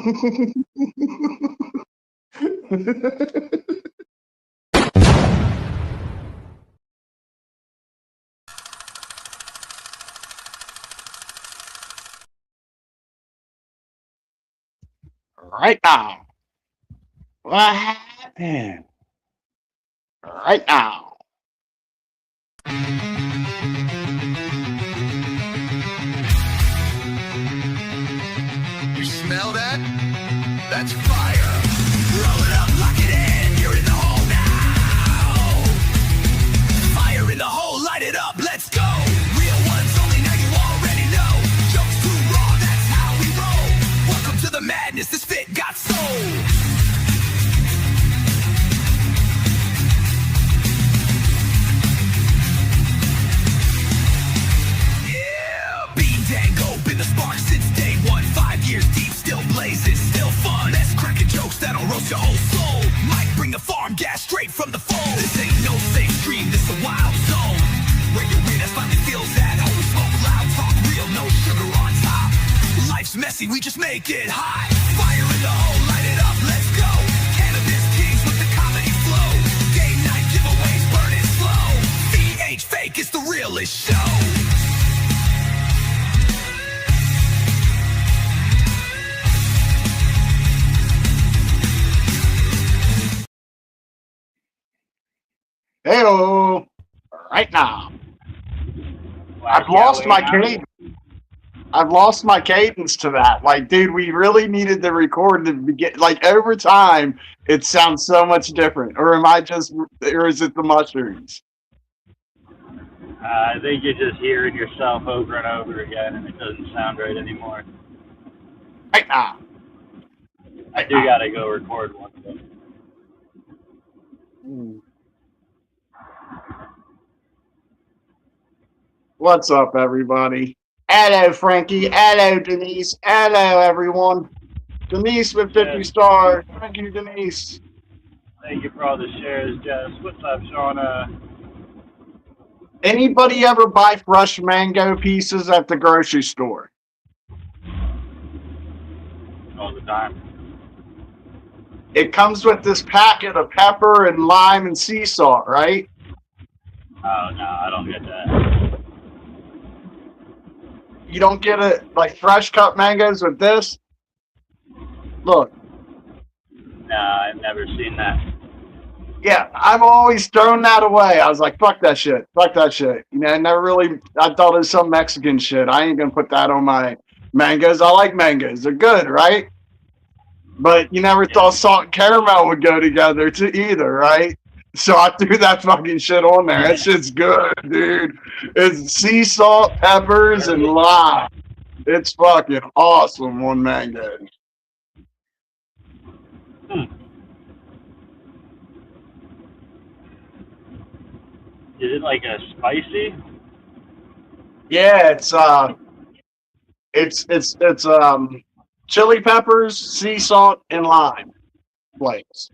Right now. What happened? Right now. You smell that? That's fire. Roll it up, lock it in. You're in the hole now. Fire in the hole, light it up. Let's go. Real ones only, now you already know. Jokes too raw, that's how we roll. Welcome to the madness. This fit got soul. Been the spark since day one. 5 years deep, still blazing, still fun. Best cracking jokes that'll roast your whole soul. Might bring the farm gas straight from the phone. This ain't no safe stream, this a wild zone. Where your weirdness finally feels at home. We smoke loud, talk real, no sugar on top. Life's messy, we just make it hot. Fire in the hole, light it up, let's go. Cannabis kings with the comedy flow. Game night giveaways, burn it slow. VH fake, it's the realest show. Hey-o. Right now. I've lost my cadence. I've lost my cadence to that. Like, dude, we really needed to record to begin. Like, over time, it sounds so much different. Or or is it the mushrooms? I think you're just hearing yourself over and over again, and it doesn't sound right anymore. Right now. I do gotta go record one of them. What's up, everybody? Hello, Frankie. Hello, Denise. Hello, everyone. Denise with 50 stars. Thank you, Denise. Thank you for all the shares, Jess. What's up, Shauna? Anybody ever buy fresh mango pieces at the grocery store? All the time. It comes with this packet of pepper and lime and sea salt, right? Oh, no, I don't get that. You don't get it like fresh cut mangoes with this? Look. No, I've never seen that. Yeah, I've always thrown that away. I was like, fuck that shit. Fuck that shit. You know, I thought it was some Mexican shit. I ain't gonna put that on my mangoes. I like mangoes. They're good, right? But you never thought salt and caramel would go together either, right? So I threw that fucking shit on there. That shit's good, dude. It's sea salt, peppers, and lime. It's fucking awesome on mango. Is it like a spicy? Yeah, it's chili peppers, sea salt, and lime flakes.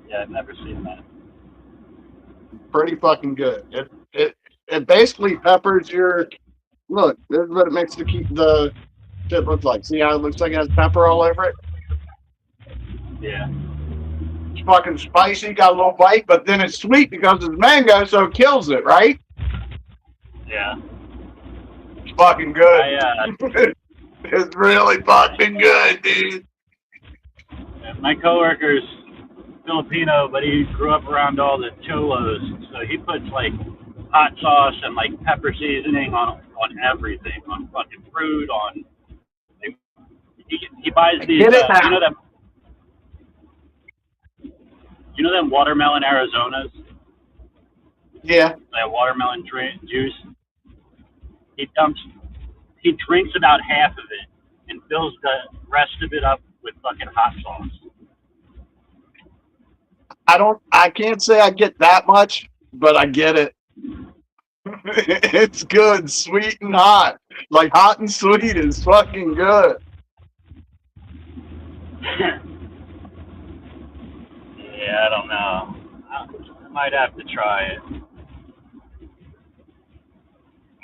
Yeah, I've never seen that. Pretty fucking good. It basically peppers your. Look, this is what it makes the shit look like. See how it looks like it has pepper all over it? Yeah. It's fucking spicy, got a little bite, but then it's sweet because it's mango, so it kills it, right? Yeah. It's fucking good. It's really fucking good, dude. My coworker's Filipino, but he grew up around all the cholos, so he puts like hot sauce and like pepper seasoning on everything, on fucking fruit, on. Like, he buys these. You know them watermelon Arizonas? Yeah. That watermelon juice. He drinks about half of it and fills the rest of it up with fucking hot sauce. I can't say I get that much, but I get it. It's good, sweet and hot. Like hot and sweet is fucking good. Yeah, I don't know. I might have to try it.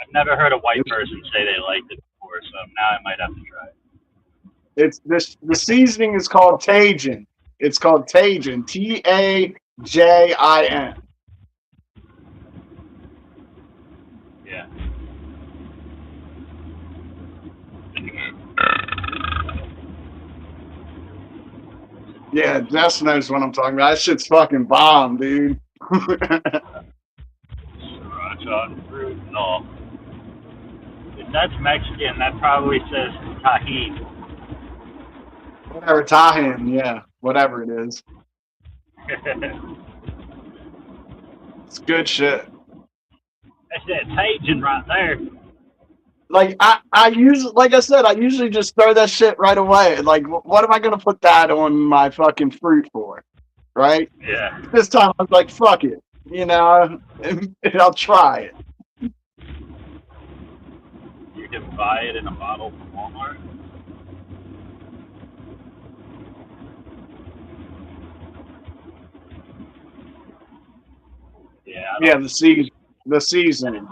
I've never heard a white person say they liked it before. before, so now I might have to try it. It's this. The seasoning is called Tajin. It's called Tajin. Tajin. Yeah. Yeah, Jess knows what I'm talking about. That shit's fucking bomb, dude. Sriracha and fruit and all. If that's Mexican, that probably says Tajín. Whatever, Tahin, yeah, whatever it is. It's good shit. That's that Tajin right there. Like I usually, like I said, I usually just throw that shit right away. Like, what am I gonna put that on my fucking fruit for, right? Yeah. This time I was like, fuck it, you know, and I'll try it. You can buy it in a bottle from Walmart. Yeah. Yeah, the seasoning.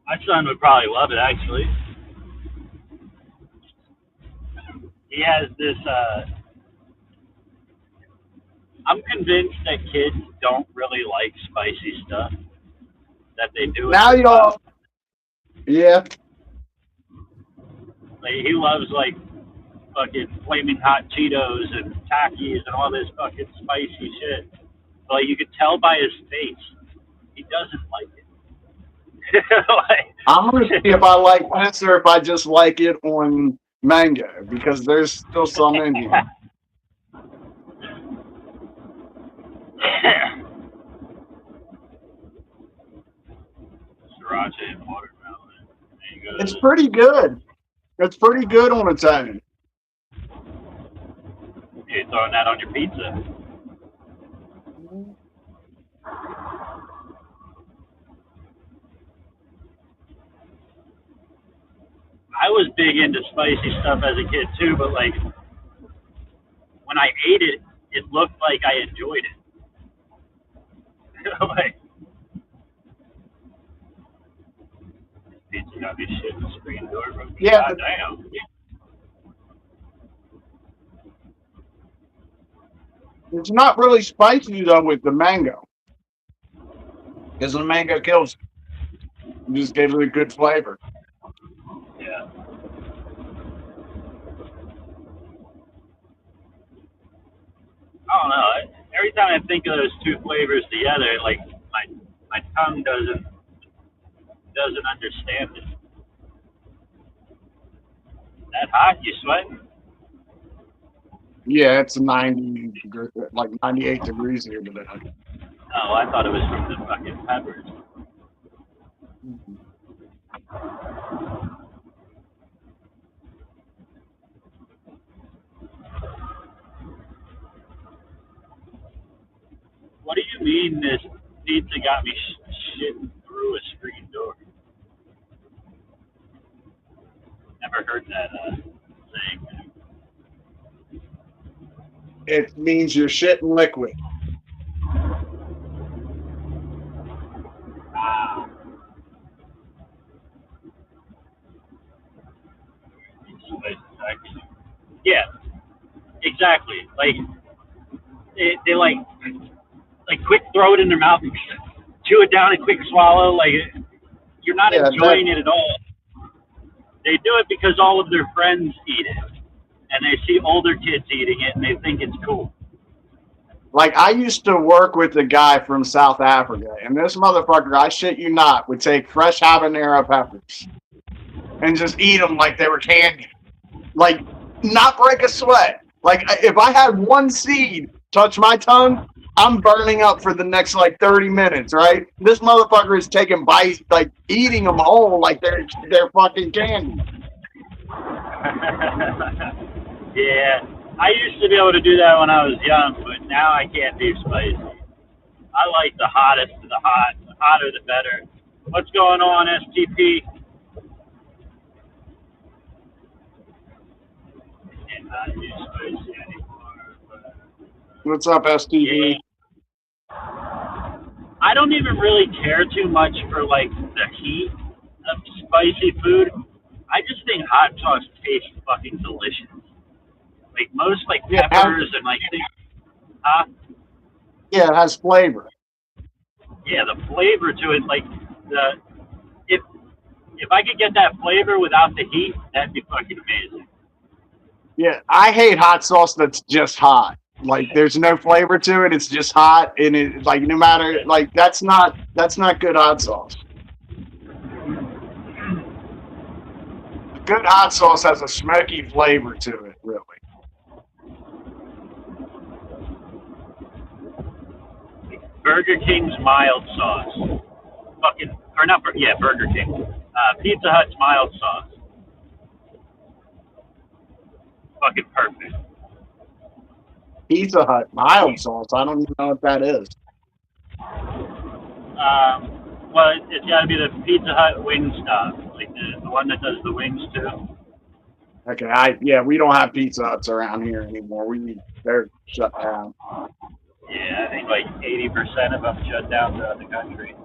My son would probably love it, actually. He has this, I'm convinced that kids don't really like spicy stuff. That they do. Now y'all, yeah. Like, he loves, like, fucking flaming hot Cheetos and Takis and all this fucking spicy shit. But you could tell by his face, he doesn't like it. Like, I'm gonna see if I like this or if I just like it on mango because there's still some in here. Sriracha and watermelon. There you go. It's pretty good. It's pretty good on its own. You're throwing that on your pizza. I was big into spicy stuff as a kid too, but like when I ate it, it looked like I enjoyed it. Like, pizza got me shitting the screen door from me. Yeah, God damn. it's not really spicy though with the mango. Because the mango kills it. It just gave it a good flavor. Yeah. I don't know. Every time I think of those two flavors together, like my tongue doesn't understand it. That hot? You sweating? Yeah, it's 90 degree, like 98 degrees here today. Oh, I thought it was from the fucking peppers. What do you mean this pizza got me shitting through a screen door? Never heard that saying. It means you're shitting liquid. Ah. Yeah, exactly. Like they like quick throw it in their mouth and chew it down and quick swallow. Like you're not enjoying it at all. They do it because all of their friends eat it, and they see older kids eating it, and they think it's cool. Like I used to work with a guy from South Africa, and this motherfucker, I shit you not, would take fresh habanero peppers and just eat them like they were candy. Like not break a sweat. Like if I had one seed touch my tongue, I'm burning up for the next like 30 minutes, right? This motherfucker is taking bites, like eating them whole like they're fucking candy. Yeah, I used to be able to do that when I was young, but now I can't do spicy. I like the hottest of the hot. The hotter the better. What's going on, STP? Cannot do spicy anymore. What's up, STV? Yeah. I I don't even really care too much for like the heat of spicy food. I just think hot sauce tastes fucking delicious. Like most like Yeah, peppers and like things. yeah, it has flavor. Yeah, the flavor to it, like the if if I could get that flavor without the heat, that'd be fucking amazing. Yeah, I hate hot sauce that's just hot. Like there's no flavor to it. It's just hot, and it like no matter like that's not good hot sauce. A good hot sauce has a smoky flavor to it, really. Burger King's mild sauce, fucking or not? Yeah, Burger King. Pizza Hut's mild sauce, fucking perfect. Pizza Hut mild sauce. I don't even know what that is. Well, it's got to be the Pizza Hut wing stop, like the one that does the wings too. Okay, yeah, we don't have Pizza Huts around here anymore. They're shut down. Yeah, I think like 80% of them shut down throughout the country.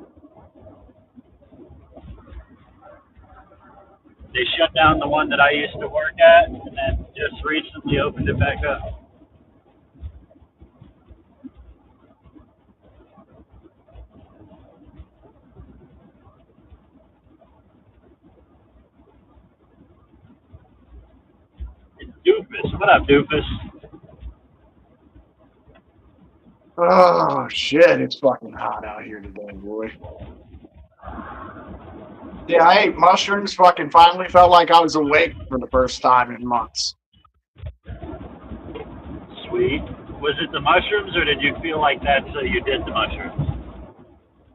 They shut down the one that I used to work at, and then just recently opened it back up. It's Doofus. What up, Doofus? Oh shit, it's fucking hot out here today, boy. Yeah, I ate mushrooms. Fucking finally felt like I was awake for the first time in months. Sweet. Was it the mushrooms, or did you feel like that so you did the mushrooms?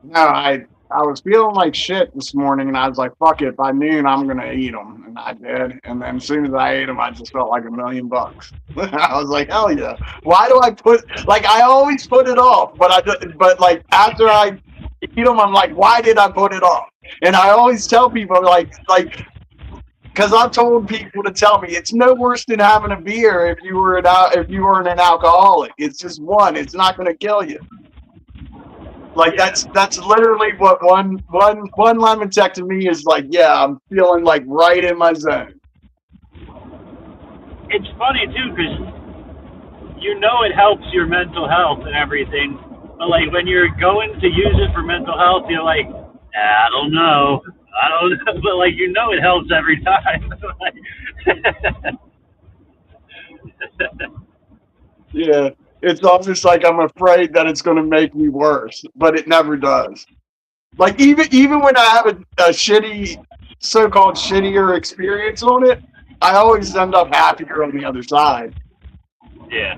No, I was feeling like shit this morning, and I was like, "Fuck it!" By noon, I'm gonna eat them, and I did. And then as soon as I ate them, I just felt like $1,000,000. I was like, "Hell yeah!" Why do I I always put it off, but like after I eat them, I'm like, "Why did I put it off?" And I always tell people because I've told people to tell me it's no worse than having a beer if you weren't an alcoholic. It's just one. It's not gonna kill you. Like that's literally what one lemon tech to me is like. Yeah, I'm feeling like right in my zone. It's funny too, because you know it helps your mental health and everything, but like when you're going to use it for mental health, you're like, I don't know, but like you know it helps every time. Yeah, it's almost like I'm afraid that it's going to make me worse, but it never does. Like even when I have a shitty, so-called shittier experience on it, I always end up happier on the other side. Yeah.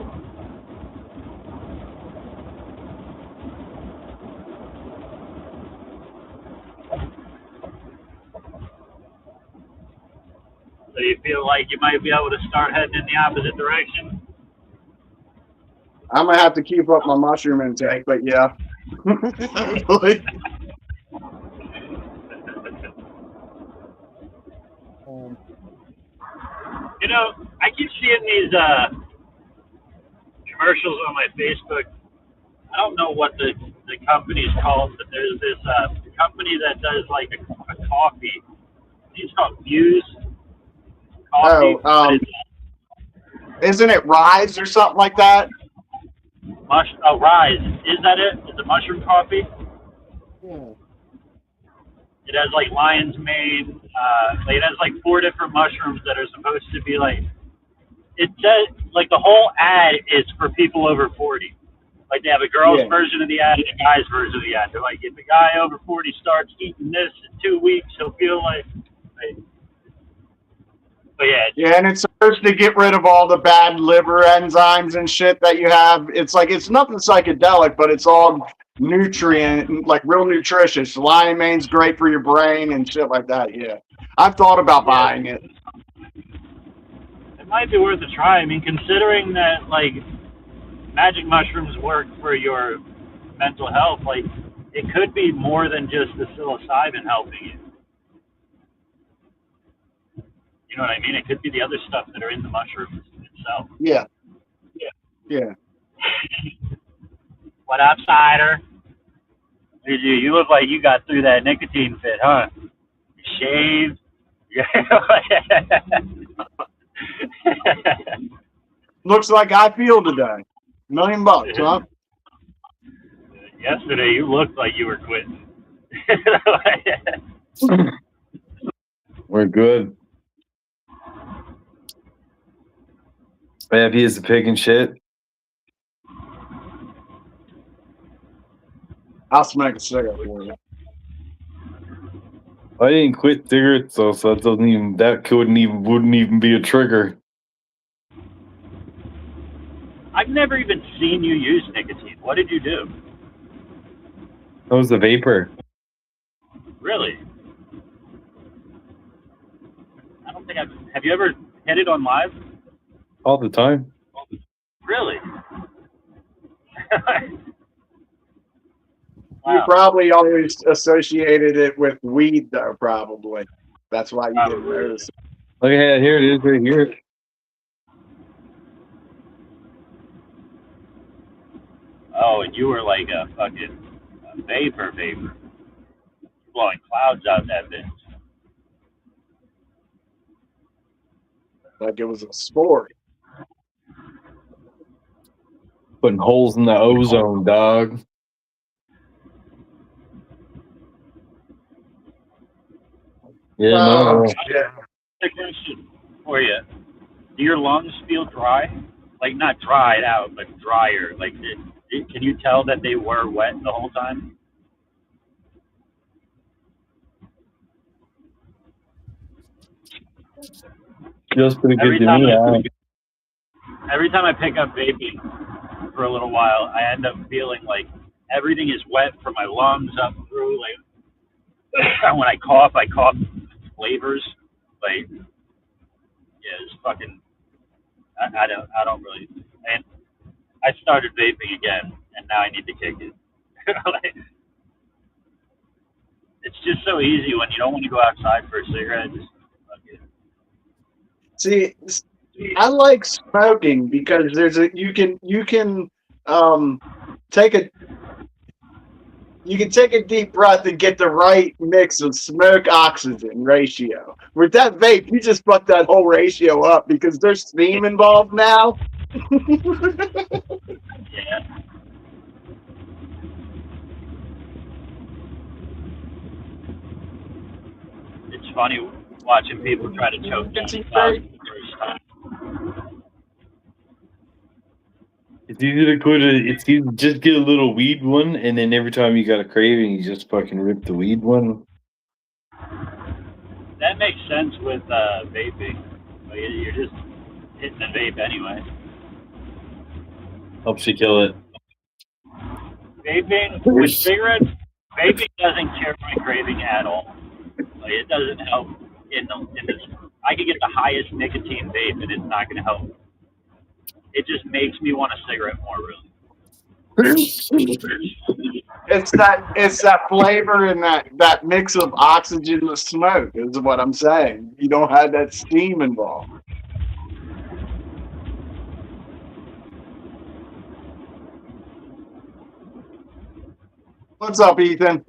So you feel like you might be able to start heading in the opposite direction? I'm gonna have to keep up my mushroom intake, but yeah. Like, You know, I keep seeing these commercials on my Facebook. I don't know what the company's called, but there's this company that does like a coffee. It's called Fuse Coffee. isn't it Rise or something like that? Rise. Is that it? Is it mushroom coffee? Hmm. It has like lion's mane. It has like 4 different mushrooms that are supposed to be like. It says like the whole ad is for people over 40. Like they have a girl's version of the ad and a guy's version of the ad. They're like, if a guy over 40 starts eating this in 2 weeks, he'll feel like. But yeah, and it's supposed to get rid of all the bad liver enzymes and shit that you have. It's like it's nothing psychedelic, but it's all nutrient, like real nutritious. Lion mane's great for your brain and shit like that. Yeah, I've thought about buying it. It might be worth a try. I mean, considering that like magic mushrooms work for your mental health, like it could be more than just the psilocybin helping you. You know what I mean? It could be the other stuff that are in the mushrooms itself. Yeah. Yeah. What up, Cider? You look like you got through that nicotine fit, huh? You shaved. Looks like I feel today. $1 million, huh? Yesterday, you looked like you were quitting. We're good. Happy as a pig and shit. I'll smoke a cigarette for you. I didn't quit cigarettes though, so that wouldn't even be a trigger. I've never even seen you use nicotine. What did you do? That was the vapor. Really? I don't think have you ever hit it on live? All the time. Really? You Wow. probably always associated it with weed, though, probably. That's why you didn't Probably. notice. Look at that. Here it is right here. Oh, and you were like a fucking vapor. Blowing clouds out that bitch. Like it was a sport. Putting holes in the ozone, dog. Yeah, Oh, no. shit. A question for you. Do your lungs feel dry? Like not dried out, but drier. Like, can you tell that they were wet the whole time? Feels pretty good Every to time me. every time I pick up vaping for a little while, I end up feeling like everything is wet from my lungs up through. Like when I cough flavors. Like, yeah, it's fucking. I don't really. And I started vaping again, and now I need to kick it. Like, it's just so easy when you don't want to go outside for a cigarette. Just fuck it. See, I like smoking because you can take a deep breath and get the right mix of smoke oxygen ratio. With that vape, you just fuck that whole ratio up because there's steam involved now. Yeah. It's funny watching people try to choke down the top for the first time. It's easy to just get a little weed one, and then every time you got a craving, you just fucking rip the weed one. That makes sense with vaping. Like, you're just hitting the vape anyway. Helps you kill it. Vaping with cigarettes, vaping doesn't cure my craving at all. Like, it doesn't help in this. I could get the highest nicotine vape, and it's not going to help. It just makes me want a cigarette more, really. It's that flavor and that mix of oxygen with smoke is what I'm saying. You don't have that steam involved. What's up, Ethan?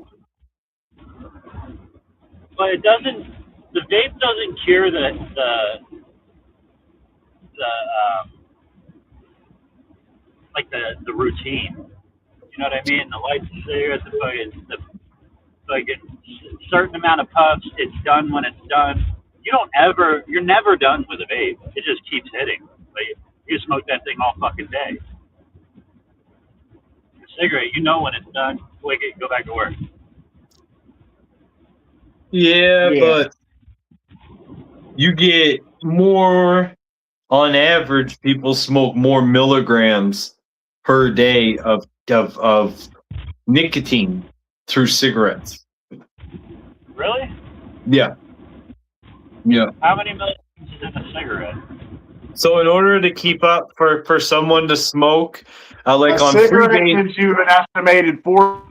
But it doesn't. The vape doesn't cure the like the routine. You know what I mean? The lights, the cigarettes, the fucking certain amount of puffs. It's done when it's done. You're never done with a vape. It just keeps hitting. Like, you smoke that thing all fucking day. A cigarette, you know when it's done. Click it, go back to work. Yeah, but you get more, on average, people smoke more milligrams per day of nicotine through cigarettes. Really? Yeah. Yeah. How many milligrams is in a cigarette? So in order to keep up for someone to smoke, like a on cigarette Freebase, gives you an estimated 4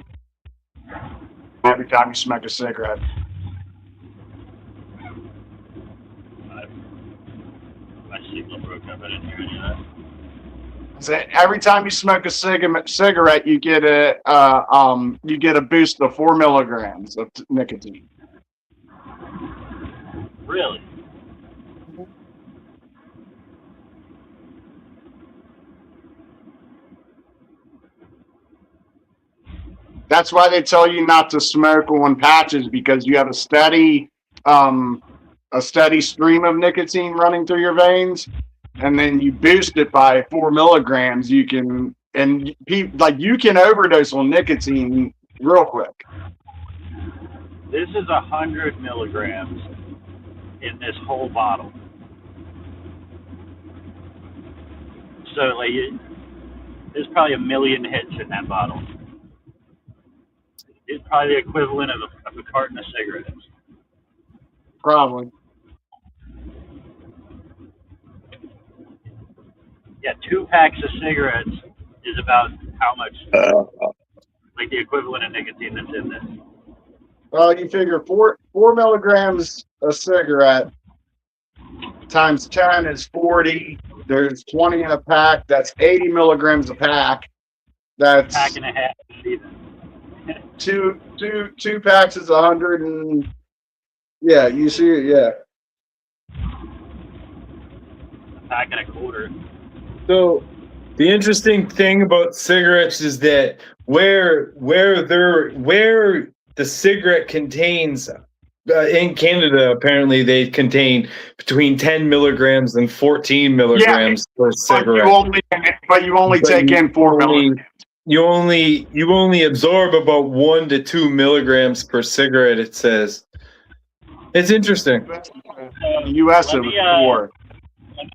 every time you smoke a cigarette. My signal broke up. I didn't hear any of that. So every time you smoke a cigarette, you get a boost of 4 milligrams of nicotine. Really? That's why they tell you not to smoke on patches, because you have a steady stream of nicotine running through your veins, and then you boost it by 4 milligrams. You can overdose on nicotine real quick. This is 100 milligrams in this whole bottle. So like, there's probably 1 million hits in that bottle. It's probably the equivalent of a carton of cigarettes. Probably. Yeah, 2 packs of cigarettes is about how much, like the equivalent of nicotine that's in this. Well, you figure 4 milligrams a cigarette times 10 is 40. There's 20 in a pack. That's 80 milligrams a pack. That's Pack and a half. Even. two packs is 100 and yeah, you see it, yeah. A pack and a quarter. So the interesting thing about cigarettes is that where the cigarette contains in Canada, apparently they contain between 10 milligrams and 14 milligrams per cigarette. But you only take in 4 milligrams. You only absorb about 1 to 2 milligrams per cigarette. It says. It's interesting. In the U.S. it was 4.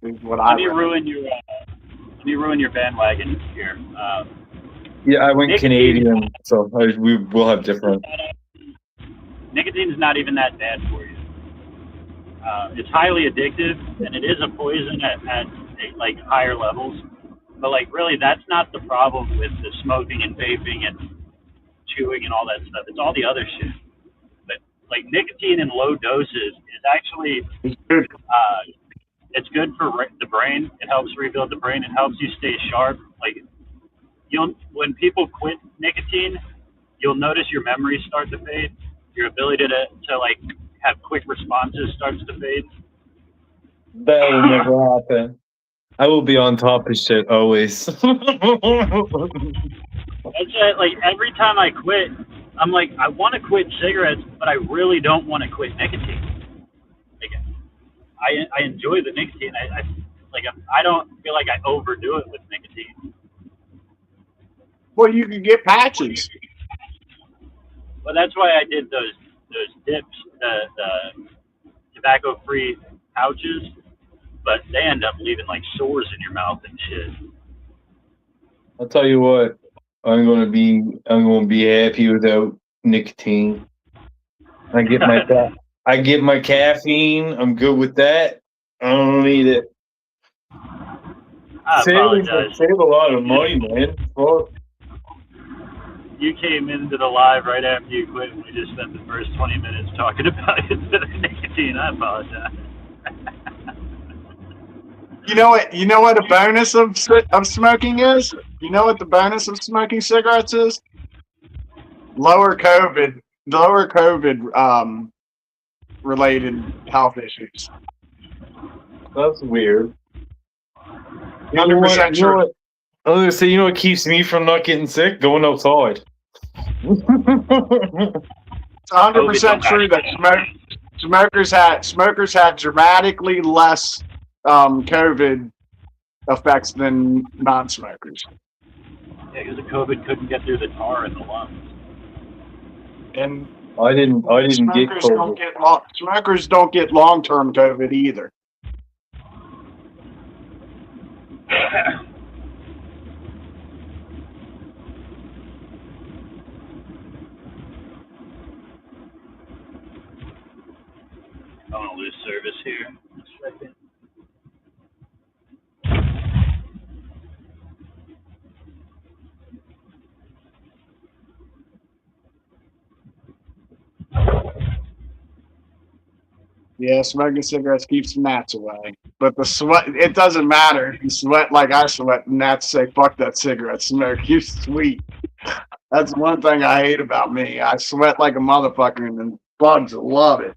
Is what Let me ruin your bandwagon here. Yeah, I went nicotine, Canadian, so we will have different. Nicotine's not even that bad for you. It's highly addictive, and it is a poison at like higher levels. But like, really, that's not the problem with the smoking and vaping and chewing and all that stuff. It's all the other shit. But like, nicotine in low doses is actually it's good for the brain. It helps rebuild the brain. It helps you stay sharp. Like, when people quit nicotine, you'll notice your memory start to fade. Your ability to like have quick responses starts to fade. That will never happen. I will be on top of shit always. That's it. Like, every time I quit, I'm like, I want to quit cigarettes, but I really don't want to quit nicotine. Like, I enjoy the nicotine. I don't feel like I overdo it with nicotine. Well, you can get patches. Well, that's why I did those dips, the tobacco-free pouches, but they end up leaving like sores in your mouth and shit. I'll tell you what, I'm gonna be happy without nicotine. I get my caffeine. I'm good with that. I don't need it. I apologize. Save a lot of money, man. Fuck. You came into the live right after you quit, and we just spent the first 20 minutes talking about nicotine. I apologize. You know what a bonus of smoking is? You know what the bonus of smoking cigarettes is? Lower COVID related health issues. That's weird. 100% true. I was gonna say, you know what keeps me from not getting sick? Going outside. It's 100% true that smokers had dramatically less COVID effects than non-smokers. Yeah, because the COVID couldn't get through the tar in the lungs. And I didn't get COVID. Smokers don't get long-term COVID either. I want to lose service here. A second. Yeah, smoking cigarettes keeps gnats away. But the sweat, it doesn't matter if you sweat like I sweat, and that's say, fuck that cigarette smoke. You sweet. That's one thing I hate about me. I sweat like a motherfucker, and then bugs love it.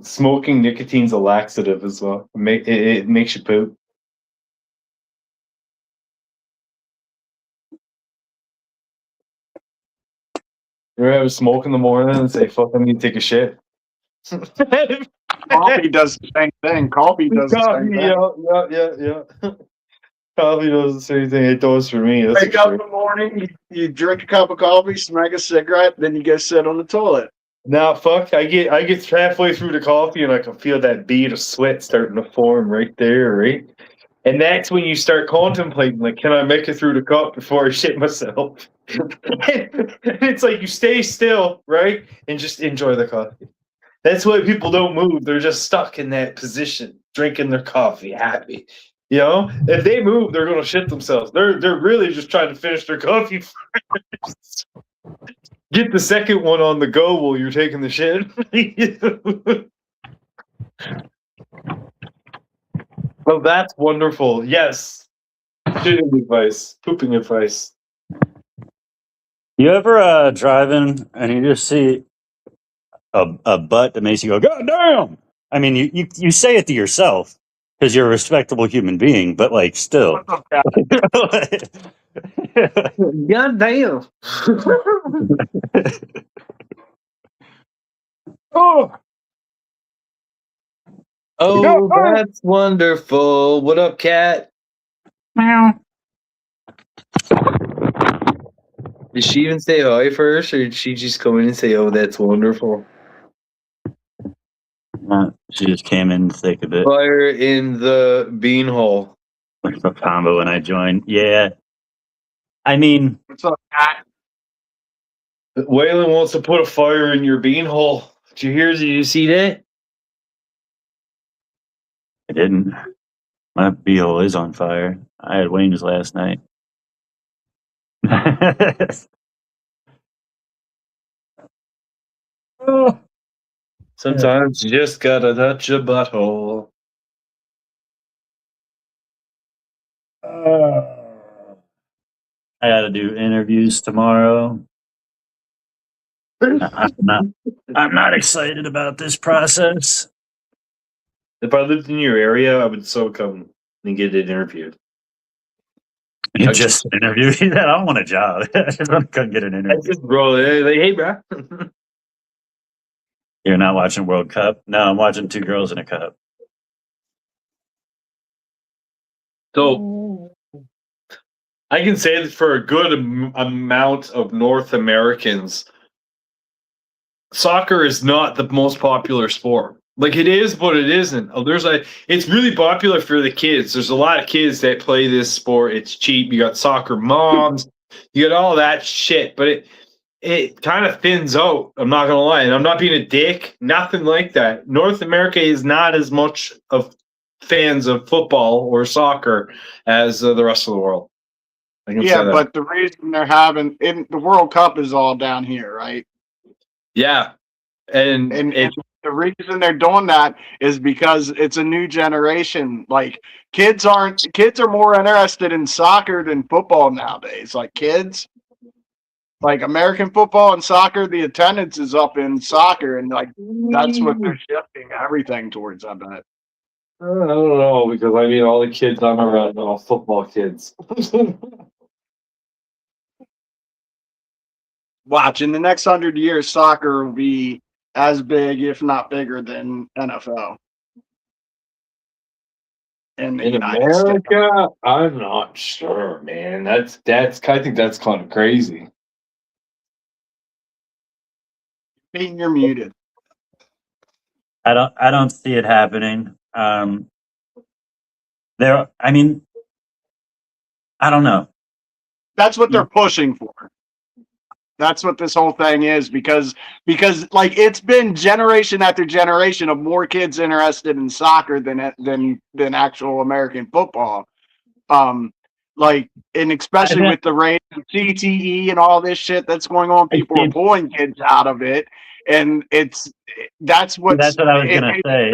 Smoking nicotine's a laxative as well. It makes you poop. You ever have a smoke in the morning and say, fuck, I need to take a shit? Coffee does the same thing. Coffee does the same thing. Yeah. Coffee does the same thing. It does for me. That's Wake up in the morning, you drink a cup of coffee, smoke a cigarette, then you go sit on the toilet. Now, fuck, I get halfway through the coffee and I can feel that bead of sweat starting to form right there, right? And that's when you start contemplating, like, can I make it through the cup before I shit myself? It's like you stay still, right? And just enjoy the coffee. That's why people don't move. They're just stuck in that position, drinking their coffee, happy. You know, if they move, they're gonna shit themselves. They're really just trying to finish their coffee first. Get the second one on the go while you're taking the shit. Well, that's wonderful. Yes. Shitting advice. Pooping advice. You ever driving and you just see a butt that makes you go, God damn! I mean, you say it to yourself because you're a respectable human being, but like still. What's up, Cat? God damn. Oh, that's wonderful. What up, cat? Meow. Did she even say hi first, or did she just come in and say, oh, that's wonderful? She just came in thick of it. Fire in the bean hole. Like a combo when I joined. Yeah. I mean, What's up, Cat? Waylon wants to put a fire in your bean hole. Did you hear? Did you see that? I didn't. My beehole is on fire. I had wings last night. Sometimes you just gotta touch a butthole. I got to do interviews tomorrow. I'm not excited about this process. If I lived in your area, I would so come and get it interviewed. You just interviewed me. I don't want a job. I just want to come get an I interview. just roll it. Like, hey, bro. You're not watching World Cup? No, I'm watching Two Girls in a Cup. So I can say that for a good amount of North Americans, soccer is not the most popular sport. Like it is, but it isn't. It's really popular for the kids. There's a lot of kids that play this sport. It's cheap. You got soccer moms, you got all that shit, but it kind of thins out. I'm not gonna lie, and I'm not being a dick. Nothing like that. North America is not as much of fans of football or soccer as the rest of the world. Yeah, but the reason they're having the World Cup is all down here, right? Yeah, and the reason they're doing that is because it's a new generation. Like kids are more interested in soccer than football nowadays. Like kids, like American football and soccer, the attendance is up in soccer, and like that's what they're shifting everything towards. I bet. I don't know, because I mean, all the kids I'm around are all football kids. Watch, in the next 100 years, soccer will be as big, if not bigger, than NFL. In the United States. America, I'm not sure, man. That's I think that's kind of crazy. Pete, you're muted. I don't see it happening. I mean, I don't know. That's what they're pushing for. That's what this whole thing is, because like it's been generation after generation of more kids interested in soccer than actual American football. Like, and especially with the rate of CTE and all this shit that's going on, people are pulling kids out of it, and that's what I was gonna say.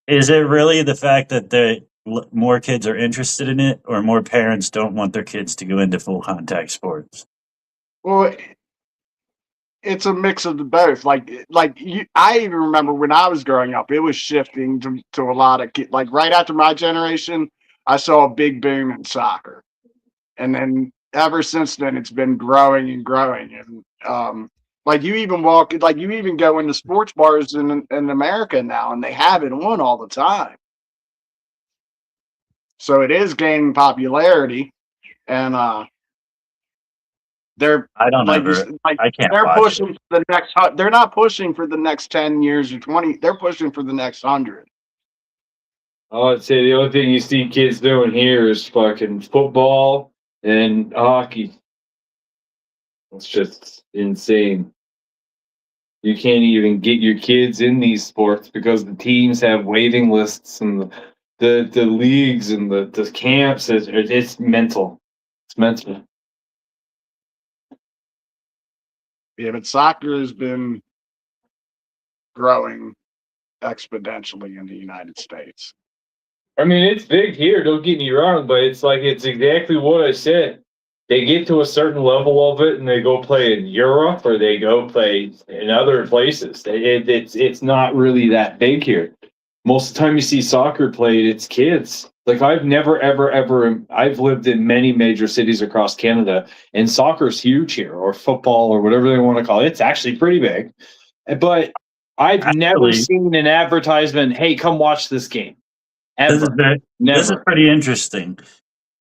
Is it really the fact that more kids are interested in it, or more parents don't want their kids to go into full contact sports? Well, it's a mix of the both. I even remember when I was growing up, it was shifting to a lot of kids. Like right after my generation, I saw a big boom in soccer, and then ever since then, it's been growing and growing. And like you even go into sports bars in America now, and they have it on all the time. So it is gaining popularity, and they're I don't like, know. like I can't. they're watch pushing it. for the next. They're not pushing for the next 10 years or 20. They're pushing for the next 100. I'd say the only thing you see kids doing here is fucking football and hockey. It's just insane. You can't even get your kids in these sports because the teams have waiting lists, and the leagues and the camps. It's mental. It's mental. Yeah, but soccer has been growing exponentially in the United States. I mean, it's big here, don't get me wrong, but it's exactly what I said. They get to a certain level of it and they go play in Europe or they go play in other places. It's not really that big here. Most of the time you see soccer played, it's kids. Like I've never, ever, I've lived in many major cities across Canada, and soccer's huge here, or football, or whatever they want to call it. It's actually pretty big. But I've never seen an advertisement, hey, come watch this game. Ever. This is pretty interesting.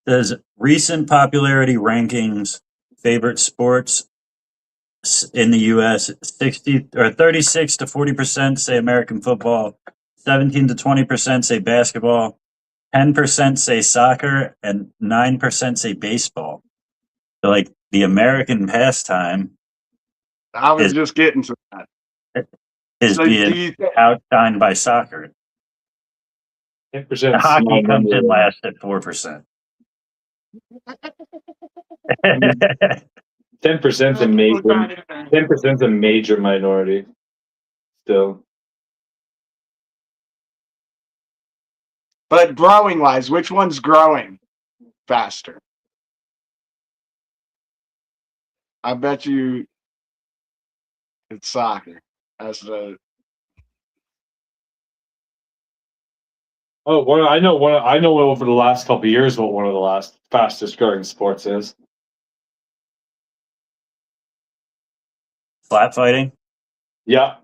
There's recent popularity rankings, favorite sports in the U.S. 36 to 40% say American football, 17 to 20% say basketball, 10% say soccer, and 9% say baseball. So, like, the American pastime, I was just getting to that. Is being outshined by soccer. 10% hockey comes in last at 4%. 10% a major. 10% a major minority. Still. But growing wise, which one's growing faster? I bet you it's soccer. I know over the last couple of years what one of the fastest growing sports is. Flat fighting? Yeah.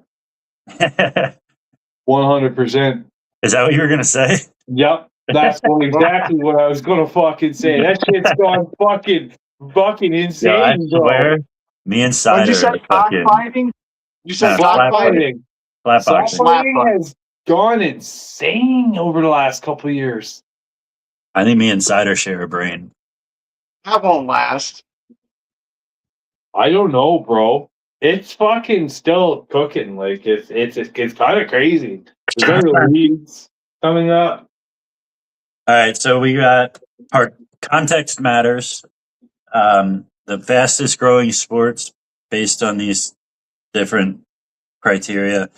100%. Is that what you were gonna say? Yep. That's exactly what I was gonna fucking say. That shit's gone fucking insane. Yeah, I swear. Me and Cider. Did you say cockfighting? You said cockfighting? Flat-fighting has gone insane over the last couple of years. I think me and Cider share a brain. That won't last. I don't know, bro. It's fucking still cooking. Like it's kind of crazy. There's other leagues coming up. All right, so we got our context matters. The fastest growing sports based on these different criteria.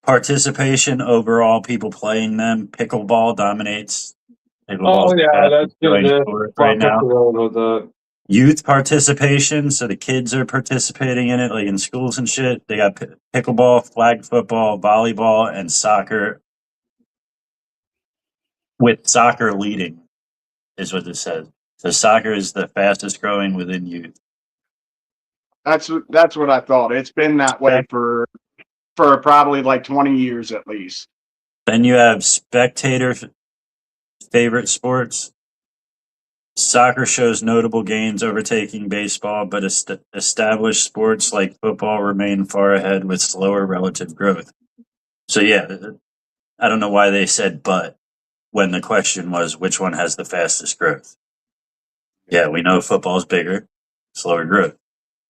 Participation overall, people playing them. Pickleball dominates. Oh yeah, that's good right now. Youth participation, so the kids are participating in it, like in schools and shit. They got pickleball, flag football, volleyball, and soccer. With soccer leading, is what this says. So soccer is the fastest growing within youth. That's what I thought. It's been that way for probably like 20 years at least. Then you have spectator favorite sports. Soccer shows notable gains overtaking baseball, but established sports like football remain far ahead with slower relative growth. So yeah, I don't know why they said but when the question was which one has the fastest growth. Yeah, we know football's bigger, slower growth.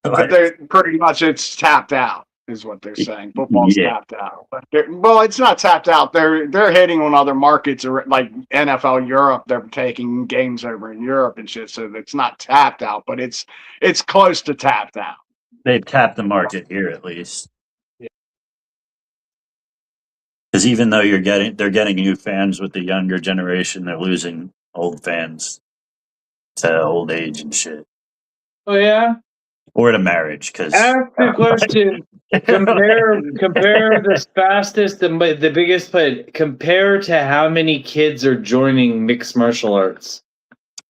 But they're pretty much it's tapped out, is what they're saying. Football's Yeah. tapped out. But well, it's not tapped out. They're hitting on other markets, or like NFL Europe. They're taking games over in Europe and shit. So it's not tapped out, but it's close to tapped out. They've tapped the market here at least. Yeah. Because even though they're getting new fans with the younger generation, they're losing old fans to old age and shit, Oh yeah. or to marriage. Because Ask the question. compare the fastest and the biggest play. Compare to how many kids are joining mixed martial arts,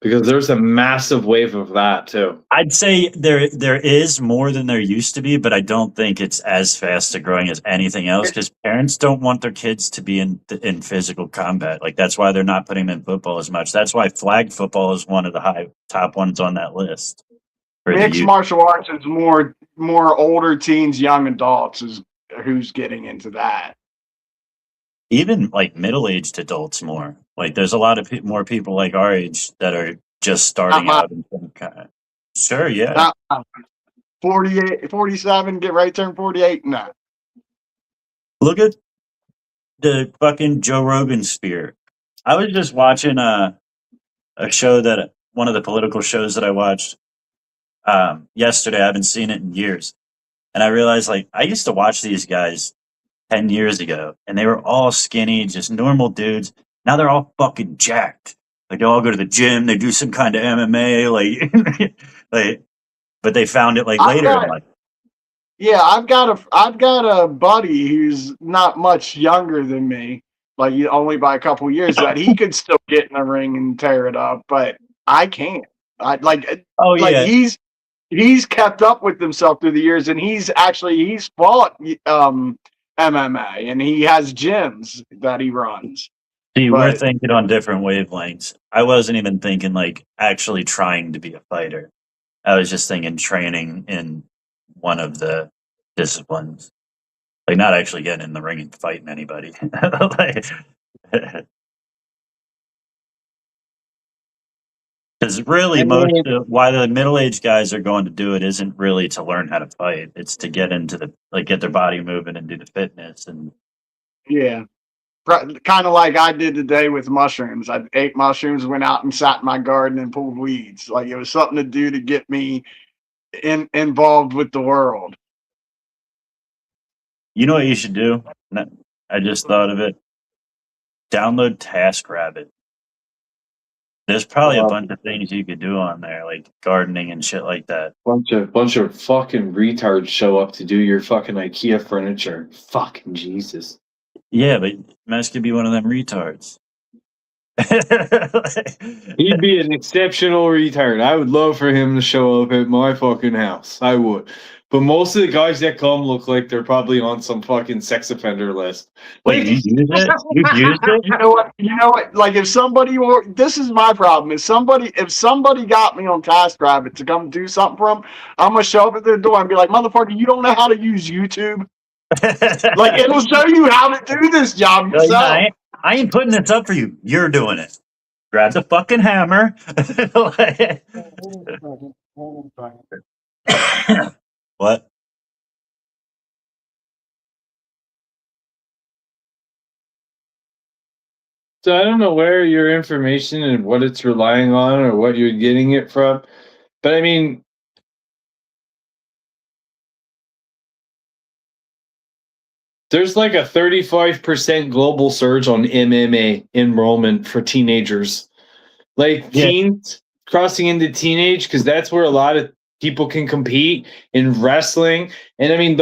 because there's a massive wave of that too. I'd say there is more than there used to be, but I don't think it's as fast growing as anything else. Because parents don't want their kids to be in physical combat. Like that's why they're not putting them in football as much. That's why flag football is one of the top ones on that list. Mixed martial arts is more older teens, young adults is who's getting into that. Even like middle-aged adults more. Like there's a lot of more people like our age that are just starting out in some kind of. Sure, yeah. 48, 47, get ready to turn 48. No. Look at the fucking Joe Rogan spear. I was just watching a show that one of the political shows that I watched yesterday. I haven't seen it in years. And I realized like I used to watch these guys 10 years ago and they were all skinny, just normal dudes. Now they're all fucking jacked. Like they all go to the gym, they do some kind of MMA, like but they found it like later in life. Yeah, I've got a buddy who's not much younger than me, like only by a couple years, that he could still get in the ring and tear it up, but I can't. He's kept up with himself through the years, and he's fought MMA, and he has gyms that he runs. See, we're thinking on different wavelengths. I wasn't even thinking like actually trying to be a fighter. I was just thinking training in one of the disciplines, like not actually getting in the ring and fighting anybody. Because really, why the middle-aged guys are going to do it isn't really to learn how to fight. It's to get into get their body moving and do the fitness and. Yeah, kind of like I did today with mushrooms. I ate mushrooms, went out and sat in my garden and pulled weeds. Like it was something to do to get me involved with the world. You know what you should do? I just thought of it. Download TaskRabbit. There's probably a bunch of things you could do on there, like gardening and shit like that. Bunch of fucking retards show up to do your fucking IKEA furniture. Fucking Jesus. Yeah, but Mesh could be one of them retards. He'd be an exceptional retard. I would love for him to show up at my fucking house. I would. But most of the guys that come look like they're probably on some fucking sex offender list. Wait, you used it? You used it? You know what? Like if somebody this is my problem. If somebody got me on TaskRabbit to come do something for them, I'm gonna show up at their door and be like, motherfucker, you don't know how to use YouTube? Like it'll show you how to do this job yourself. I ain't putting this up for you. You're doing it. Grab the fucking hammer. What? So I don't know where your information and what it's relying on or what you're getting it from. But I mean, there's like a 35% global surge on MMA enrollment for teenagers. Like teens crossing into teenage, because that's where a lot of people can compete in wrestling. And I mean,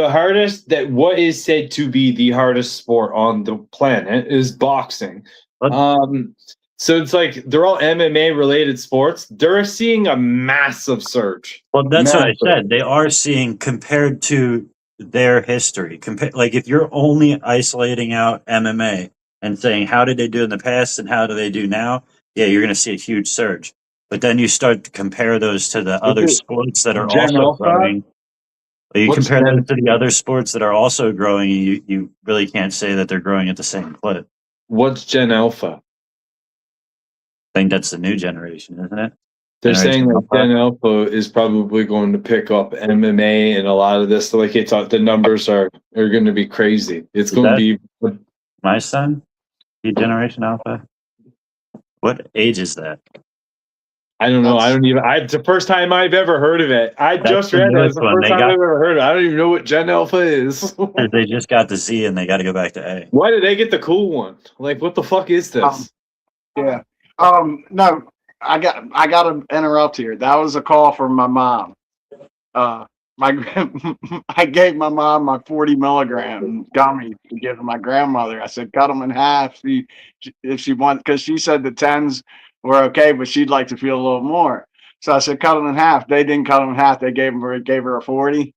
what is said to be the hardest sport on the planet is boxing. So it's like they're all MMA related sports. They're seeing a massive surge. Well, that's what I said. They are seeing compared to their history. Like if you're only isolating out MMA and saying how did they do in the past and how do they do now, yeah, you're going to see a huge surge. But then you start to compare those to the other sports that are also growing. You compare them to the other sports that are also growing, you really can't say that they're growing at the same clip. What's Gen Alpha? I think that's the new generation, isn't it? They're saying Generation that Alpha. Gen Alpha is probably going to pick up MMA and a lot of this. Like it's the numbers are going to be crazy. It's Is going to that be. my son? He Generation Alpha. What age is that? I don't know. I That's- don't even. It's the first time I've ever heard of it. I That's just the read it. newest It's the one. first They time got- I've ever heard of it. I don't even know what Gen Alpha is. They just got the Z and they got to go back to A. Why did they get the cool one? Like, what the fuck is this? Yeah. No, I got to interrupt here. That was a call from my mom. I gave my mom my 40 milligram gummy to give to my grandmother. I said, cut them in half. If she wants, because she said the 10s were okay, but she'd like to feel a little more. So I said, cut them in half. They didn't cut them in half. They gave her a 40.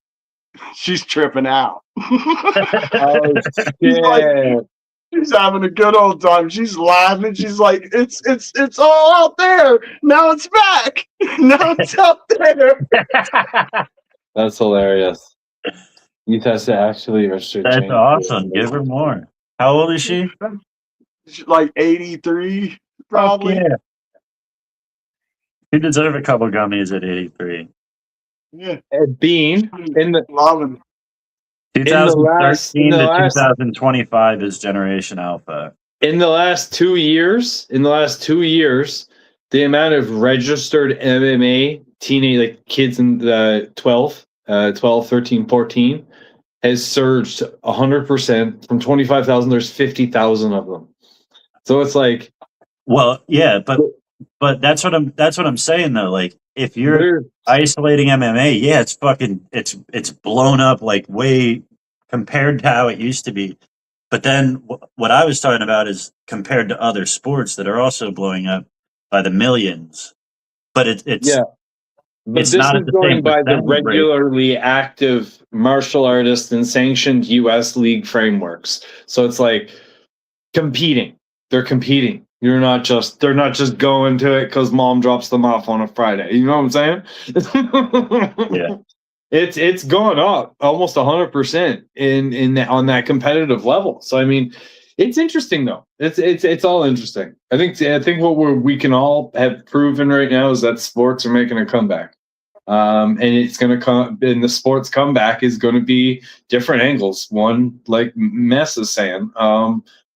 She's tripping out. Oh She's like, shit! she's having a good old time. She's laughing. She's like, it's all out there. Now it's back. Now it's out there. That's hilarious. You has to actually restrict. That's change awesome. it. Give her more. How old is she? She's like 83, Fuck probably. yeah. You deserve a couple gummies at 83. Yeah. Bean in the Loving. 2013 in the to last- 2025 is Generation Alpha. in the last 2 years, the amount of registered MMA teenage like kids in the 12, 13, 14 has surged 100% from 25,000. There's 50,000 of them. So it's like, Well, yeah, but that's what I'm saying though. Like if you're they're- isolating MMA, yeah, it's blown up like way compared to how it used to be. But then what I was talking about is compared to other sports that are also blowing up by the millions. But it's yeah. But it's this not is at the going same by the percentage rate. regularly active martial artists and sanctioned US league frameworks. So it's like competing. They're competing. They're not just going to it because mom drops them off on a Friday. You know what I'm saying? Yeah. It's going up almost 100% on that competitive level. So I mean, it's interesting though. It's all interesting. I think what we can all have proven right now is that sports are making a comeback. And it's going to come, and the sports comeback is going to be different angles. One, like Mess is saying,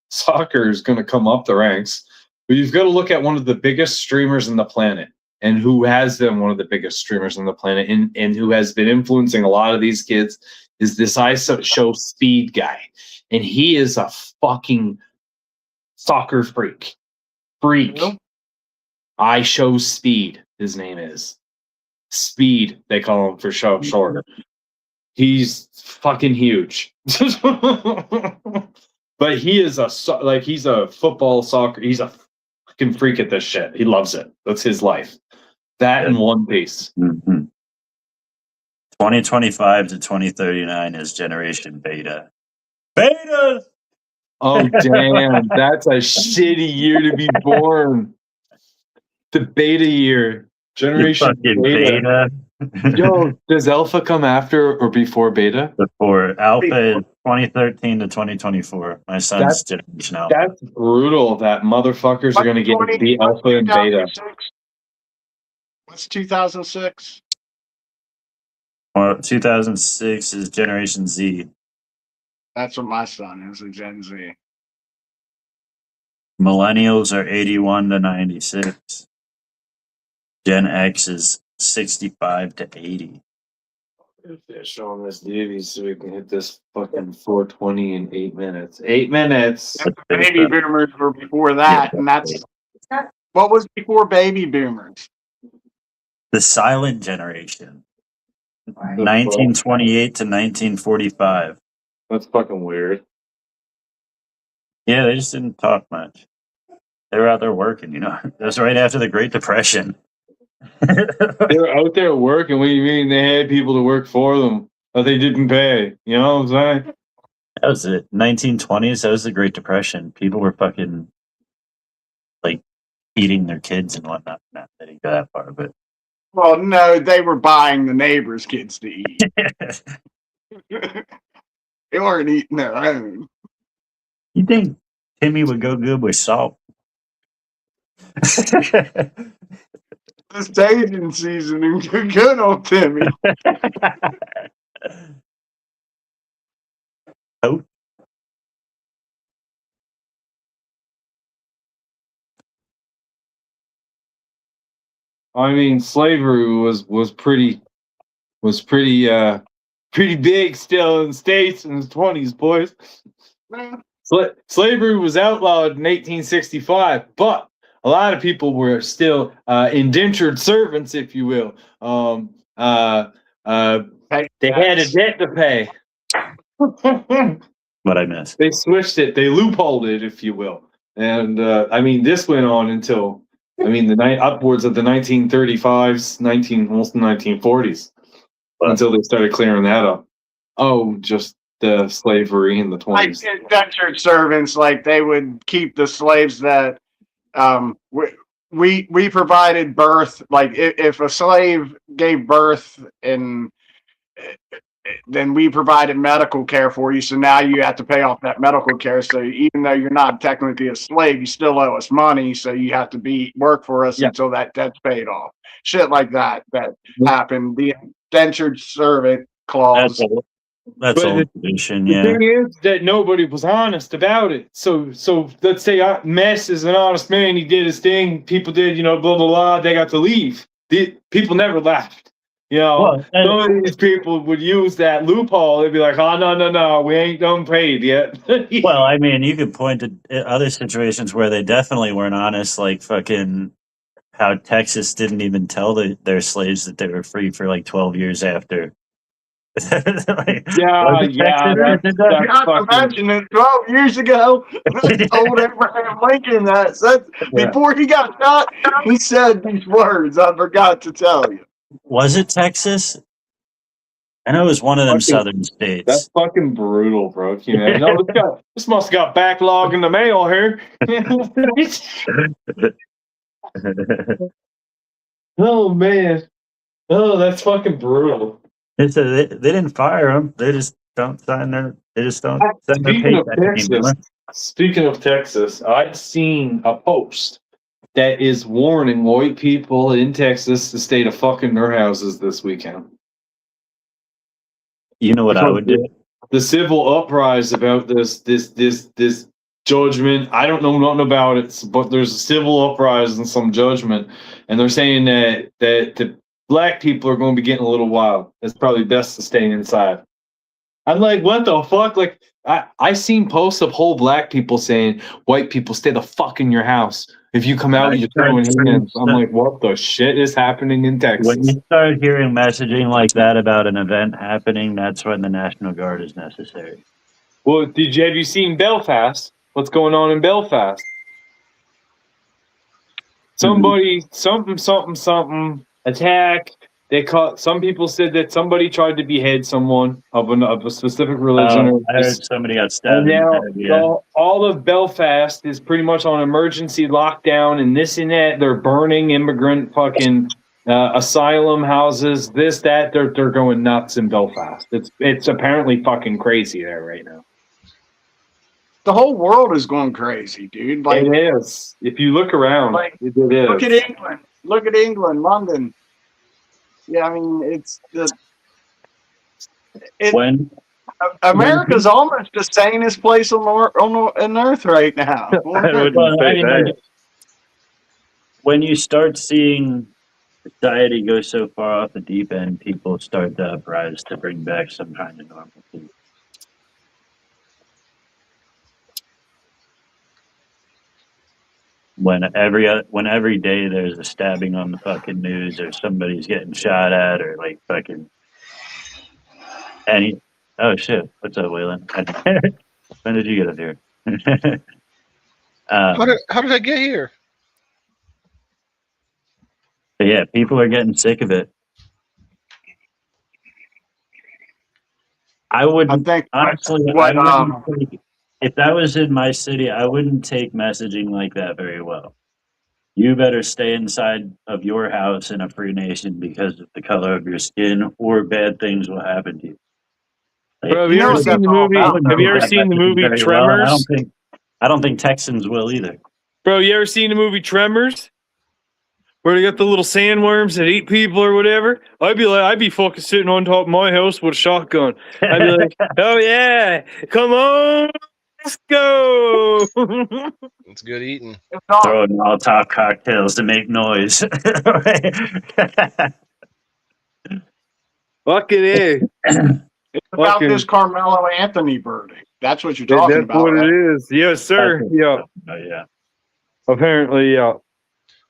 soccer is going to come up the ranks, but you've got to look at one of the biggest streamers in the planet, and who has been one of the biggest streamers on the planet, and who has been influencing a lot of these kids is this Show Speed guy, and he is a fucking soccer freak. Yep. I Show Speed. His name is Speed. They call him for short. He's fucking huge. But he is he's a football soccer. He's a fucking freak at this shit. He loves it. That's his life. That in One Piece. Mhm. 2025 to 2039 is Generation Beta. Beta! Oh damn, that's a shitty year to be born. The beta year. You Generation fucking beta. Beta. Yo, does Alpha come after or before beta? Before Alpha is 2013 to 2024. My son's Generation Alpha. That's brutal that motherfuckers are gonna get to be Alpha and beta. What's 2006? 2006 is Generation Z. That's what my son is, a Gen Z. Millennials are 81 to 96. Gen X is 65 to 80. They're showing this duty so we can hit this fucking 420 in 8 minutes. 8 minutes. And the baby boomers were before that, and that's what was before baby boomers. The Silent Generation. 1928 to 1945. That's fucking weird. Yeah, they just didn't talk much. They were out there working, That was right after the Great Depression. They were out there working. What do you mean they had people to work for them, but they didn't pay? You know what I'm saying? That was it. 1920s, that was the Great Depression. People were fucking, like, eating their kids and whatnot. Not that he got that far, but... Well, no, they were buying the neighbors' kids to eat. They weren't eating their own. You think Timmy would go good with salt? the staging season and good old Timmy. Oh, I mean, slavery was pretty pretty big still in the States in the 20s, boys. Slavery was outlawed in 1865, but a lot of people were still indentured servants, if you will. They had a debt to pay. what I missed. They switched it. They loopholed it, if you will. And I mean, this went on until upwards of the 1935s, almost the 1940s, until they started clearing that up. Oh, just the slavery in the 20s. Like indentured servants, like they would keep the slaves that we provided birth. Like if a slave gave birth, and then we provided medical care for you, so now you have to pay off that medical care. So even though you're not technically a slave, you still owe us money, so you have to work for us until that debt's paid off. Shit like that happened. The indentured servant clause. That's old tradition, yeah. The thing is that nobody was honest about it. So let's say Mess is an honest man. He did his thing. People did, blah, blah, blah. They got to leave. People never left. Some of these people would use that loophole. They'd be like, oh, no, we ain't done paid yet. Well, I mean, you could point to other situations where they definitely weren't honest, like fucking how Texas didn't even tell their slaves that they were free for like 12 years after. Not to mention it 12 years ago. I told Abraham Lincoln that before he got shot, he said these words. I forgot to tell you. Was it Texas? I know it was one of them southern states. That's fucking brutal, bro. This must have got backlog in the mail here. Oh man. Oh, that's fucking brutal. They didn't fire them. They just don't sign their. They just don't send their paycheck anymore. Speaking of Texas, I've seen a post that is warning white people in Texas to stay to fucking their houses this weekend. You know what I would do? The civil uprising about this judgment. I don't know nothing about it, but there's a civil uprising, some judgment, and they're saying that the black people are going to be getting a little wild. It's probably best to stay inside. I'm like, what the fuck? Like, I seen posts of whole black people saying, white people, stay the fuck in your house. If you come out, you're throwing hands. I'm like, what the shit is happening in Texas? When you start hearing messaging like that about an event happening, that's when the National Guard is necessary. Well, have you seen Belfast? What's going on in Belfast? Somebody, something, attack. Some people said that somebody tried to behead someone of a specific religion. I heard somebody got stabbed. And now all of Belfast is pretty much on emergency lockdown and this and that. They're burning immigrant fucking asylum houses. This, that. They're going nuts in Belfast. It's apparently fucking crazy there right now. The whole world is going crazy, dude. Like, it is. If you look around, it is. Look at England. Look at England, London. Yeah, I mean, America's almost the sanest place on Earth right now. When you start seeing society go so far off the deep end, people start to uprise to bring back some kind of normalcy. When every day there's a stabbing on the fucking news, or somebody's getting shot at, or like fucking oh shit, what's up, Waylon? When did you get up here? How did I get here? But yeah, people are getting sick of it. I think honestly, if that was in my city, I wouldn't take messaging like that very well. You better stay inside of your house in a free nation because of the color of your skin, or bad things will happen to you. Like, bro, have you ever seen the movie? Have you ever seen the movie Tremors? I don't think Texans will either. Bro, you ever seen the movie Tremors? where they got the little sandworms that eat people or whatever. I'd be fucking sitting on top of my house with a shotgun. I'd be like, oh yeah, come on, let's go. It's good eating. It's not. Throwing Molotov cocktails to make noise. Fucking A. It's about Fucking- this Carmelo Anthony verdict. That's what you're talking That's about. what right? it is. Yes, sir. Yeah. Oh, yeah. Apparently, yeah.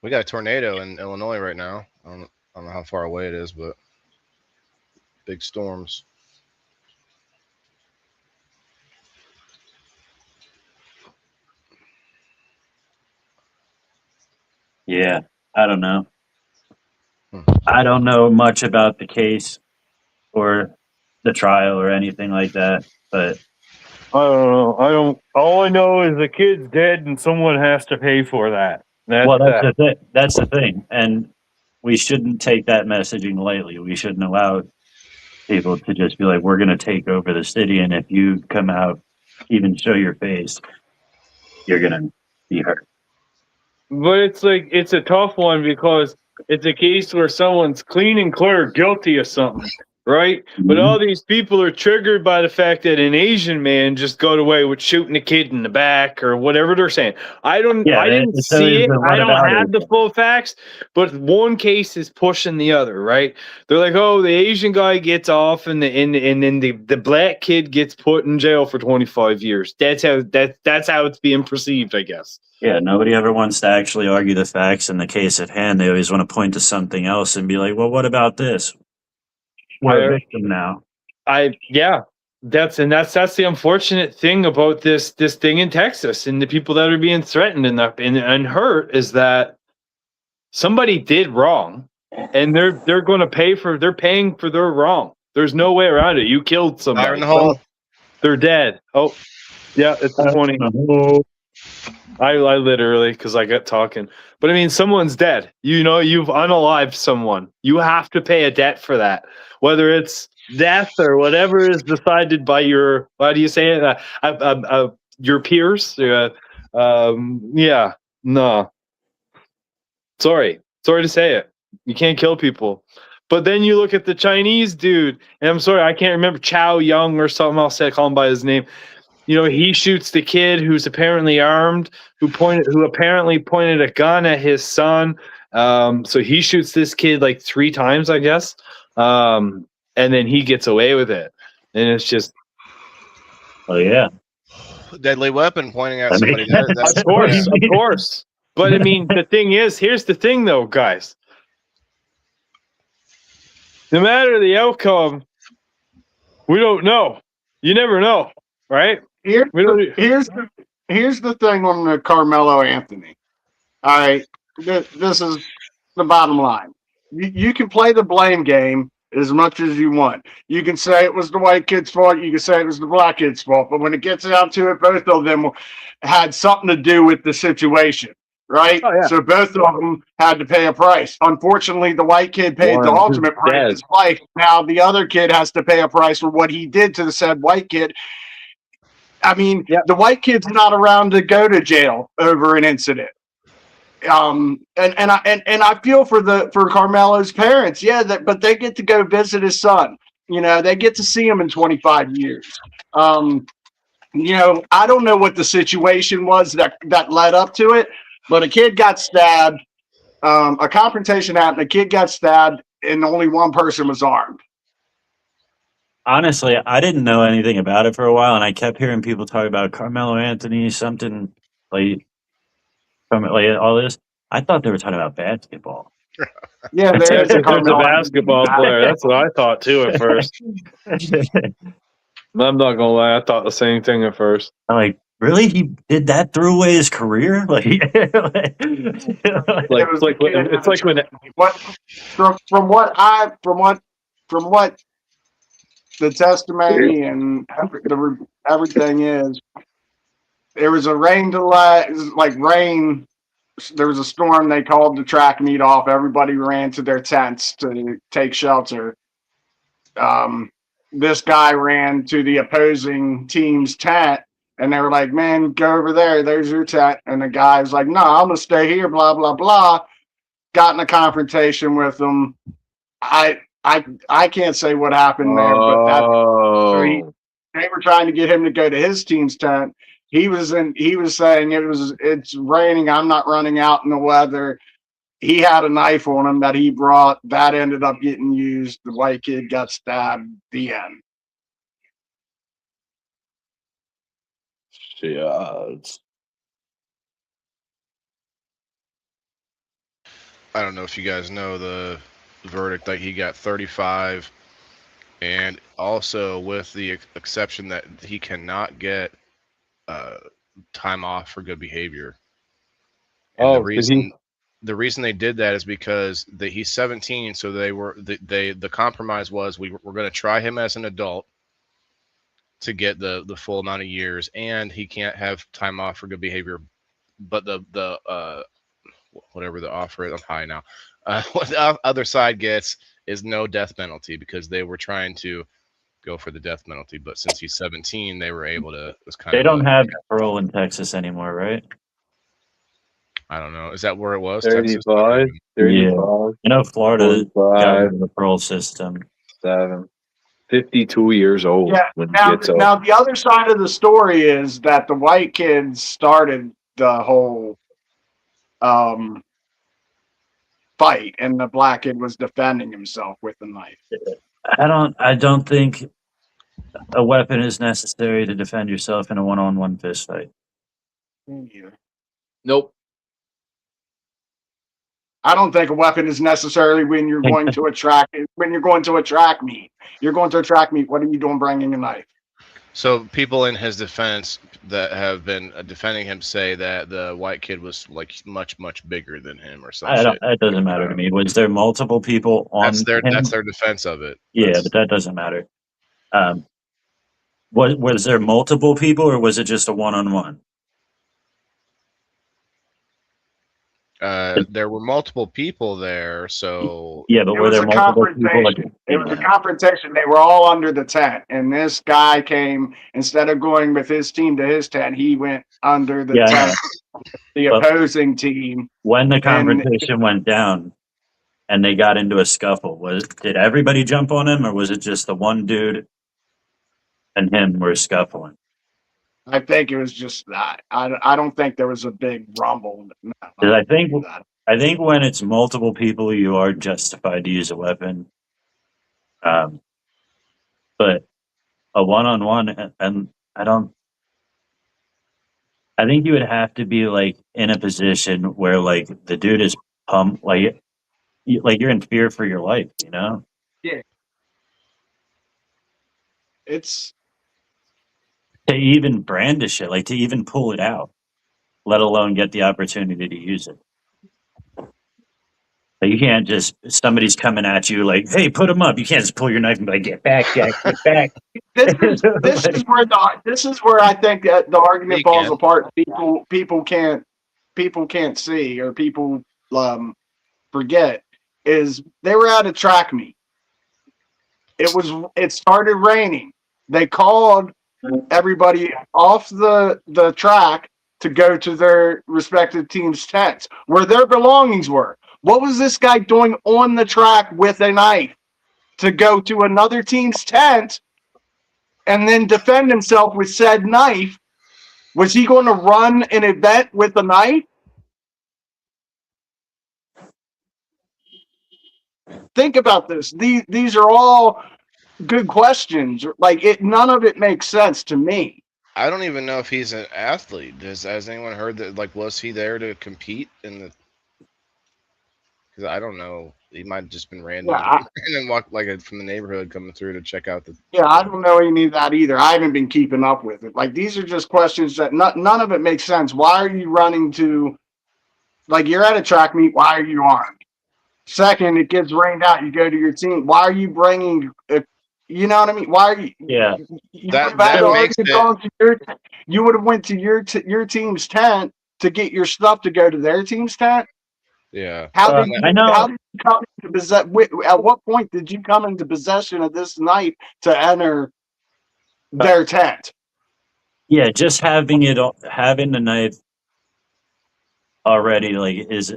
We got a tornado in Illinois right now. I don't know how far away it is, but big storms. Yeah. I don't know. Hmm. I don't know much about the case or the trial or anything like that, but I don't know. All I know is the kid's dead and someone has to pay for that. That's that's the thing. And we shouldn't take that messaging lightly. We shouldn't allow people to just be like, we're going to take over the city. And if you come out, even show your face, you're going to be hurt. But it's like, it's a tough one because it's a case where someone's clean and clear guilty of something, right? But Mhm. all these people are triggered by the fact that an Asian man just got away with shooting a kid in the back or whatever they're saying. I didn't it's see always it. the I don't whataboutism. have the full facts, but one case is pushing the other, right? They're like, oh, the Asian guy gets off and then the black kid gets put in jail for 25 years. That's how it's being perceived, I guess. Yeah, nobody ever wants to actually argue the facts in the case at hand. They always want to point to something else and be like, well, what about this? We're a victim now. That's the unfortunate thing about this thing in Texas and the people that are being threatened and hurt is that somebody did wrong and they're going to they're paying for their wrong. There's no way around it. You killed Fire somebody. in the hole. They're dead. Oh, yeah, it's 20. I literally, because I got talking. But I mean, someone's dead. You know, you've unalived someone. You have to pay a debt for that. Whether it's death or whatever is decided by your, how do you say it? Your peers? Yeah, no. Sorry to say it. You can't kill people. But then you look at the Chinese dude, and I'm sorry, I can't remember, Chow Young or something else. I call him by his name. You know, he shoots the kid who's apparently armed, who apparently pointed a gun at his son. So he shoots this kid like 3 times, I guess. And then he gets away with it. And it's just, Oh, yeah. Deadly weapon pointing at I mean- somebody. That's of course. But I mean, the thing is, here's the thing though, guys. No matter the outcome, we don't know. You never know, right? Here's We don't. here's the thing on the Carmelo Anthony. All right, this is the bottom line. You can play the blame game as much as you want. You can say it was the white kid's fault. You can say it was the black kid's fault. But when it gets down to it, both of them had something to do with the situation, right? Oh, yeah. So both of them had to pay a price. Unfortunately, the white kid paid the One, ultimate who's price of dead. his life. Now the other kid has to pay a price for what he did to the said white kid. I mean, Yep. the white kid's not around to go to jail over an incident. And I feel for Carmelo's parents, but they get to go visit his son. You know, they get to see him in 25 years. You know, I don't know what the situation was that led up to it, but a kid got stabbed. A confrontation happened. A kid got stabbed, and only one person was armed. Honestly, I didn't know anything about it for a while, and I kept hearing people talk about Carmelo Anthony, something like all this. I thought they were talking about basketball. Yeah, there is It's a a Carmelo basketball player. That's what I thought too at first. I'm not gonna lie, I thought the same thing at first. I'm like, really? He did that? Threw away his career? Like it's like when What from what the testimony and everything is, there was a rain delay, like rain. There was a storm. They called the track meet off. Everybody ran to their tents to take shelter. This guy ran to the opposing team's tent, and they were like, "Man, go over there. There's your tent." And the guy was like, "No, I'm gonna stay here." Blah blah blah. got in a confrontation with him. I can't say what happened there, but Oh, they were trying to get him to go to his team's tent. He was saying it's raining. I'm not running out in the weather. He had a knife on him that he brought. That ended up getting used. The white kid got stabbed. The end. shit. I don't know if you guys know the verdict. Like he got 35, and also with the exception that he cannot get time off for good behavior. And Oh, 'cause the reason they did that is because he's 17, so the compromise was we're going to try him as an adult to get the full amount of years, and he can't have time off for good behavior. But the whatever the offer is, I'm high now. What the other side gets is no death penalty because they were trying to go for the death penalty, but since he's 17, they were able to. It was kind They of don't have parole in Texas anymore, right? I don't know. Is that where it was? Texas? 35, 35, I know Florida got 45, rid of the parole system. 7, 52 years old Yeah. when he Now, gets up. now the other side of the story is that the white kids started the whole fight, and the black kid was defending himself with the knife. I don't think a weapon is necessary to defend yourself in a one-on-one fist fight. Nope. I don't think a weapon is necessary when you're going to a track meet. You're going to a track meet. What are you doing bringing a knife? So people in his defense that have been defending him say that the white kid was like much bigger than him or something. That doesn't matter to me. Was there multiple people on That's their him? that's their defense of it. Yeah, but that doesn't matter. Was there multiple people, or was it just a one-on-one? There were multiple people there, so Yeah, but It were was there a multiple people? confrontation. It was a confrontation. They were all under the tent, and this guy came, instead of going with his team to his tent, he went under the tent, the opposing team. When the confrontation went down and they got into a scuffle, did everybody jump on him, or was it just the one dude and him were scuffling? I think it was just that. I don't think there was a big rumble. No, 'Cause I think when it's multiple people, you are justified to use a weapon. But a one-on-one, and I think you would have to be like in a position where like the dude is pumped, like you're in fear for your life, you know? It's To even brandish it, like to even pull it out, let alone get the opportunity to use it. Like you can't just, somebody's coming at you like, hey, put him up. You can't just pull your knife and be like, get back, Jack, get back. this is where I think that the argument falls apart. People can't see, or people forget, is they were at a track meet. It started raining. They called everybody off the track to go to their respective team's tents where their belongings were. What was this guy doing on the track with a knife to go to another team's tent and then defend himself with said knife? Was he going to run an event with a knife? Think about this. These are all good questions. Like none of it makes sense to me. I don't even know if he's an athlete. Has anyone heard that? Like, was he there to compete in the? Because I don't know. He might have just been random and then walked from the neighborhood coming through to check out the. Yeah, I don't know any of that either. I haven't been keeping up with it. Like these are just questions that none of it makes sense. Why are you running to? Like you're at a track meet. Why are you armed? Second, it gets rained out. You go to your team. Why are you bringing? You know what I mean? Why are you? Yeah. You would have went to your team's tent to get your stuff to go to their team's tent. Yeah. How did you come into possession? At what point did you come into possession of this knife to enter their tent? Yeah, just having the knife already like is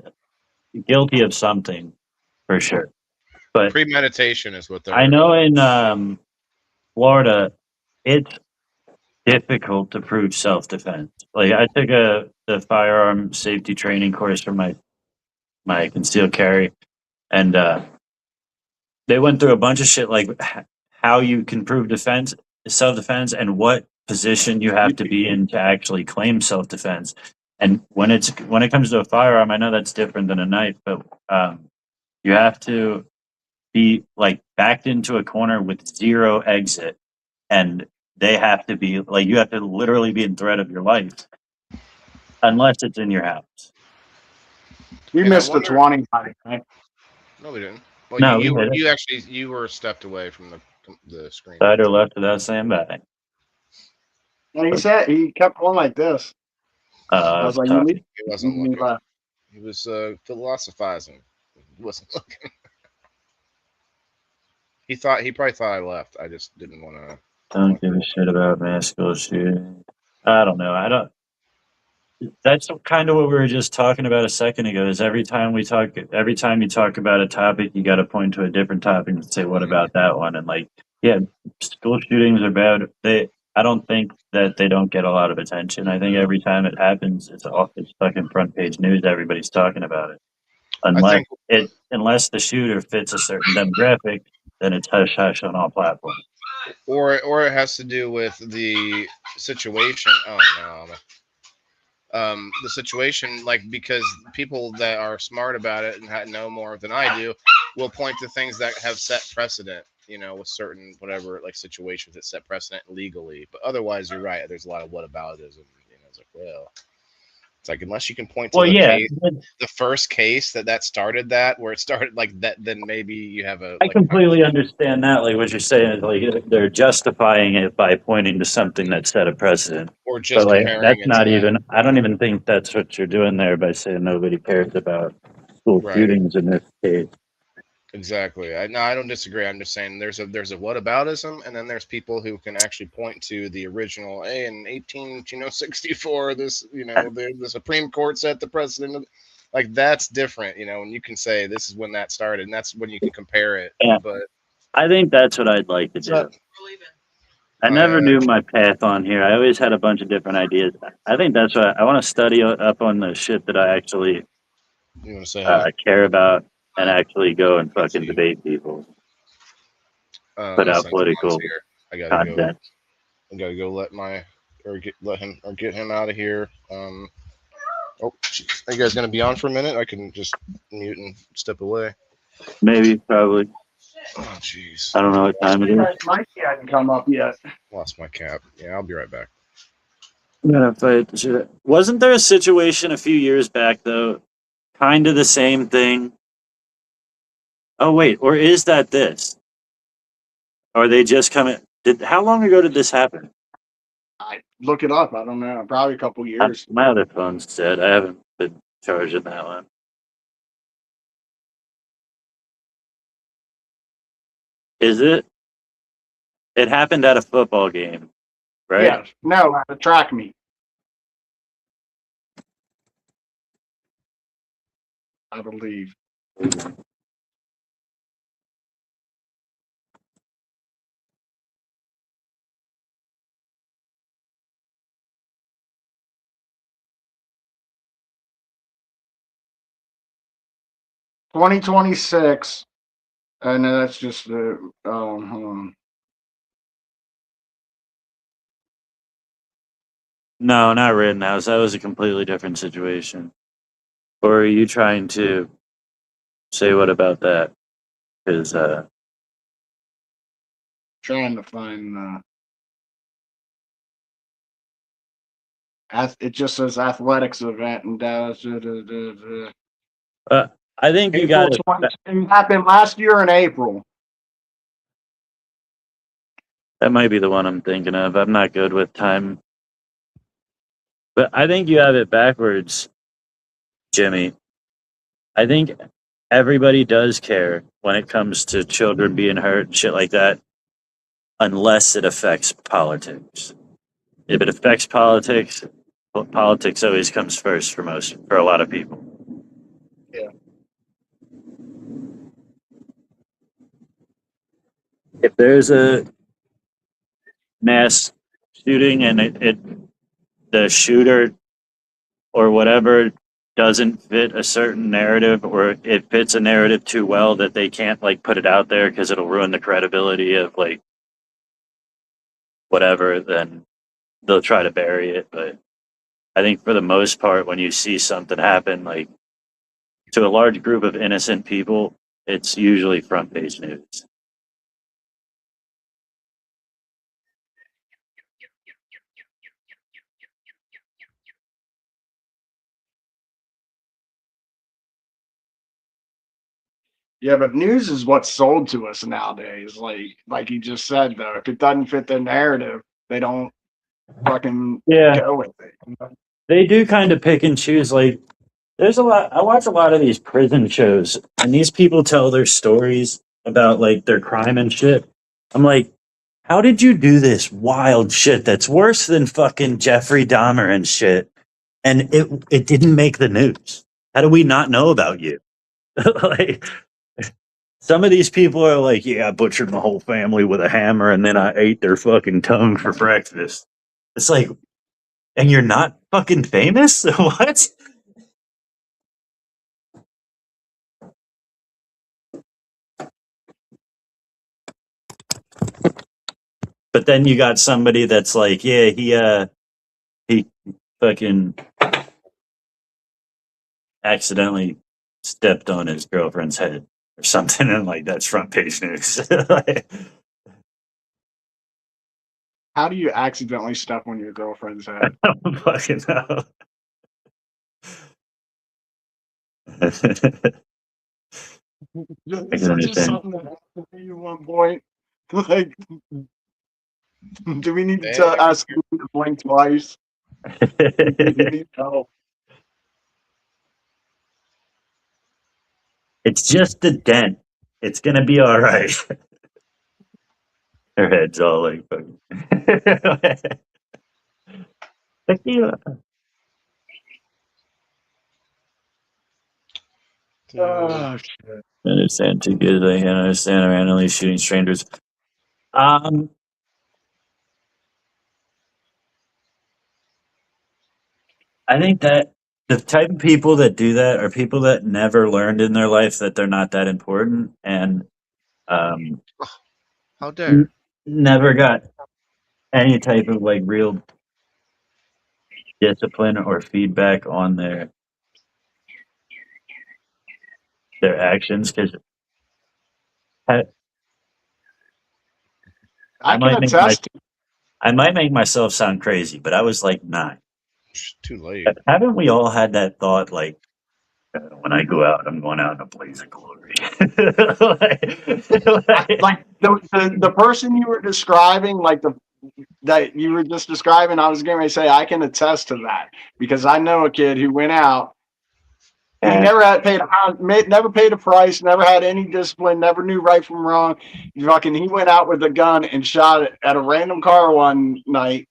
guilty of something for sure. But Premeditation is what they're. I know in Florida, it's difficult to prove self-defense. Like I took the firearm safety training course for my concealed carry, and they went through a bunch of shit like how you can prove self-defense, and what position you have to be in to actually claim self-defense. And when it comes to a firearm, I know that's different than a knife, but you have to be like backed into a corner with zero exit, and they have to be like you have to literally be in threat of your life, unless it's in your house. You And I missed the wonder- 20, right? No, we didn't. Well, No, you we didn't. you actually you were stepped away from the screen. Side or left without saying bye. And he kept going like this. I was like, you talking. leave. He wasn't You looking. left. He was philosophizing. He wasn't looking. He probably thought I left. I just didn't want to. Don't give a shit about mass school shooting. I don't know. I don't. That's kind of what we were just talking about a second ago. Is every time you talk about a topic, you got to point to a different topic and say, "What about that one?" And like, yeah, school shootings are bad. I don't think that they don't get a lot of attention. I think every time it happens, it's fucking front page news. Everybody's talking about it. Unless the shooter fits a certain demographic, then it's hush hush on all platforms. Or it has to do with the situation. Oh no. The situation, like, because people that are smart about it and know more than I do will point to things that have set precedent, with certain whatever like situations that set precedent legally. But otherwise, you're right. There's a lot of whataboutism. It's like, well, it's like unless you can point to the first case that started that, where it started like that, then maybe you have a. I completely understand that. Like what you're saying is like they're justifying it by pointing to something that set a precedent. Or just but like comparing that's it not to even. that. I don't even think that's what you're doing there by saying nobody cares about school Right. shootings in this case. Exactly. I don't disagree. I'm just saying there's a whataboutism, and then there's people who can actually point to the original. Hey, in 1864, this the Supreme Court set the precedent. Like that's different, and you can say this is when that started, and that's when you can compare it. Yeah. But I think that's what I'd like to do. I never knew my path on here. I always had a bunch of different ideas. I think that's what I want to study up on the shit that I actually you want to say hi? care about, and actually go and fucking debate people. Put out political I gotta content. I gotta go get him out of here. Geez. Are you guys gonna be on for a minute? I can just mute and step away. Maybe, probably. Oh, jeez. I don't know what time it is. Mikey hadn't come up yet. Lost my cap. Yeah, I'll be right back. I'm gonna fight the shit. Wasn't there a situation a few years back though, kind of the same thing? Oh wait, or is that this? Or are they just coming? How long ago did this happen? I look it up. I don't know. Probably a couple years. My other phone's dead. I haven't been charging that one. Is it? It happened at a football game, right? Yeah. No, at a track meet. I believe. $2026, and that's just the hold on. No, not Rittenhouse. That was a completely different situation. Or are you trying to say what about that? Because Trying to find it just says athletics event in Dallas. I think you got it. It happened last year in April. That might be the one I'm thinking of. I'm not good with time. But I think you have it backwards, Jimmy. I think everybody does care when it comes to children being hurt and shit like that, unless it affects politics. If it affects politics, politics always comes first for a lot of people. Yeah. if there's a mass shooting and the shooter or whatever doesn't fit a certain narrative, or it fits a narrative too well that they can't like put it out there because it'll ruin the credibility of like whatever, then they'll try to bury it. But I think for the most part, when you see something happen like to a large group of innocent people, it's usually front page news. Yeah, but news is what's sold to us nowadays. Like you just said, though, if it doesn't fit the narrative, they don't fucking Yeah, go with it. You know? they do kind of pick and choose. Like, there's a lot. I watch a lot of these prison shows, and these people tell their stories about like their crime and shit. I'm like, how did you do this wild shit that's worse than fucking Jeffrey Dahmer and shit? And it didn't make the news. How do we not know about you? Like, some of these people are like, yeah, I butchered my whole family with a hammer and then I ate their fucking tongue for breakfast. It's like, and you're not fucking famous? What? But then you got somebody that's like, yeah, he fucking accidentally stepped on his girlfriend's head or something, and like that's front page news. Like, How do you accidentally step on your girlfriend's head? I don't fucking know. I Is can that just understand. something that happened to you at one point? Like, do we need to Yeah. ask you to blink twice? You need help. It's just a dent. It's gonna be all right. Her head's all like fucking. Tequila. Oh, shit. I understand too good. I can understand randomly shooting strangers. Um, I think that the type of people that do that are people that never learned in their life that they're not that important, and um, How dare? never got any type of like real discipline or feedback on their actions. Because I, I can might make attest. I might make myself sound crazy, but I was like 9. It's too late. Haven't we all had that thought? Like, when I go out, I'm going out in a blaze of glory. Like the person you were describing, like that you were just describing, I was going to say I can attest to that because I know a kid who went out. He never had never paid a price, never had any discipline, never knew right from wrong. He went out with a gun and shot it at a random car one night,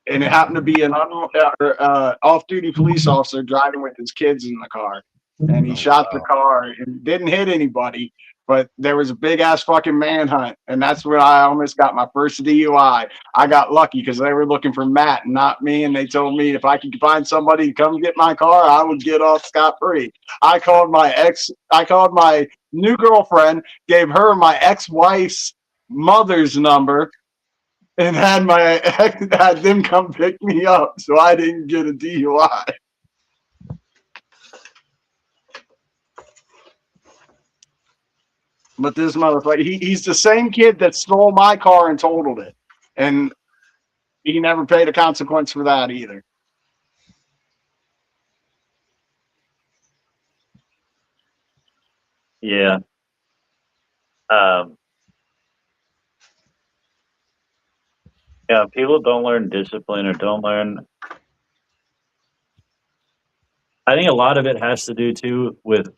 and it happened to be an off-duty police officer driving with his kids in the car, and he shot the car and didn't hit anybody. But there was a big ass fucking manhunt, and that's where I almost got my first DUI. I got lucky because they were looking for Matt and not me, and they told me if I could find somebody to come get my car, I would get off scot-free. I called my new girlfriend, gave her my ex-wife's mother's number, and had them come pick me up, so I didn't get a DUI. But this motherfucker, he's the same kid that stole my car and totaled it. And he never paid a consequence for that either. Yeah. Yeah, people don't learn discipline or don't learn. I think a lot of it has to do too with.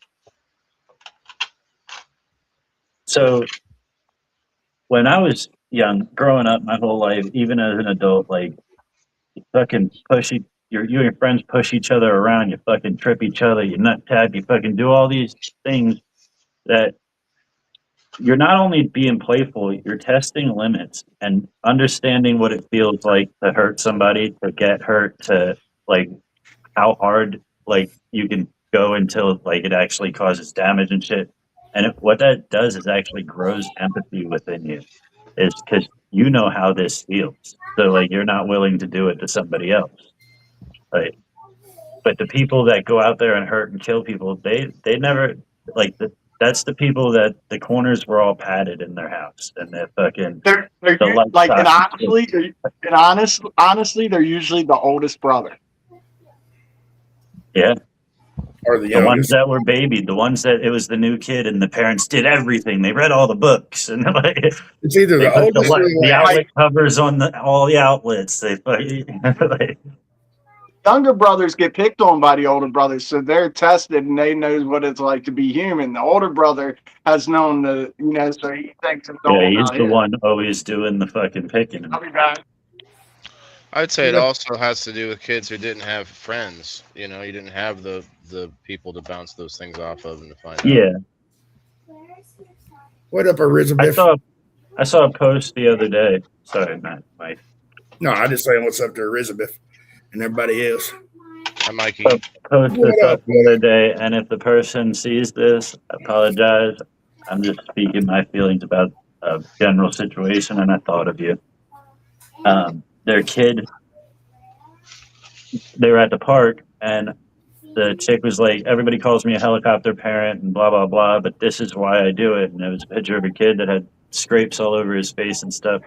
So when I was young, growing up my whole life, even as an adult, like you fucking you and your friends push each other around, you fucking trip each other, you nut tap, you fucking do all these things that you're not only being playful, you're testing limits and understanding what it feels like to hurt somebody, to get hurt, to like how hard like you can go until like it actually causes damage and shit. And what that does is actually grows empathy within you, is because you know how this feels. So like you're not willing to do it to somebody else, right? But the people that go out there and hurt and kill people, they never like that's the people that the corners were all padded in their house and they're fucking They're the light like, and stock- honestly, they're usually the oldest brother. yeah. Or the The ones youngest. that were babied, the ones that it was the new kid and the parents did everything. They read all the books and like, It's either they the put oldest or the the last. outlet covers on all the outlets. They like, Younger brothers get picked on by the older brothers, so they're tested and they know what it's like to be human. The older brother has known the, so he thinks it's all yeah, he's about the him. one always doing the fucking picking. I'll be back. I'd say it also has to do with kids who didn't have friends. You didn't have the people to bounce those things off of and to find out. Yeah, What up, Elizabeth? I saw a post the other day. Sorry, Matt. Mike. No, I just saying what's up to Elizabeth and everybody else. Hi, Mikey. Post What this up? up the other day, and if the person sees this, I apologize. I'm just speaking my feelings about a general situation, and I thought of you. Their kid, they were at the park, and the chick was like, everybody calls me a helicopter parent and blah, blah, blah, but this is why I do it. And it was a picture of a kid that had scrapes all over his face and stuff.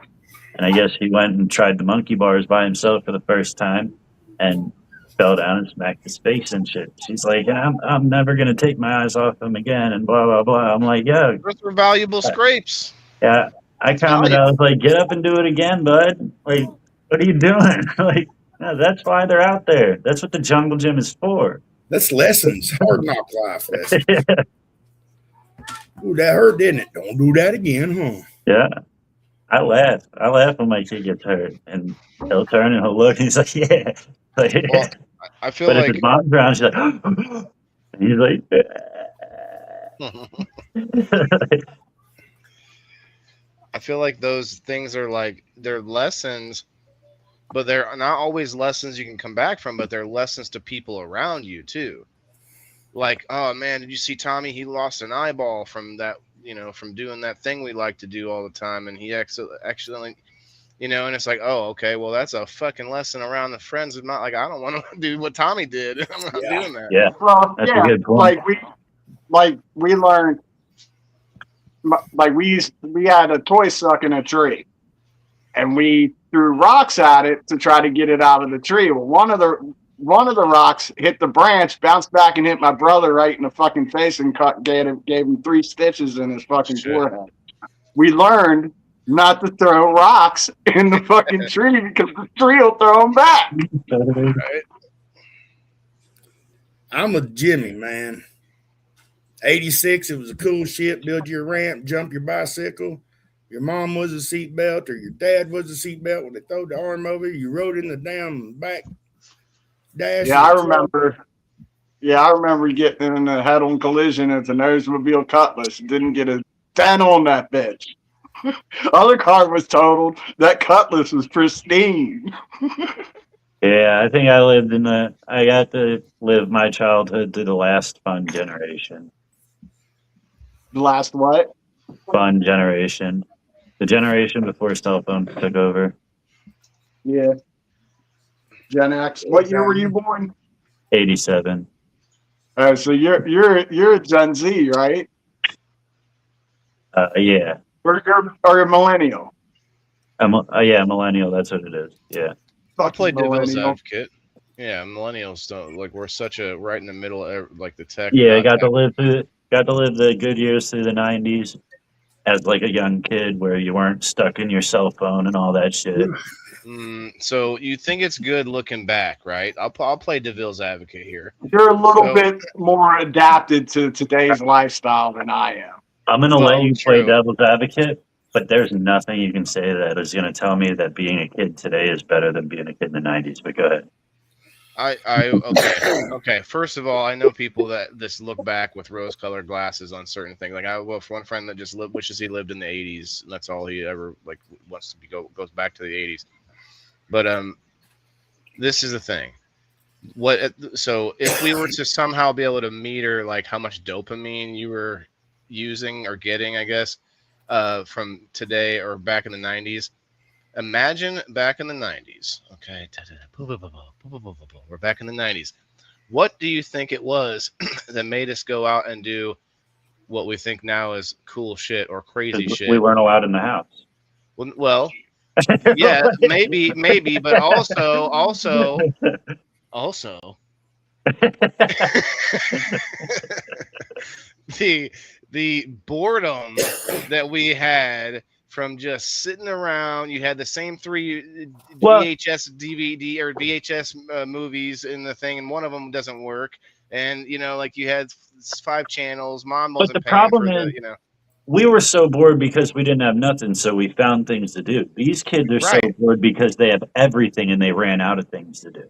And I guess he went and tried the monkey bars by himself for the first time and fell down and smacked his face and shit. She's like, I'm never going to take my eyes off him again and blah, blah, blah. I'm like, yeah. Those were valuable scrapes. Yeah. I commented, I was like, get up and do it again, bud. Like, what are you doing? Like, no, that's why they're out there. That's what the jungle gym is for. That's lessons. Hard knock life lessons. Ooh, that hurt, didn't it? Don't do that again, huh? Yeah. I laugh. I laugh when my kid gets hurt. And he'll turn and he'll look and he's like, yeah. Like, Well, I feel but if like his mom's around, she's like, and he's like, I feel like those things are like they're lessons, but they're not always lessons you can come back from, but they're lessons to people around you too. Like, oh man, did you see Tommy? He lost an eyeball from that, from doing that thing we like to do all the time, and he accidentally, and it's like, oh, okay, well that's a fucking lesson around the friends of not like I don't want to do what Tommy did. I'm not doing that. yeah. Well, That's a yeah, good point. we learned, like we had a toy stuck in a tree, and we threw rocks at it to try to get it out of the tree. Well, one of the rocks hit the branch, bounced back and hit my brother right in the fucking face and gave him 3 stitches in his fucking forehead. We learned not to throw rocks in the fucking tree because the tree will throw them back. Right? I'm with Jimmy, man. 86, it was a cool shit. Build your ramp, jump your bicycle. Your mom was a seatbelt or your dad was a seatbelt when they throw the arm over you. You rode in the damn back dash. Yeah, I remember. Yeah, I remember getting in a head-on collision at the Nosmobile Cutlass. Didn't get a dent on that bitch. Other car was totaled. That Cutlass was pristine. Yeah, I think I got to live my childhood through the last fun generation. The last what? Fun generation. The generation before cell phones took over. Yeah. Gen X. What year were you born? 87. Oh, so you're a Gen Z, right? Yeah. Or you're a millennial. Yeah, millennial. That's what it is. Yeah. I played devil's millennial. advocate. Yeah, millennials don't like we're such a right in the middle of like the tech. Yeah, not got to tech. live the good years through the 90s as like a young kid where you weren't stuck in your cell phone and all that shit. So you think it's good looking back, right? I'll play devil's advocate here. You're a little bit more adapted to today's lifestyle than I am. I'm going to So let you play true. devil's advocate, but there's nothing you can say that is going to tell me that being a kid today is better than being a kid in the 90s. But go ahead. Okay. First of all, I know people that just look back with rose-colored glasses on certain things. Like I have one friend that just wishes he lived in the '80s. And that's all he ever like wants to goes back to the '80s. But this is the thing. So if we were to somehow be able to meter like how much dopamine you were using or getting, I guess, from today or back in the '90s. Imagine back in the 90s. Okay. We're back in the 90s. What do you think it was that made us go out and do what we think now is cool shit or crazy shit? We weren't allowed in the house. Well, yeah, maybe, but also, the boredom that we had from just sitting around. You had the same 3 VHS DVD or VHS movies in the thing, and one of them doesn't work. And like you had 5 channels. Mom wasn't But the paying problem for is, we were so bored because we didn't have nothing, so we found things to do. These kids are so bored because they have everything and they ran out of things to do.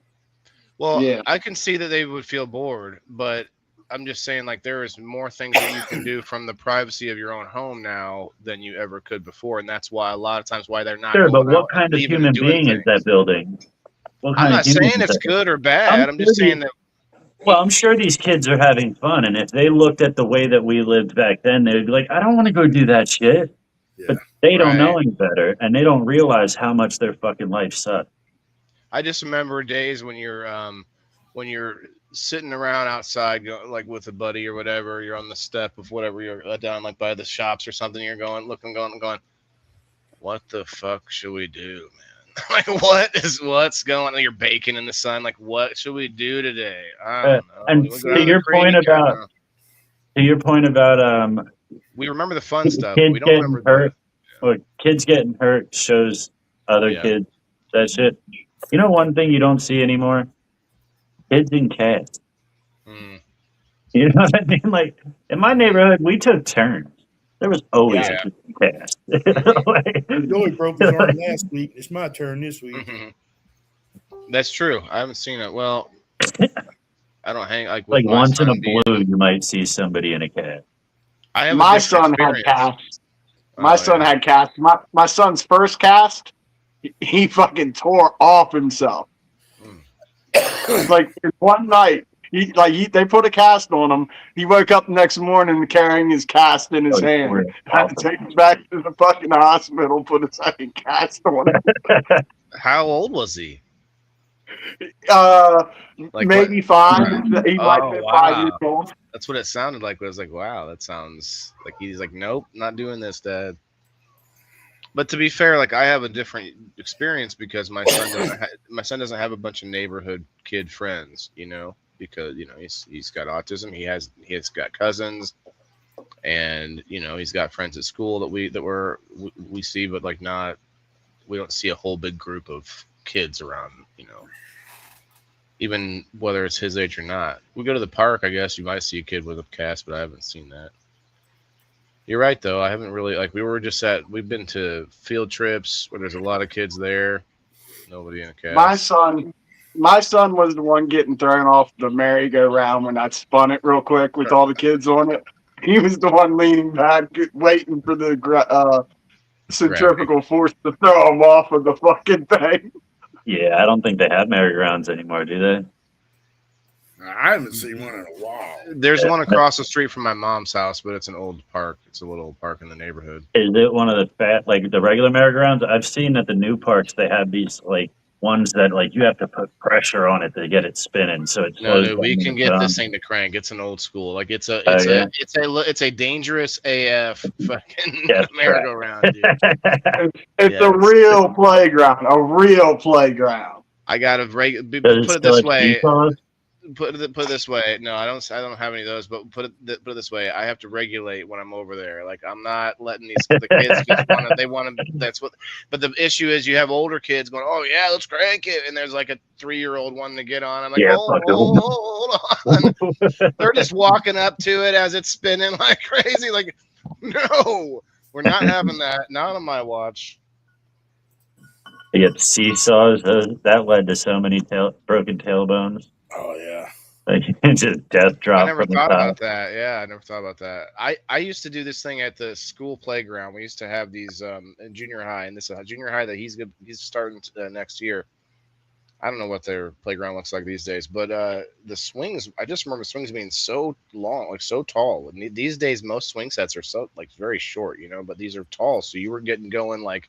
Well, Yeah. I can see that they would feel bored, but I'm just saying, like, there is more things that you can do from the privacy of your own home now than you ever could before, and that's why a lot of times why they're not. Sure, but going what out kind and of leaving human and doing being is things. that building? What I'm kind not of human saying is it's that good or bad. I'm just saying that. Well, I'm sure these kids are having fun, and if they looked at the way that we lived back then, they'd be like, I don't want to go do that shit. Yeah. But they don't know Right. any better, and they don't realize how much their fucking life sucks. I just remember days when you're sitting around outside, like with a buddy or whatever. You're on the step of whatever you're down like by the shops or something. You're going, going. What the fuck should we do, man? Like, what's going on? You're baking in the sun. Like, what should we do today? I don't know. And We'll go to to your the creek, point about we remember the fun stuff. kids We don't getting remember hurt, or kids getting hurt shows other Yeah. kids that shit. You know, one thing you don't see anymore: kids in cats. You know what I mean? Like in my neighborhood, we took turns. There was always Yeah. a kid in cats. Like, Joey broke his arm last week. It's my turn this week. That's true. I haven't seen it. Well, I don't hang like with like my once in son a being- blue, you might see somebody in a cat. I have a My different son had experience. cast. My Oh, son yeah. had cast. My son's first cast, he fucking tore off himself. Like in one night, they put a cast on him. He woke up the next morning carrying his cast in his Oh, hand. weird. Had to take him back to the fucking hospital, put a second cast on him. How old was he? Like Maybe what? 5. He might Oh, have been wow. 5 years old. That's what it sounded like. I was like, wow, that sounds like he's like, nope, not doing this, Dad. But to be fair, like I have a different experience because my son doesn't have a bunch of neighborhood kid friends, because he's got autism. He has got cousins, and he's got friends at school that we see, but like not, we don't see a whole big group of kids around, even whether it's his age or not. We go to the park, I guess you might see a kid with a cast, but I haven't seen that. You're right, though. I haven't really, we've been to field trips where there's a lot of kids there. Nobody in a cast. My son was the one getting thrown off the merry-go-round when I spun it real quick with all the kids on it. He was the one leaning back, waiting for the centrifugal force to throw him off of the fucking thing. Yeah, I don't think they have merry-go-rounds anymore, do they? I haven't seen one in a while. There's one across the street from my mom's house, but it's an old park. It's a little park in the neighborhood. Is it one of the like the regular merry-go-rounds? I've seen at the new parks they have these like ones that like you have to put pressure on it to get it spinning. So it's No, dude, we can get this thing to crank. It's an old school. Like it's a dangerous AF fucking merry-go-round, dude. It's a real playground. A real playground. I gotta put it this way. Put it this way. No, I don't have any of those. But put it this way. I have to regulate when I'm over there. Like I'm not letting the kids just they want to. That's what. But the issue is you have older kids going, oh yeah, let's crank it, and there's like a 3-year-old one to get on. I'm like, hold on. They're just walking up to it as it's spinning like crazy. Like, no, we're not having that. Not on my watch. You get seesaws. That led to so many broken tailbones. Oh yeah. Like just death I drop never from the thought top. about that. Yeah, I never thought about that. I used to do this thing at the school playground. We used to have these in junior high, and this junior high that he's starting next year. I don't know what their playground looks like these days, but the swings. I just remember swings being so long, like so tall. And these days, most swing sets are so like very short, but these are tall, so you were getting going like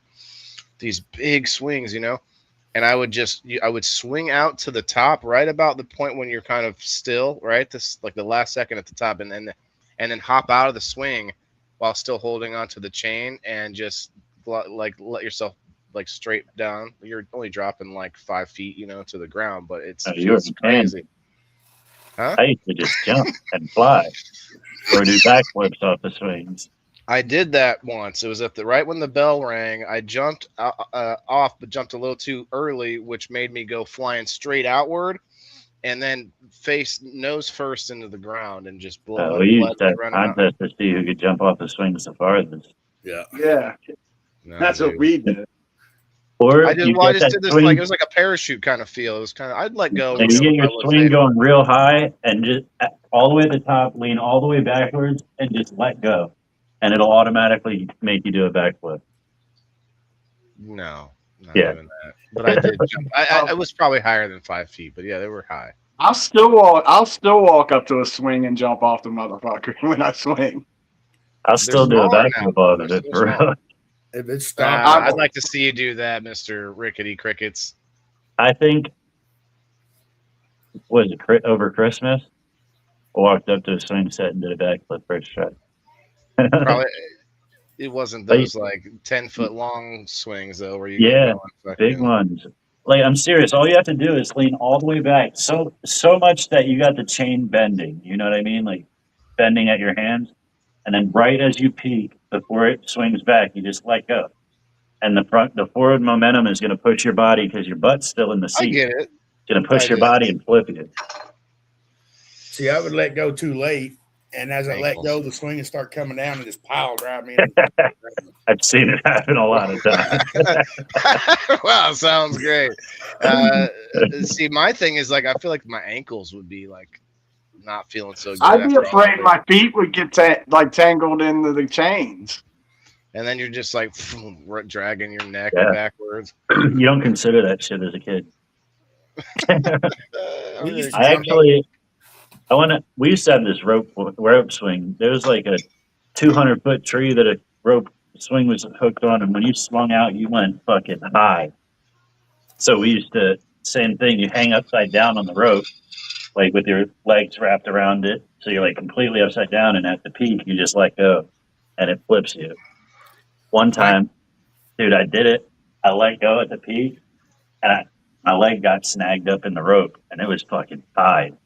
these big swings, and I would swing out to the top right about the point when you're kind of still, right? This like the last second at the top, and then hop out of the swing while still holding onto the chain and just like let yourself like straight down. You're only dropping like 5 feet, to the ground, but it's You're just crazy. Huh? I used to just jump and fly or do backflips off the swings. I did that once. It was at the right when the bell rang. I jumped off, but jumped a little too early, which made me go flying straight outward, and then face nose first into the ground and just blow. We used to have contests to see who could jump off the swings the farthest. Yeah. Yeah. No, That's what we did. Or I just did this swing, like it was like a parachute kind of feel. It was kind of I'd let go. And you get your swing going real high and just all the way at the top, lean all the way backwards, and just let go. And it'll automatically make you do a backflip. No, not Yeah. doing that. But I did jump. I was probably higher than 5 feet, but yeah, they were high. I'll still walk up to a swing and jump off the motherfucker when I swing. I'll still do a backflip off of it for real. If it's stopped, I'd like to see you do that, Mr. Rickety Crickets. I think was it over Christmas? I walked up to a swing set and did a backflip first try. Probably it wasn't those like 10-foot long swings though, where you big ones. Like I'm serious. All you have to do is lean all the way back, so much that you got the chain bending. You know what I mean? Like bending at your hands, and then right as you peak, before it swings back, you just let go, and the forward momentum is going to push your body because your butt's still in the seat. I get it. It's going to push your body and flip you. See, I would let go too late. And as I let go, the swing would start coming down and just pile drive me. I've seen it happen a lot of times. Wow, sounds great. See, my thing is like I feel like my ankles would be like not feeling so good. I'd be afraid my feet would get tangled into the chains. And then you're just like dragging your neck backwards. You don't consider that shit as a kid. We used to have this rope swing. There was like a 200-foot tree that a rope swing was hooked on, and when you swung out, you went fucking high. So we used to, same thing, you hang upside down on the rope, like with your legs wrapped around it. So you're like completely upside down, and at the peak, you just let go, and it flips you. One time, dude, I did it. I let go at the peak, and my leg got snagged up in the rope, and it was fucking tied.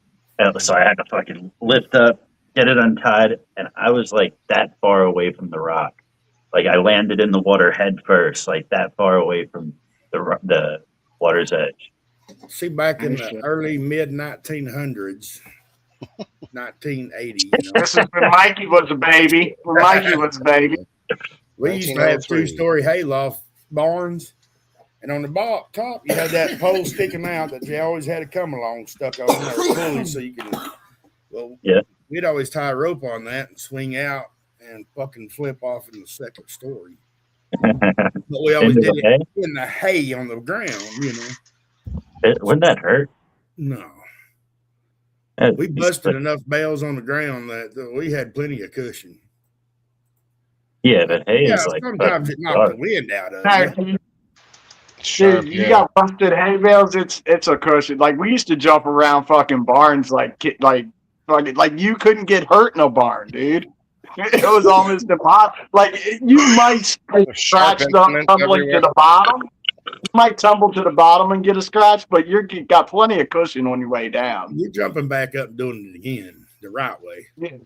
So I had to fucking lift up, get it untied, and I was like that far away from the rock. Like I landed in the water head first, like that far away from the water's edge. See, back in the early mid 1900s, 1980, This is when Mikey was a baby. We used to have 2-story hayloft barns. And on the top, you had that pole sticking out that you always had a come along stuck on there, pulley, so you can. Well, we'd always tie a rope on that and swing out and fucking flip off in the second story. But we always did it in the hay on the ground, Wouldn't that hurt? No. We busted enough bales on the ground that we had plenty of cushion. Yeah, but hay is like sometimes it knocked the wind out of it. Dude, you got busted hay bales. It's a cushion. Like we used to jump around fucking barns, like you couldn't get hurt in a barn, dude. It was almost impossible. Like you might scratch tumbling to the bottom. You might tumble to the bottom and get a scratch, but you got plenty of cushion on your way down. You're jumping back up and doing it again the right way. Yeah.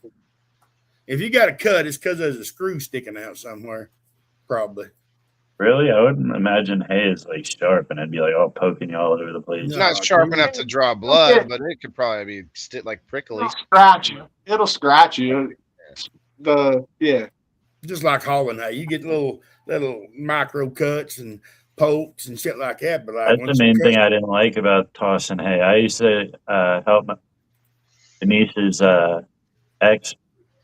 If you got a cut, it's because there's a screw sticking out somewhere, probably. Really? I wouldn't imagine hay is like sharp and it'd be like all poking you all over the place. It's not sharp enough to draw blood, but it could probably be like prickly. It'll scratch you. Just like hauling hay. You get little micro cuts and pokes and shit like that. But like That's the once you main cut, thing I didn't like about tossing hay. I used to help Denise's ex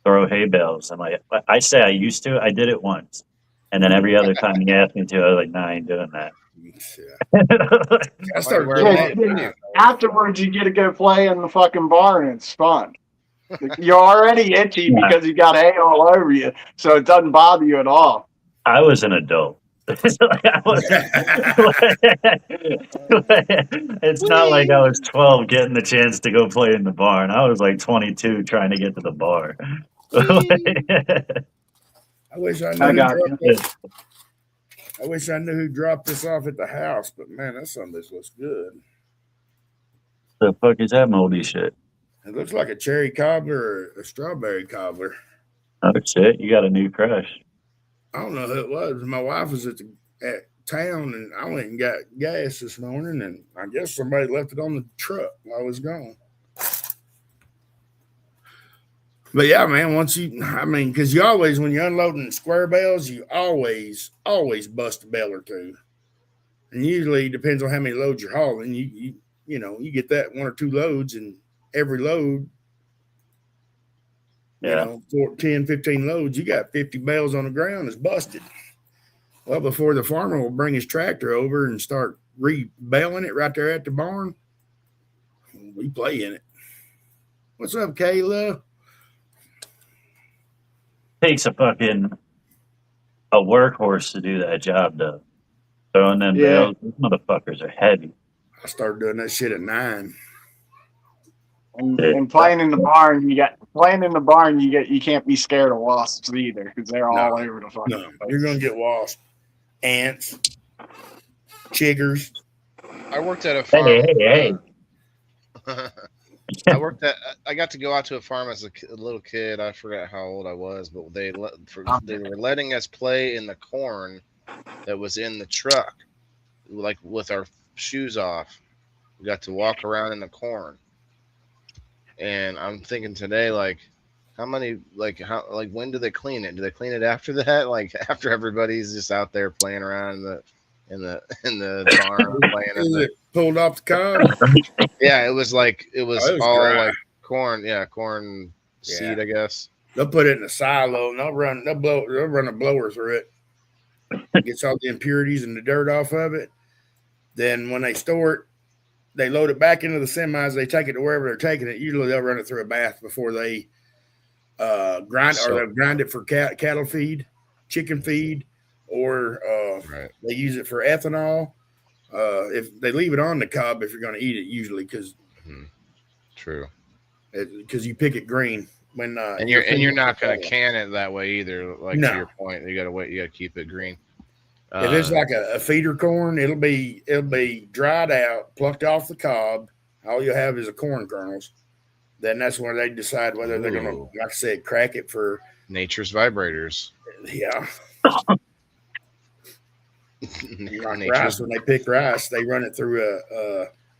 throw hay bales. And like I say I used to, I did it once. And then every other time he asked me to, I was like, nah, I ain't doing that. I started Where- doing Yeah, that. yeah. Afterwards, you get to go play in the fucking barn, and it's fun. You're already itchy Yeah. because you got hay all over you, so it doesn't bother you at all. I was an adult. It's not like I was 12 getting the chance to go play in the barn. I was like 22 trying to get to the bar. I wish I knew. I who got dropped you. this. I wish I knew who dropped this off at the house, but man, that something this looks good. The fuck is that moldy shit? It looks like a cherry cobbler or a strawberry cobbler. Oh shit, you got a new crush. I don't know who it was. My wife was at town, and I went and got gas this morning, and I guess somebody left it on the truck while I was gone. But yeah, man, because you always, when you're unloading square bales, you always bust a bale or two. And usually it depends on how many loads you're hauling. You get that 1 or 2 loads, and every load, Yeah. 10, 15 loads, you got 50 bales on the ground is busted. Well, before the farmer will bring his tractor over and start re-baling it right there at the barn, we play in it. What's up, Kayla? Takes a workhorse to do that job though. Throwing them Yeah. bales, these motherfuckers are heavy. I started doing that shit at 9. And playing in the barn, you can't be scared of wasps either because they're all over the fucking No, place. you're gonna get wasps, ants, chiggers. I worked at a farm. Hey. I got to go out to a farm as a little kid. I forgot how old I was, but they were letting us play in the corn that was in the truck, like with our shoes off. We got to walk around in the corn, and I'm thinking today, like, when do they clean it? Do they clean it after that? Like after everybody's just out there playing around in the barn playing in Is the it pulled off the cob? Yeah, it was Oh, it was all dry. like corn. Yeah, corn seed, I guess. They'll put it in a silo and they'll run a blower through it. Gets all the impurities and the dirt off of it. Then when they store it, they load it back into the semis. They take it to wherever they're taking it. Usually they'll run it through a bath before they grind, or they'll grind it for cattle feed, chicken feed, or Right. they use it for ethanol. If they leave it on the cob, if you're going to eat it, usually because True. you pick it green when And you're not going to can it that way either. Like No. to your point, you got to wait. You got to keep it green. If it's like a feeder corn, it'll be dried out, plucked off the cob. All you'll have is the corn kernels. Then that's where they decide whether they're going to, Ooh. like I said, crack it for Nature's vibrators. yeah. Like Nature's, rice, when they pick rice, they run it through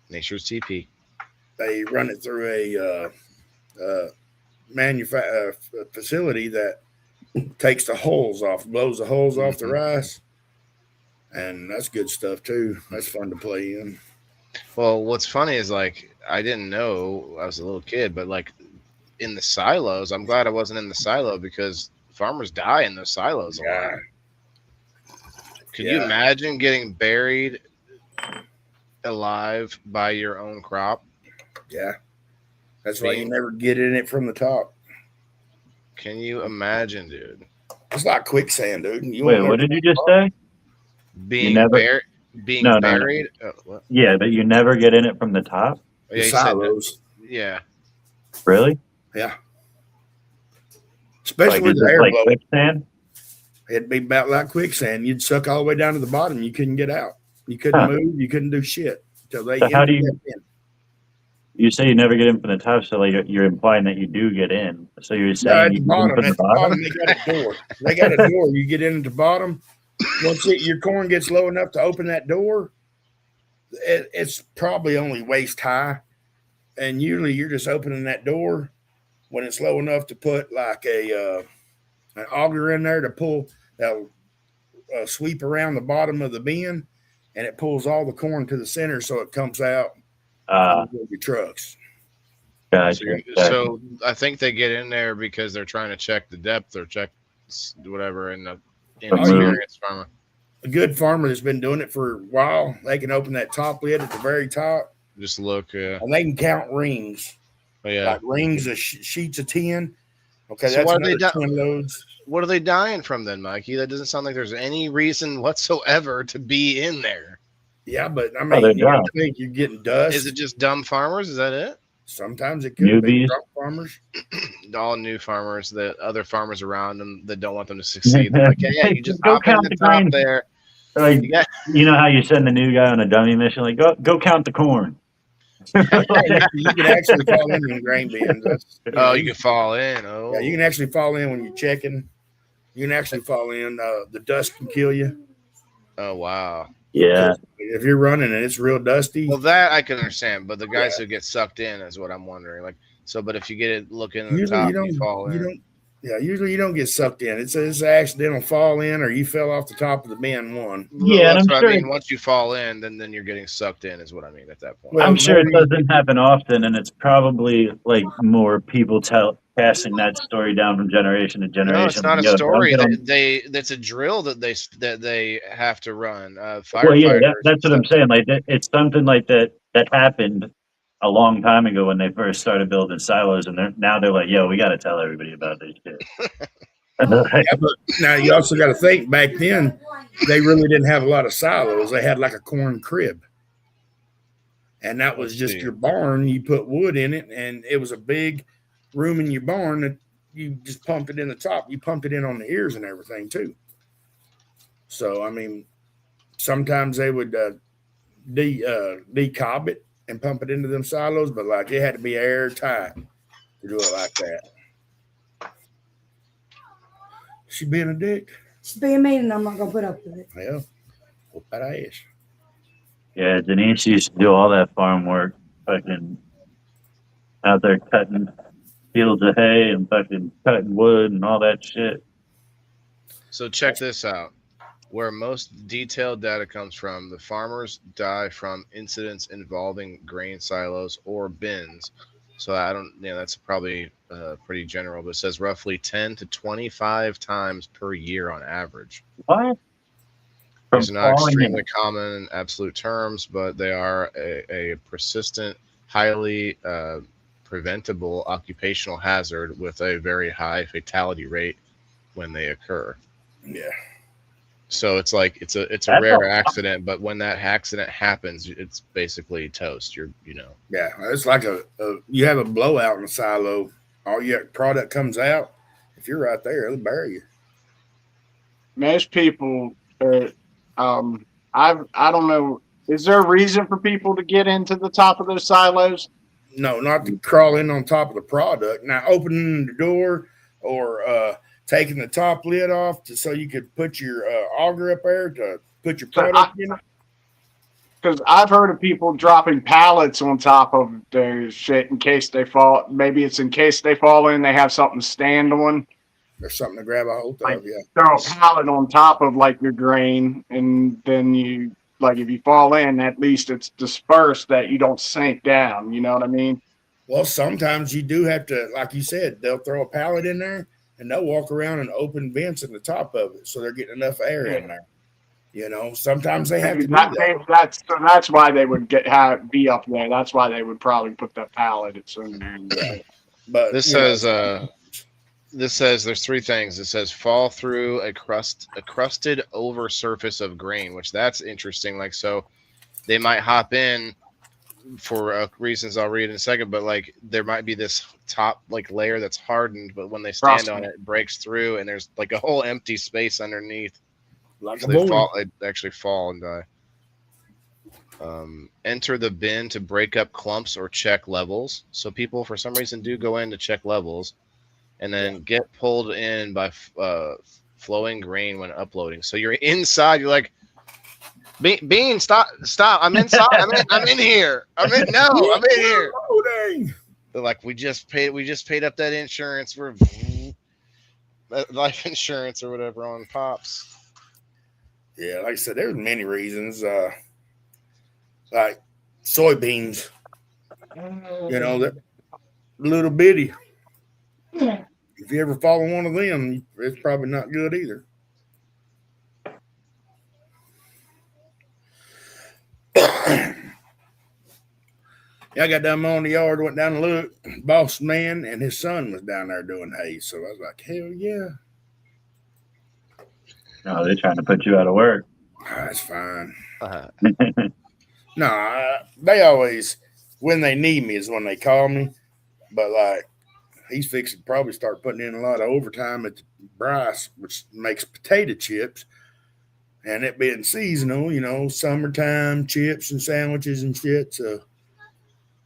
nature's TP. a facility that takes the hulls off, blows the hulls off the rice, and that's good stuff too. That's fun to play in. Well, what's funny is like I didn't know I was a little kid, but like in the silos, I'm glad I wasn't in the silo because farmers die in those silos a lot. Yeah. Could you imagine getting buried alive by your own crop? Yeah, that's why you never get in it from the top. Can you imagine, dude? It's like quicksand, dude. Wait, what did you just say? Being never- being No. buried? Oh, what? Yeah, but you never get in it from the top? Oh, yeah, The you said that. silos? Yeah. Really? Yeah. Especially Like, with is the it air like blowing. quicksand? It'd be about like quicksand. You'd suck all the way down to the bottom. You couldn't get out. You couldn't move. You couldn't do shit until they. So how do you- emptied that in. You say you never get in from the top, so like you're implying that you do get in. So you're No, saying at you the get in bottom. from At the the bottom? bottom, they got a door. They got a door. You get in at the bottom. Once your corn gets low enough to open that door, it's probably only waist high, and usually you're just opening that door when it's low enough to put like an auger in there to pull that'll sweep around the bottom of the bin, and it pulls all the corn to the center, so it comes out with your trucks. Gotcha. So I think they get in there because they're trying to check the depth or check whatever in the inexperienced farmer. A good farmer that's been doing it for a while, they can open that top lid at the very top. Just look, and they can count rings. Oh, yeah, like rings of sheets of 10. Okay, so that's what are they another 10 loads. What are they dying from then, Mikey? That doesn't sound like there's any reason whatsoever to be in there. Yeah, but I mean, you think you're getting dust. Is it just dumb farmers? Is that it? Sometimes it could be drunk farmers. All new farmers, the other farmers around them that don't want them to succeed. They're like, yeah, you just hop in the top there. Like, you know how you send the new guy on a dummy mission? Like, go count the corn. You can actually fall in grain bins. You can fall in. Oh, yeah, you can actually fall in when you're checking. You can actually fall in. The dust can kill you. Oh, wow. Yeah. If you're running and it's real dusty. Well, that I can understand, but the guys who get sucked in is what I'm wondering. Like, so, but if you get it looking at the top, you fall in. Usually you don't get sucked in. It's an accidental fall in, or you fell off the top of the bin one. Yeah, that's and what I mean. Once you fall in, then you're getting sucked in, is what I mean at that point. Well, I'm sure it doesn't happen often, and it's probably like more people passing that story down from generation to generation. No, it's not a story. That's a drill that they have to run. Well, yeah, that's what I'm saying. Like it's something like that happened a long time ago when they first started building silos, and they're like, yo, we got to tell everybody about this shit. Yeah, but now you also got to think back then they really didn't have a lot of silos. They had like a corn crib, and that was just your barn. You put wood in it, and it was a big room in your barn that you just pumped it in the top. You pumped it in on the ears and everything too. So I mean, sometimes they would decob it and pump it into them silos, but like it had to be airtight to do it like that. She being a dick. She's being mean, and I'm not gonna put up with it. Yeah, whoop that ass. Yeah, Denise used to do all that farm work, fucking out there cutting fields of hay and fucking cutting wood and all that shit. So check this out. Where most detailed data comes from, the farmers die from incidents involving grain silos or bins. So that's probably pretty general, but it says roughly 10 to 25 times per year on average. What? These are not extremely common in absolute terms, but they are a persistent, highly preventable occupational hazard with a very high fatality rate when they occur. Yeah. So it's like it's a rare accident, but when that accident happens, it's basically toast. Yeah, it's like you have a blowout in a silo. All your product comes out. If you're right there, it'll bury you. Most people, I don't know. Is there a reason for people to get into the top of those silos? No, not to crawl in on top of the product. Now, opening the door or taking the top lid off so you could put your auger up there to put your product in it. Because I've heard of people dropping pallets on top of their shit in case they fall. Maybe it's in case they fall in, they have something to stand on. There's something to grab a hold of, yeah. Throw a pallet on top of like your grain, and then you, like if you fall in, at least it's dispersed that you don't sink down. You know what I mean? Well, sometimes you do have to, like you said, they'll throw a pallet in there and they'll walk around and open vents in the top of it so they're getting enough air in there. You know, sometimes they have to do that. That's why they would be up there. That's why they would probably put that pallet in there. But this says there's three things. It says fall through a crusted over surface of grain, which that's interesting. Like, so they might hop in for reasons I'll read in a second, but like there might be this top like layer that's hardened, but when they stand on it, it breaks through, and there's like a whole empty space underneath. Like so they actually fall and die. Enter the bin to break up clumps or check levels. So people, for some reason, do go in to check levels, and then get pulled in by flowing grain when uploading. So you're inside. You're like, Bean, stop! I'm inside. I'm in here. I'm in here. They're like, we just paid up that insurance for life insurance or whatever on Pops. Yeah, like I said, there's many reasons. Like soybeans, that little bitty. If you ever follow one of them, it's probably not good either. Yeah, I got down mowing the yard, went down to look. Boss man and his son was down there doing hay. So I was like, hell yeah. No, they're trying to put you out of work. That's fine. Uh, No, they always, when they need me is when they call me. But like, he's fixing to probably start putting in a lot of overtime at the Bryce, which makes potato chips. And it being seasonal, summertime chips and sandwiches and shit. So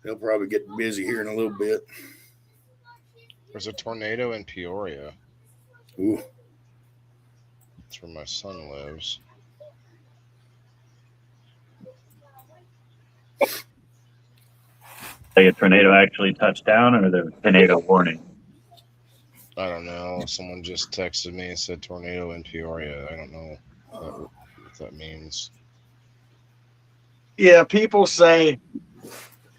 they'll probably get busy here in a little bit. there's a tornado in Peoria. Ooh. That's where my son lives. Like a tornado actually touched down, or the tornado warning? I don't know. Someone just texted me and said tornado in Peoria. I don't know what that means. Yeah, people say,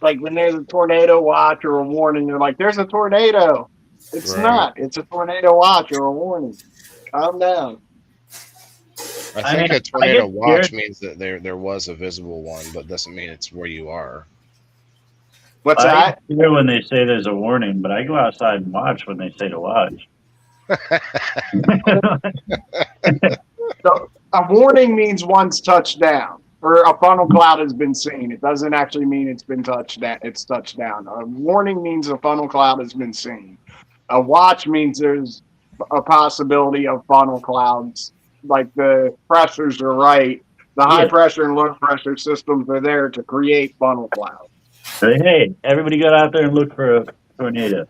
like, when there's a tornado watch or a warning, they're like, there's a tornado. It's Right. not. It's a tornado watch or a warning. Calm down. I think a tornado watch means that there was a visible one, but doesn't mean it's where you are. What's I that? hear when they say there's a warning, but I go outside and watch when they say to watch. So, a warning means one's touched down, or a funnel cloud has been seen. It doesn't actually mean it's been touched down. It's touched down. A warning means a funnel cloud has been seen. A watch means there's a possibility of funnel clouds. Like the pressures are right. The high pressure and low pressure systems are there to create funnel clouds. Say, hey, everybody got out there and look for a tornado.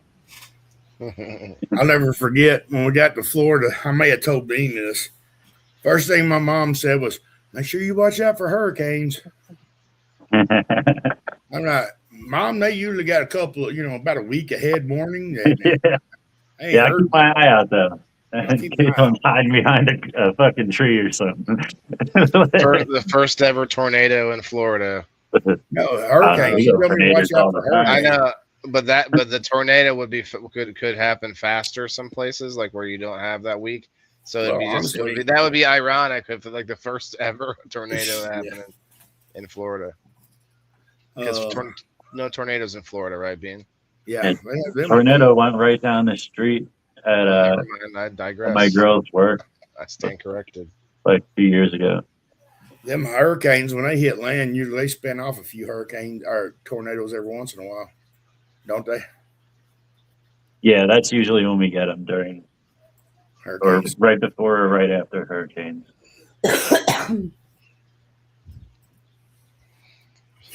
I'll never forget when we got to Florida. I may have told Dean this. First thing my mom said was, make sure you watch out for hurricanes. I'm like, Mom, they usually got a couple of, about a week ahead warning. Yeah, I keep my eye out though. Don't hide behind a fucking tree or something. The first ever tornado in Florida. No, hurricanes. You tell me watch out for I hurricanes. know, but the tornado would be could happen faster some places, like where you don't have that week. So it'd be just, that would be ironic if like the first ever tornado happened in Florida. Because no tornadoes in Florida, right, Bean? Yeah, tornado went right down the street at Never mind, I digress. my girl's work. I stand corrected. Like 2 years ago. Them hurricanes, when they hit land, usually they spin off a few hurricanes or tornadoes every once in a while, don't they? Yeah, that's usually when we get them during, hurricanes. or right before or right after hurricanes.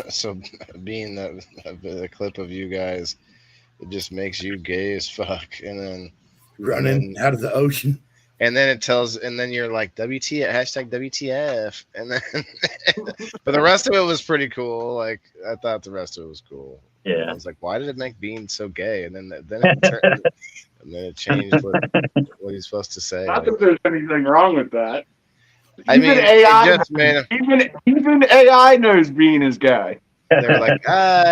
So, being the clip of you guys, it just makes you gay as fuck, and then running out of the ocean. And then it tells, and then you're like WTF, hashtag WTF, and then, but the rest of it was pretty cool. Like I thought the rest of it was cool. Yeah, I was like, why did it make Bean so gay? And then it turned, and then it changed what he's supposed to say. Not that there's anything wrong with that. I mean, AI, just made even AI knows Bean is gay. They're like,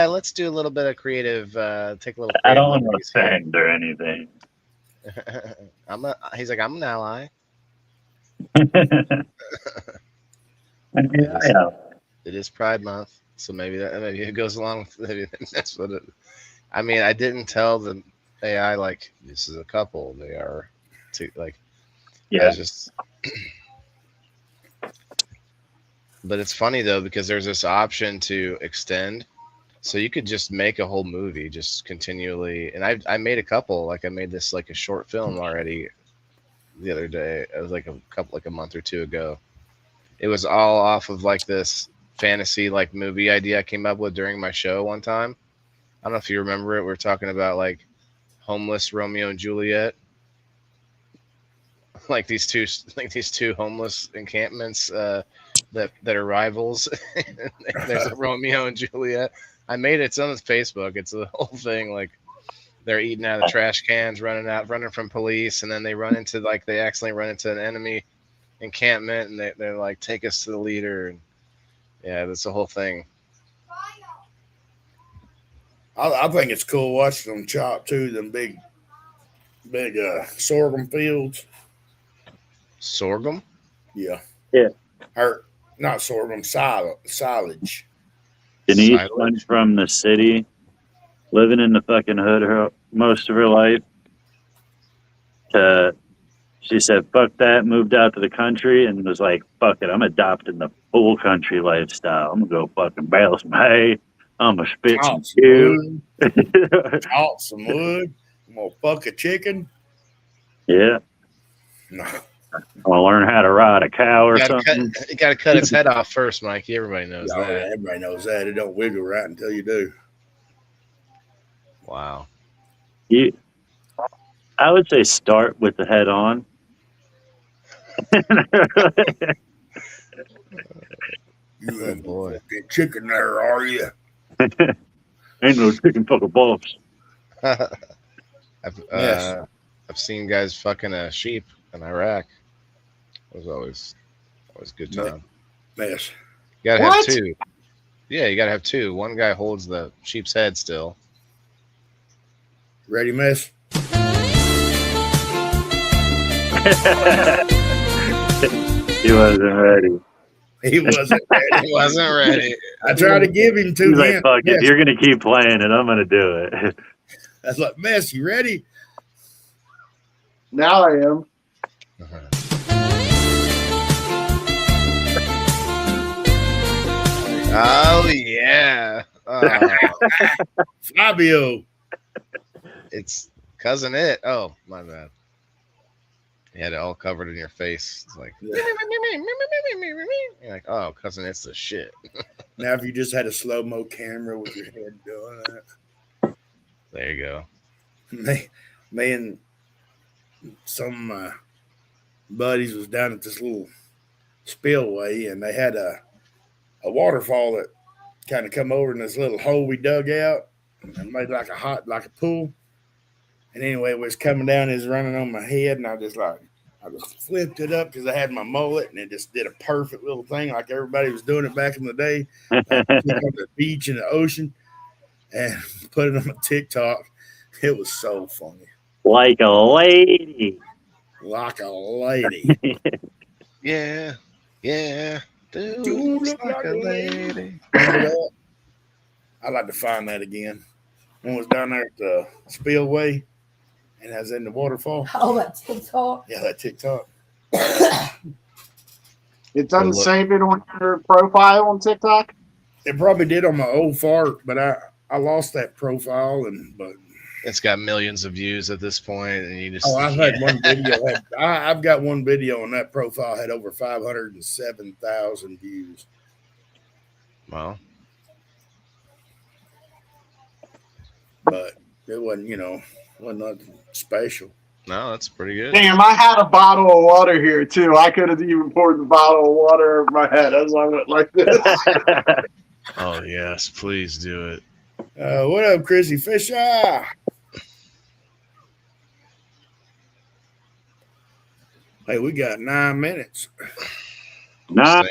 let's do a little bit of creative. Take a little. I don't want to offend or anything. He's like, I'm an ally. Yeah. It is Pride Month, so maybe it goes along with maybe that's what it. I mean, I didn't tell the AI like this is a couple. They are, yeah. Just. But it's funny though because there's this option to extend. So you could just make a whole movie, just continually. And I made a couple. Like I made this like a short film already the other day. It was like a month or two ago. It was all off of like this fantasy like movie idea I came up with during my show one time. I don't know if you remember it. We were talking about like homeless Romeo and Juliet. Like these two homeless encampments that are rivals. There's a Romeo and Juliet. I made it. It's on Facebook. It's the whole thing. Like they're eating out of trash cans, running from police, and then they accidentally run into an enemy encampment, and they're like, take us to the leader, and yeah, that's the whole thing. I think it's cool watching them chop too. Them big sorghum fields. Sorghum? Yeah. Yeah. Or not sorghum, silage. Denise Silage? went from the city, living in the fucking hood most of her life, to, she said, fuck that, moved out to the country, and was like, fuck it, I'm adopting the full country lifestyle. I'm gonna go fucking bale some hay. I'm gonna spit some Chop some stew. wood. Chop some wood. I'm gonna fuck a chicken. Yeah. No. I'm gonna learn how to ride a cow or You something. gotta cut its head off first, Mikey. Everybody knows Oh, yeah, that. everybody knows that. It don't wiggle right until you do. Wow. I would say start with the head on. You have boy. a fucking chicken there, are you? Ain't no chicken fucking balls. I've seen guys fucking a sheep in Iraq. It was always a good time. Mess. You gotta What? have two. Yeah, you gotta have two. One guy holds the sheep's head still. Ready, mess? He wasn't ready. He wasn't ready. He wasn't ready. I tried to give him two He's like, hints. fuck it, Mess. you're gonna keep playing and I'm gonna do it. I was like, mess, you ready? Now I am. Oh yeah. Oh, Fabio. it's cousin it. Oh, my bad. You had it all covered in your face. It's like Yeah. you're like, oh, cousin it's the shit. Now, if you just had a slow-mo camera with your head doing that. There you go. Me and some of my buddies was down at this little spillway, and they had a waterfall that kind of come over in this little hole we dug out and made like a pool. And anyway, it was coming down, it was running on my head, and I just flipped it up because I had my mullet, and it just did a perfect little thing like everybody was doing it back in the day, like on the beach and the ocean, and put it on my TikTok. It was so funny. Like a lady. Like a lady. Yeah. Yeah. Dude, Dude, looks look like like a a lady. Remember that? I'd like to find that again. One was down there at the spillway, and I was in the waterfall. Oh, that TikTok. Yeah, that TikTok. It doesn't Look. save it on your profile on TikTok. It probably did on my old fart, but I lost that profile, but It's got millions of views at this point, and you just I've had one video. I've got one video on that profile had over 507,000 views. Well, But it wasn't, wasn't nothing special. no, that's pretty good. Damn, I had a bottle of water here too. I could have even poured the bottle of water over my head as I went like this. Oh yes, please do it. What up, Chrissy Fisher? Hey, we got 9 minutes. Nah.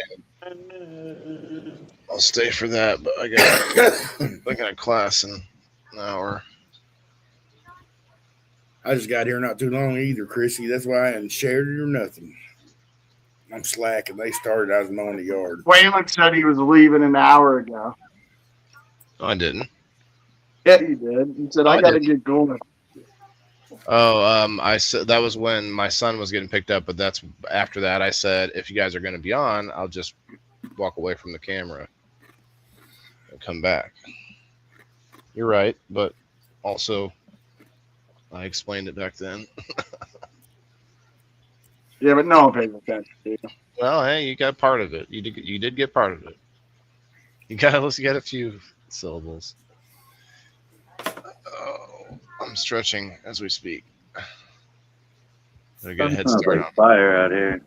I'll stay for that, but I got a class in an hour. I just got here not too long either, Chrissy. That's why I hadn't shared it or nothing. I'm slacking. They started. I was mowing the yard. Waylon said he was leaving an hour ago. No, I didn't. Yeah, he did. He said, I got to get going. Oh, I said that was when my son was getting picked up, but that's after that. I said, if you guys are going to be on, I'll just walk away from the camera and come back. You're right, but also I explained it back then. Yeah, but no one pays attention to you. Well, hey, you got part of it. You did get part of it. You got a few syllables. Oh, I'm stretching as we speak. Gotta get a head Sounds start like on. fire out here.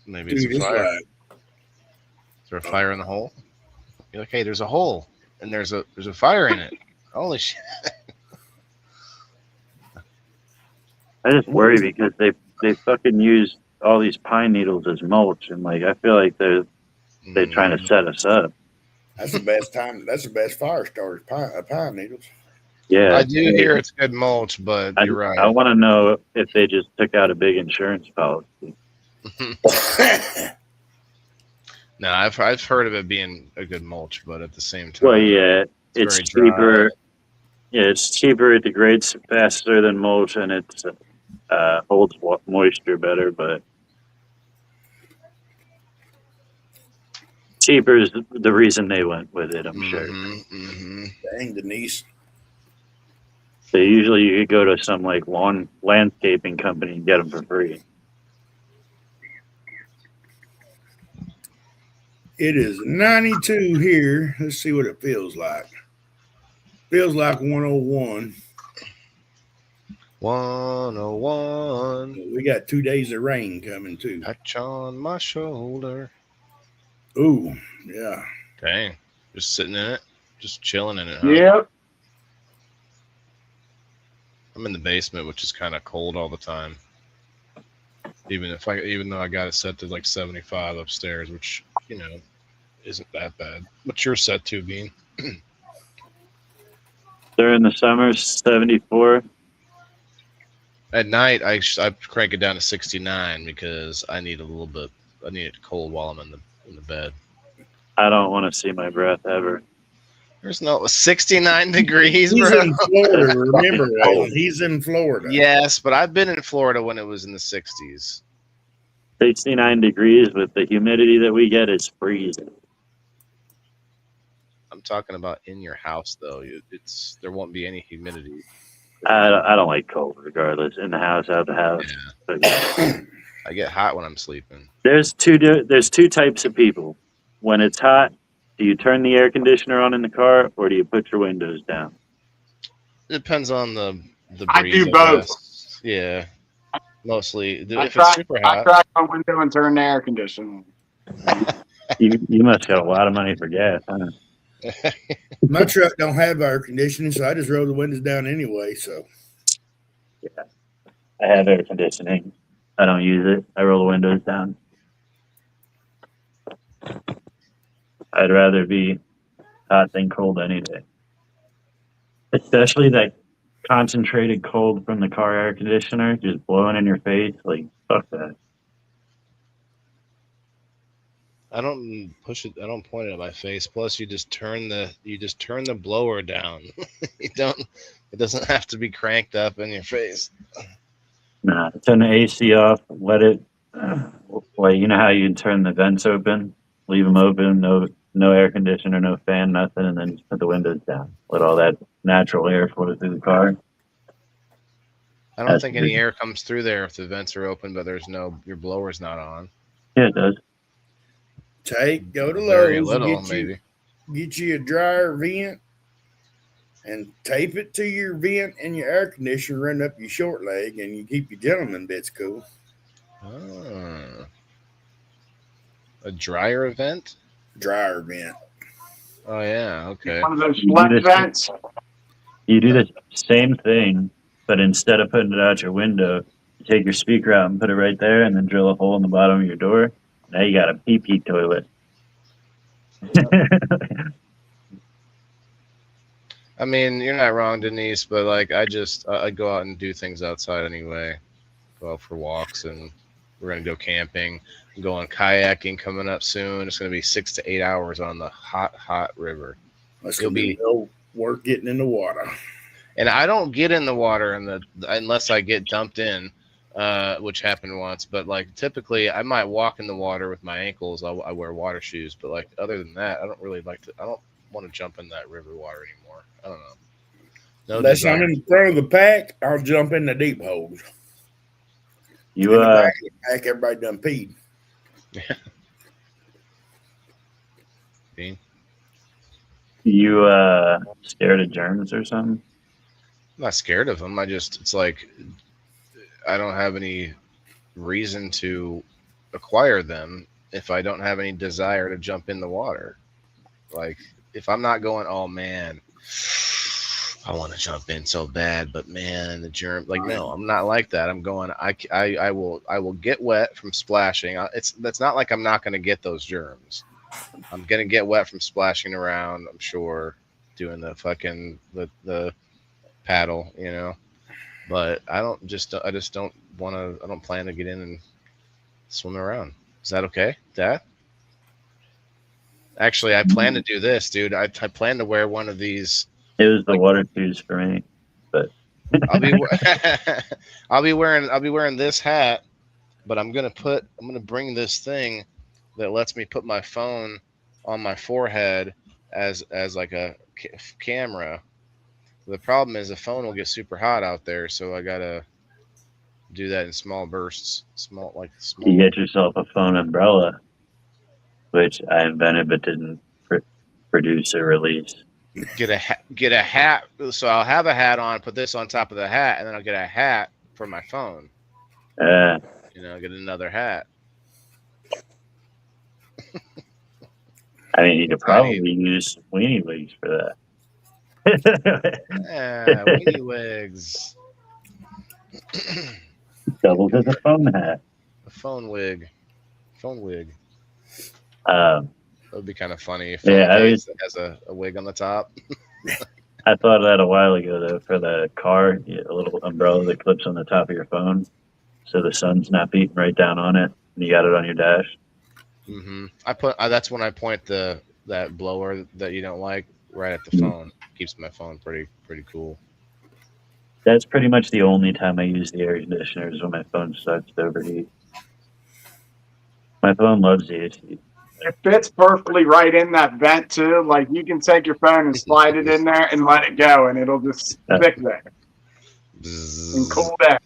Maybe it's Dude, a it's fire. like, Is there a fire in the hole? You're like, hey, there's a hole, and there's a fire in it. Holy shit! I just worry because they fucking use all these pine needles as mulch, and like I feel like they're trying to set us up. That's the best time. That's the best fire starter. Pine needles. Yeah, I do hear it's good mulch, but you're right. I want to know if they just took out a big insurance policy. No, I've heard of it being a good mulch, but at the same time, Well, yeah, it's very dry. cheaper. Yeah, it's cheaper. It degrades faster than mulch, and it holds moisture better. But cheaper is the reason they went with it. I'm sure. Dang, Denise. So usually you could go to some like landscaping company and get them for free. It is 92 here. Let's see what it feels like. Feels like 101. 101. We got 2 days of rain coming too. Touch on my shoulder. Ooh, yeah. Dang. Just sitting in it. Just chilling in it. Huh? Yep. I'm in the basement, which is kind of cold all the time. Even though I got it set to like 75 upstairs, which, you know, isn't that bad. What's your set to, Bean? During the summer, 74. At night, I crank it down to 69 because I need it cold while I'm in the bed. I don't want to see my breath ever. There's no 69 degrees, He's bro. in Florida. Remember, Alan, he's in Florida. Yes, but I've been in Florida when it was in the 60s. 69 degrees with the humidity that we get is freezing. I'm talking about in your house, though. There won't be any humidity. I don't like cold, regardless. In the house, out the house. Yeah. I get hot when I'm sleeping. There's two types of people. When it's hot, do you turn the air conditioner on in the car, or do you put your windows down? It depends on the breeze. I do both. Guess. Yeah, mostly. If I it's super hot, crack my window and turn the air conditioner. You must got a lot of money for gas, huh? My truck don't have air conditioning, so I just roll the windows down anyway. So Yeah, I have air conditioning. I don't use it. I roll the windows down. I'd rather be hot than cold any day. Especially that concentrated cold from the car air conditioner just blowing in your face. Like, fuck that. I don't push it. I don't point it at my face. Plus, you just turn the blower down. You don't. It doesn't have to be cranked up in your face. Nah, turn the AC off. Let it. Well, you know how you turn the vents open, leave them open, no air conditioner, no fan, nothing, and then just put the windows down. Let all that natural air flow through the car. I don't think any air comes through there if the vents are open, but your blower's not on. Yeah, it does. go to Very Lowe's, little, and maybe. get you a dryer vent, and tape it to your vent and your air conditioner. Run up your short leg, and you keep your gentleman bits cool. Ah. A dryer event? Dryer vent. Oh yeah, okay. One of those flat vents. You do the same thing, but instead of putting it out your window, you take your speaker out and put it right there, and then drill a hole in the bottom of your door. Now you got a pee-pee toilet. I mean, you're not wrong, Denise, but like I go out and do things outside anyway. Go out for walks, and we're gonna go camping. I'm going kayaking coming up soon. It's gonna be 6 to 8 hours on the hot river. That's You'll gonna be be- no work getting in the water. And I don't get in the water unless I get dumped in, which happened once. But like typically, I might walk in the water with my ankles. I wear water shoes, but like other than that, I don't really like to. I don't want to jump in that river water anymore. I don't know. No Unless I'm desire. in front of the pack, I'll jump in the deep holes. You In the back of the pack, everybody done peed. Dean? you scared of germs or something? I'm not scared of them. It's like I don't have any reason to acquire them if I don't have any desire to jump in the water. Like if I'm not going, oh man, I want to jump in so bad, but man, the germ. Like, no, I'm not like that. I'm going. I will get wet from splashing. That's not like I'm not going to get those germs. I'm going to get wet from splashing around. I'm sure, doing the fucking the paddle, you know. But I just don't want to. I don't plan to get in and swim around. Is that okay, Dad? Actually, I plan to do this, dude. I plan to wear one of these. It was the water shoes for me, but I'll be I'll be wearing this hat, but I'm gonna bring this thing that lets me put my phone on my forehead as like a camera. The problem is the phone will get super hot out there, so I gotta do that in small bursts. Small. You get yourself a phone umbrella, which I invented but didn't produce or release. Get a hat. So I'll have a hat on, put this on top of the hat, and then I'll get a hat for my phone. Get another hat. I mean, you could probably use weenie wigs for that. Weenie wigs. Doubles as a phone hat. A phone wig. That would be kind of funny if it has a wig on the top. I thought of that a while ago, though, for the car, a little umbrella that clips on the top of your phone so the sun's not beating right down on it, and you got it on your dash. Mm-hmm. That's when I point that blower that you don't like right at the phone. Keeps my phone pretty cool. That's pretty much the only time I use the air conditioner is when my phone starts to overheat. My phone loves the AC. It fits perfectly right in that vent too. Like you can take your phone and slide it in there and let it go, and it'll just stick there and cool down.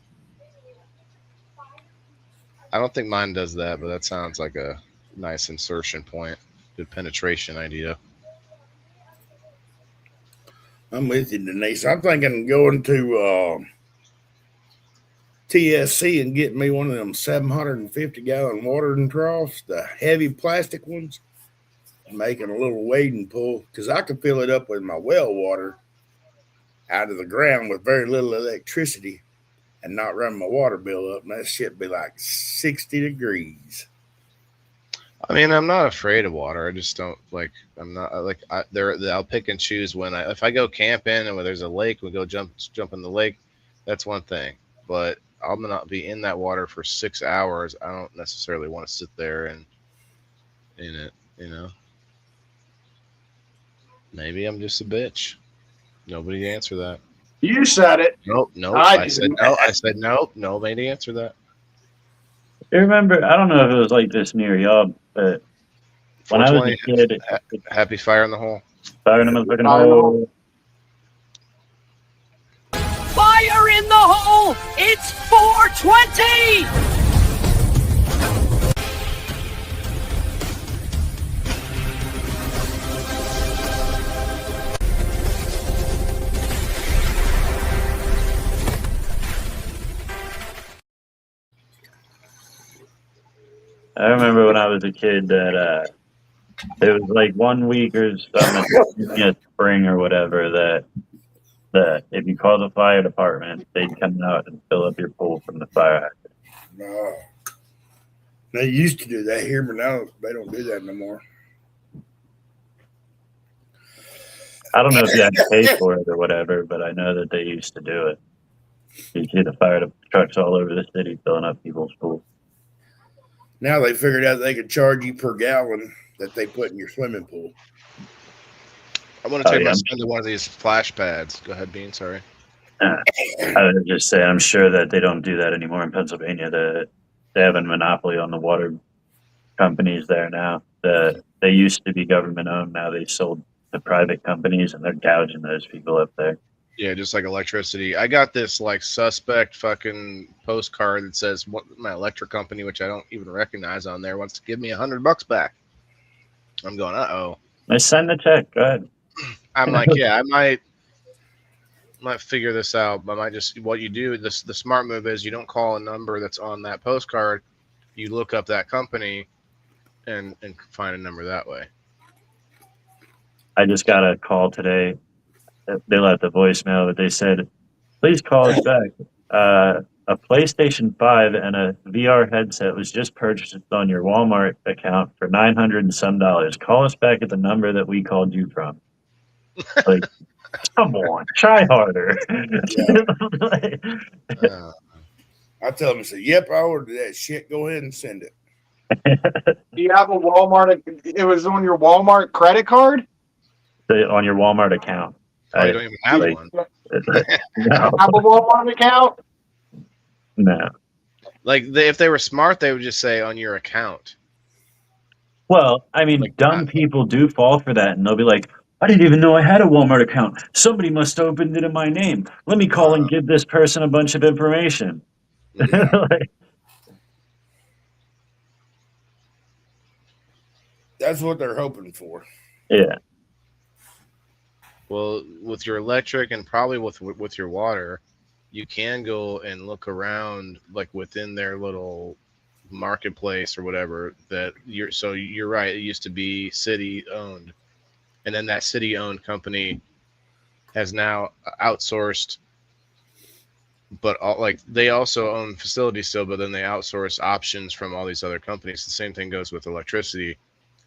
I don't think mine does that, but that sounds like a nice insertion point. Good penetration idea. I'm with you, Denise. I'm thinking going to TSC and getting me one of them 750-gallon watering troughs, the heavy plastic ones, making a little wading pool, because I can fill it up with my well water out of the ground with very little electricity and not run my water bill up, and that shit be like 60 degrees. I mean, I'm not afraid of water. I just don't like. I'm not like. I'll pick and choose when if I go camping and where there's a lake, we go jump in the lake. That's one thing. But I'll not be in that water for 6 hours. I don't necessarily want to sit there and in it. You know. Maybe I'm just a bitch. Nobody answer that. You said it. Nope. I said no. I said nope. Nobody answer that. You remember? I don't know if it was like this near y'all, but when I was a kid, happy fire in the hole. Fire in the motherfucking hole. Fire in the hole! It's 420! I remember when I was a kid that it was like 1 week or something in spring or whatever that if you call the fire department, they'd come out and fill up your pool from the fire hydrant. No. They used to do that here, but now they don't do that no more. I don't know if you had to pay for it or whatever, but I know that they used to do it. You see the fire trucks all over the city filling up people's pools. Now they figured out they could charge you per gallon that they put in your swimming pool. I want to take my son to one of these splash pads. Go ahead, Bean. Sorry. I would just say I'm sure that they don't do that anymore in Pennsylvania. They have a monopoly on the water companies there now. They used to be government owned. Now they sold to private companies, and they're gouging those people up there. Yeah, just like electricity. I got this like suspect fucking postcard that says what my electric company, which I don't even recognize on there, wants to give me $100 back. I'm going, uh-oh. Let's send the check. Go ahead. I'm like, yeah, I might figure this out. I might just, what you do, the smart move is you don't call a number that's on that postcard. You look up that company and find a number that way. I just got a call today. they left a voicemail, but they said, "Please call us back. A PlayStation 5 and a VR headset was just purchased on your Walmart account for $900 and some dollars. Call us back at the number that we called you from." Like, come on, try harder. Uh, I tell them, I say, "Yep, I ordered that shit. Go ahead and send it." Do you have a Walmart? It was on your Walmart credit card? On your Walmart account. oh, you don't even have like- one. No, Have a Walmart account? no. Like if they were smart, they would just say on your account. Well, I mean, Like dumb that. people do fall for that, and they'll be like, "I didn't even know I had a Walmart account. Somebody must have opened it in my name. Let me call and give this person a bunch of information." Yeah. Like, That's what they're hoping for. yeah. Well, with your electric and probably with your water, you can go and look around like within their little marketplace or whatever that you're right, it used to be city owned, and then that city owned company has now outsourced, but like they also own facilities still, but then they outsource options from all these other companies. The same thing goes with electricity.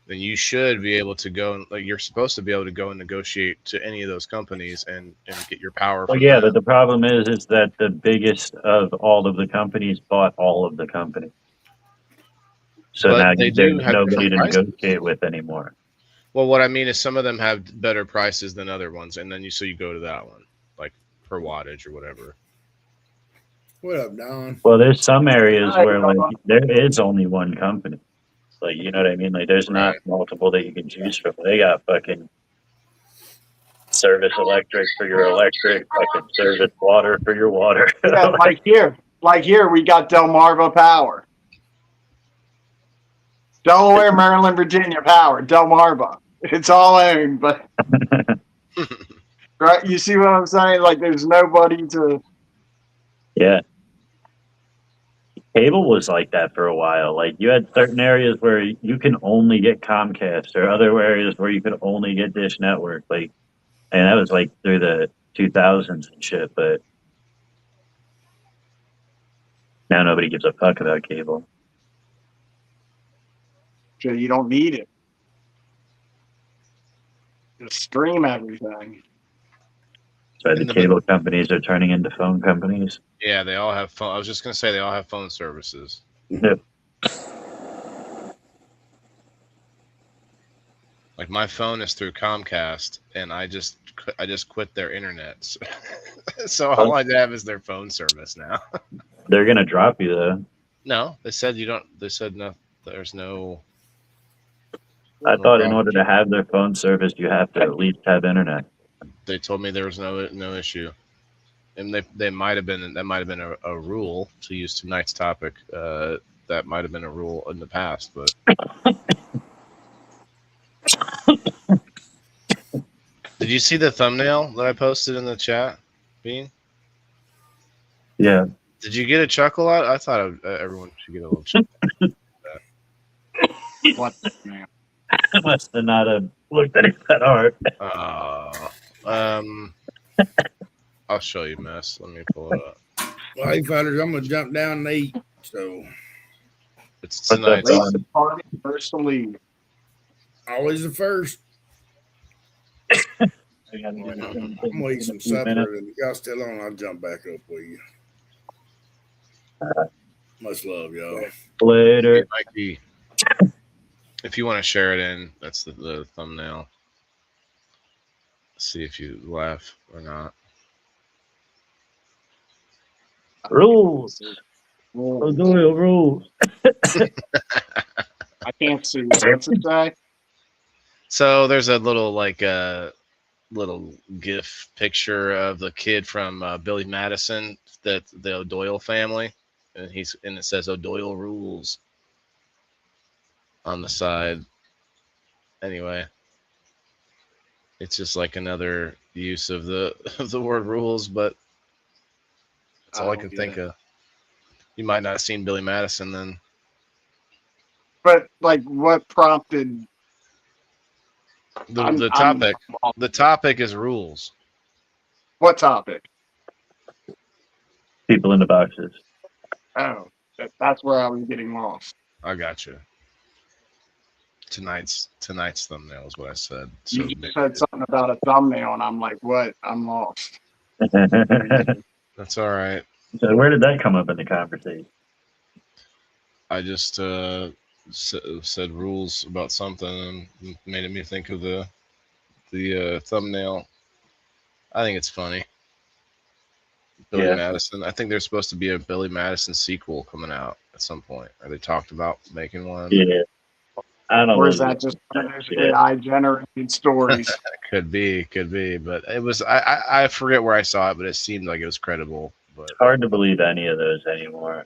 Then you should be able to go and like you're supposed to be able to go and negotiate to any of those companies and get your power Well, from yeah, them. but the problem is that the biggest of all of the companies bought all of the companies. So But now they do there's have nobody to different prices. negotiate with anymore. Well, what I mean is some of them have better prices than other ones, and then you go to that one, like per wattage or whatever. What up, Don? Well, there's some areas Hi, where like Bubba. there is only one company. Like, you know what I mean? Like, there's not Right. multiple that you can choose from. They got fucking Service Electric for your electric, fucking Service Water for your water. Yeah, like here, we got Delmarva Power. Delaware, Maryland, Virginia Power, Delmarva. It's all owned, but right, you see what I'm saying? Like, there's nobody to. Yeah. Cable was like that for a while. Like, you had certain areas where you can only get Comcast, or other areas where you could only get Dish Network. Like, and that was like through the 2000s and shit. But now nobody gives a fuck about cable. So you don't need it. Just stream everything. So the cable companies are turning into phone companies. Yeah, they all have phone. I was just gonna say they all have phone services. Yep. Like my phone is through Comcast, and I just quit their internet, so all I have is their phone service now. They're gonna drop you though. No, they said you don't. They said no. There's no. I thought in order to have their phone service, you have to at least have internet. They told me there was no issue, and they might have been a rule, to use tonight's topic. That might have been a rule in the past, but. Did you see the thumbnail that I posted in the chat, Bean? Yeah. Did you get a chuckle out? I thought everyone should get a little chuckle. What the man? I must have not have looked at it that hard. I'll show you, mess. Let me pull it up. Well, hey, fighters, I'm gonna jump down and eat. So It's What's up, tonight's. Don? Late party, first to leave. always the first. I'm gonna eat some supper, and if y'all still on, I'll jump back up with you. Much love, y'all. Later. It might be. If you want to share it in, that's the thumbnail. See if you laugh or not. Rules. Rules. O'Doyle rules. I can't see what's it say. So there's a little little GIF picture of the kid from Billy Madison, that the O'Doyle family, and it says O'Doyle rules on the side. Anyway, it's just like another use of the word rules, but that's all I can think of. You might not have seen Billy Madison then. But like, what prompted? The topic is rules. What topic? People in the boxes. Oh, that's where I was getting lost. I got you. Tonight's thumbnail is what I said. So You just said something about a thumbnail, and I'm like, what? I'm lost. that's all right. So where did that come up in the conversation? I just said rules about something and made me think of the thumbnail. I think it's funny. Billy Yeah. Madison. I think there's supposed to be a Billy Madison sequel coming out at some point. Or they talked about making one. Yeah. I don't Or know. is that just one of those Yeah. AI generated stories? Could be, but it was. I forget where I saw it, but it seemed like it was credible. But It's hard to believe any of those anymore.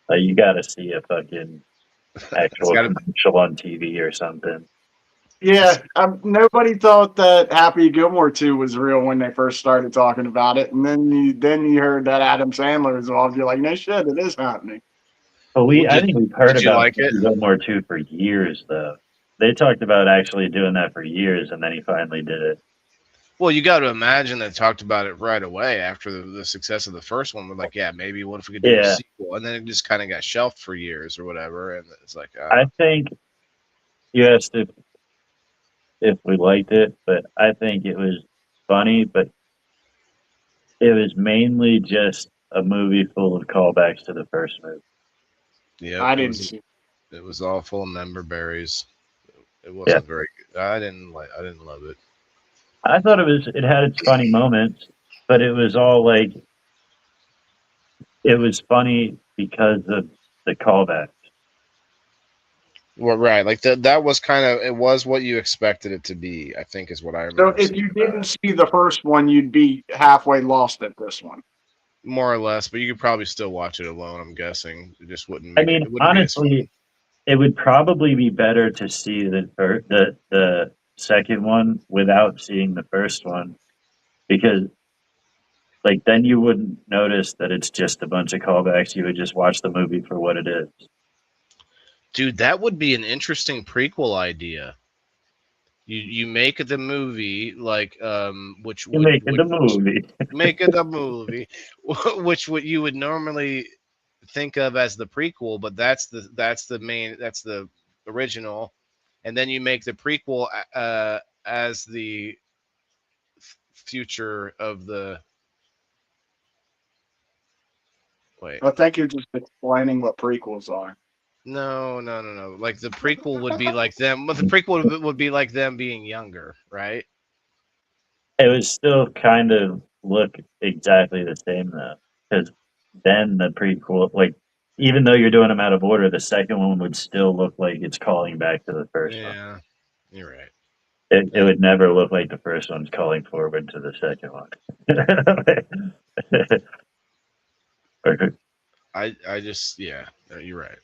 Like, you got to see a fucking actual gotta- commercial on TV or something. Yeah, nobody thought that Happy Gilmore 2 was real when they first started talking about it, and then you heard that Adam Sandler was involved. You're like, no shit, it is happening. But I think we've heard did you about like it? Gilmore 2 for years, though. They talked about actually doing that for years, and then he finally did it. Well, you got to imagine they talked about it right away after the success of the first one. We're like, yeah, maybe what if we could do a Yeah. sequel? And then it just kind of got shelved for years or whatever. And it's like, I think you asked if we liked it, but I think it was funny, but it was mainly just a movie full of callbacks to the first movie. yeah, I didn't see. it was all full of member berries. It wasn't very good. I didn't love it. I thought it had its funny moments, but it was all like, it was funny because of the callbacks. Well, right, like that was kind of, it was what you expected it to be, I think, is what I So remember. if you didn't see the first one, you'd be halfway lost at this one. More or less, but you could probably still watch it alone. I'm guessing it just wouldn't. I mean, honestly, it would probably be better to see the second one without seeing the first one, because like then you wouldn't notice that it's just a bunch of callbacks. You would just watch the movie for what it is. Dude, that would be an interesting prequel idea. You make the movie like which You make it the movie. make it a movie, which what you would normally think of as the prequel, but that's the original, and then you make the prequel as the future of the. Wait. I think you're just explaining what prequels are. No. Like the prequel would be like them. But the prequel would be like them being younger, right? It would still kind of look exactly the same though, because then the prequel, like, even though you're doing them out of order, the second one would still look like it's calling back to the first one. Yeah, you're right. It would never look like the first one's calling forward to the second one. I just, yeah, you're right.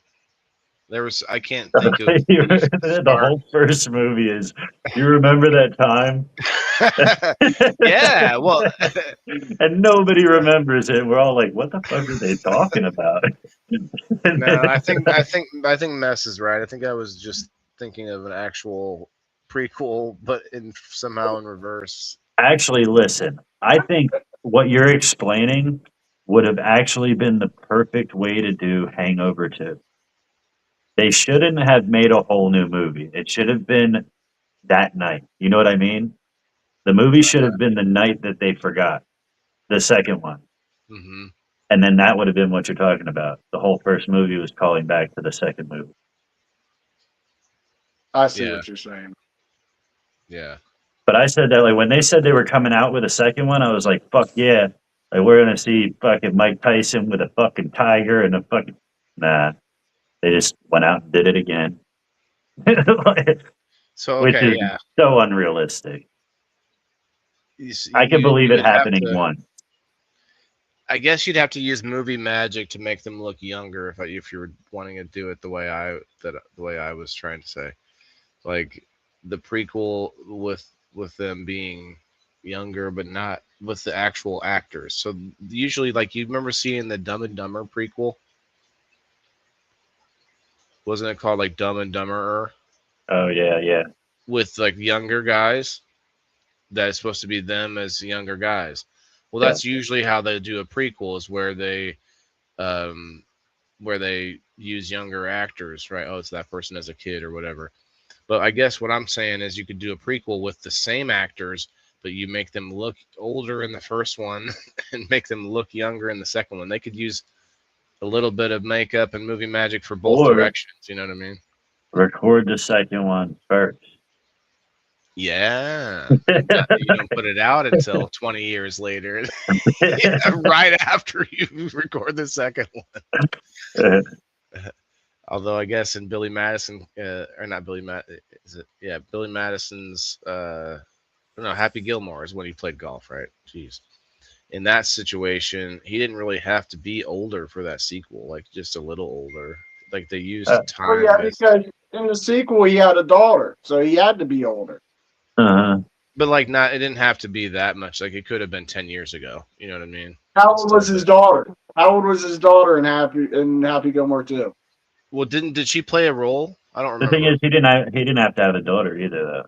There was, I can't think of the whole first movie is, you remember that time? Yeah, well, and nobody remembers it. We're all like, what the fuck are they talking about? no, I think Mess is right. I think I was just thinking of an actual prequel, but somehow in reverse. Actually, listen, I think what you're explaining would have actually been the perfect way to do Hangover 2. They shouldn't have made a whole new movie. It should have been that night. You know what I mean? The movie should have been the night that they forgot the second one. Mm-hmm. And then that would have been what you're talking about. The whole first movie was calling back to the second movie. I see what you're saying. Yeah. But I said that, like, when they said they were coming out with a second one, I was like, fuck yeah. Like, we're going to see fucking Mike Tyson with a fucking tiger and a fucking... Nah. They just went out and did it again. So, which okay, is yeah. so unrealistic. I can believe it happening once. I guess you'd have to use movie magic to make them look younger if you were wanting to do it the way I was trying to say. Like the prequel with them being younger, but not with the actual actors. So usually, like, you remember seeing the Dumb and Dumber prequel? Wasn't it called like Dumb and Dumberer? Oh yeah. With like younger guys. that is supposed to be them as younger guys. Well, Yeah. that's usually how they do a prequel, is where they use younger actors, right? Oh, it's that person as a kid or whatever. But I guess what I'm saying is you could do a prequel with the same actors, but you make them look older in the first one and make them look younger in the second one. They could use a little bit of makeup and movie magic for both Or- directions. You know what I mean? Record the second one first. Yeah. You don't put it out until 20 years later, right after you record the second one. Although I guess in Billy Madison, or not Billy is it? Yeah, Billy Madison's, Happy Gilmore is when he played golf, right? Jeez. In that situation, he didn't really have to be older for that sequel, like just a little older. Like they used time. Oh yeah, because in the sequel he had a daughter, so he had to be older. Uh-huh. But like, it didn't have to be that much. Like it could have been 10 years ago. You know what I mean? How old was his daughter? How old was his daughter in Happy Gilmore 2? Well, did she play a role? I don't The remember. thing is, he didn't have to have a daughter either, though.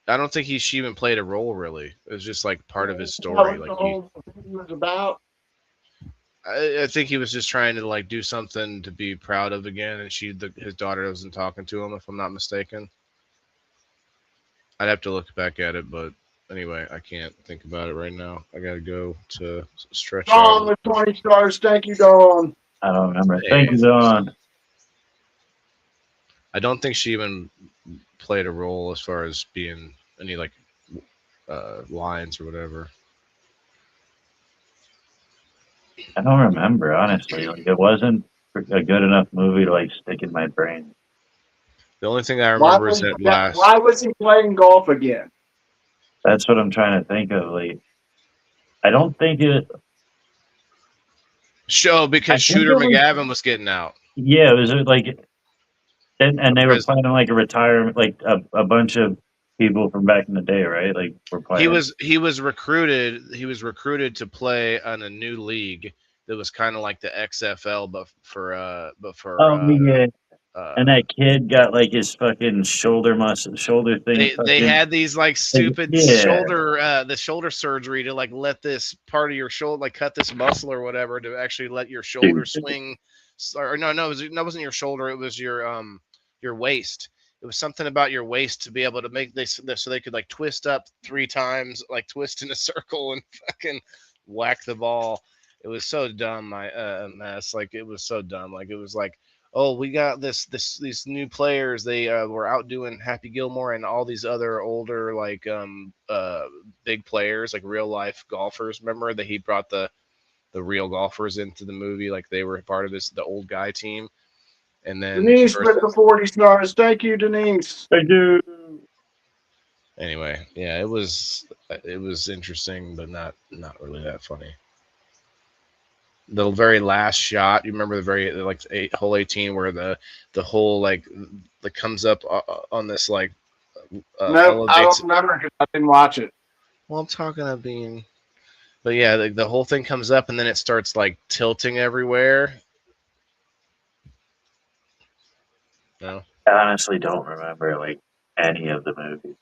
I don't think she even played a role really. It was just like part of his That story. was Like the whole thing he was about. I think he was just trying to like do something to be proud of again, and his daughter wasn't talking to him, if I'm not mistaken. I'd have to look back at it, but anyway, I can't think about it right now. I gotta go to stretch Dawn out. with 20 stars. Thank you, Dawn. I don't remember. Thank you, Dawn. I don't think she even played a role as far as being any like lines or whatever. I don't remember, honestly. Like, it wasn't a good enough movie to like stick in my brain. The only thing I remember is that last. Why was he playing golf again? That's what I'm trying to think of. Like, I don't think it. Show because I think Shooter it was- McGavin was getting out. Yeah, it was like, and they were Prison. planning like a retirement, like a bunch of people from back in the day, right? Like, were playing. He was recruited. He was recruited to play on a new league that was kind of like the XFL, but for yeah. And that kid got like his fucking shoulder thing. they had these like stupid Yeah. shoulder surgery to like let this part of your shoulder, like cut this muscle or whatever, to actually let your shoulder swing. Or no, it wasn't your shoulder. It was your waist. It was something about your waist to be able to make this so they could like twist up 3 times, like twist in a circle and fucking whack the ball. It was so dumb, mess. Like it was so dumb. Like it was like, oh, we got these new players. They were out doing Happy Gilmore and all these other older like big players, like real life golfers. Remember that he brought the real golfers into the movie, like they were part of the old guy team. And then Denise with the 40 stars. Thank you, Denise. Thank you. Anyway, yeah, it was interesting, but not really that funny. The very last shot, you remember the very like hole 18 where the whole like comes up on this like No, I don't remember because I didn't watch it. Well, I'm talking about being, but yeah, the whole thing comes up and then it starts like tilting everywhere. No, I honestly don't remember like any of the movies.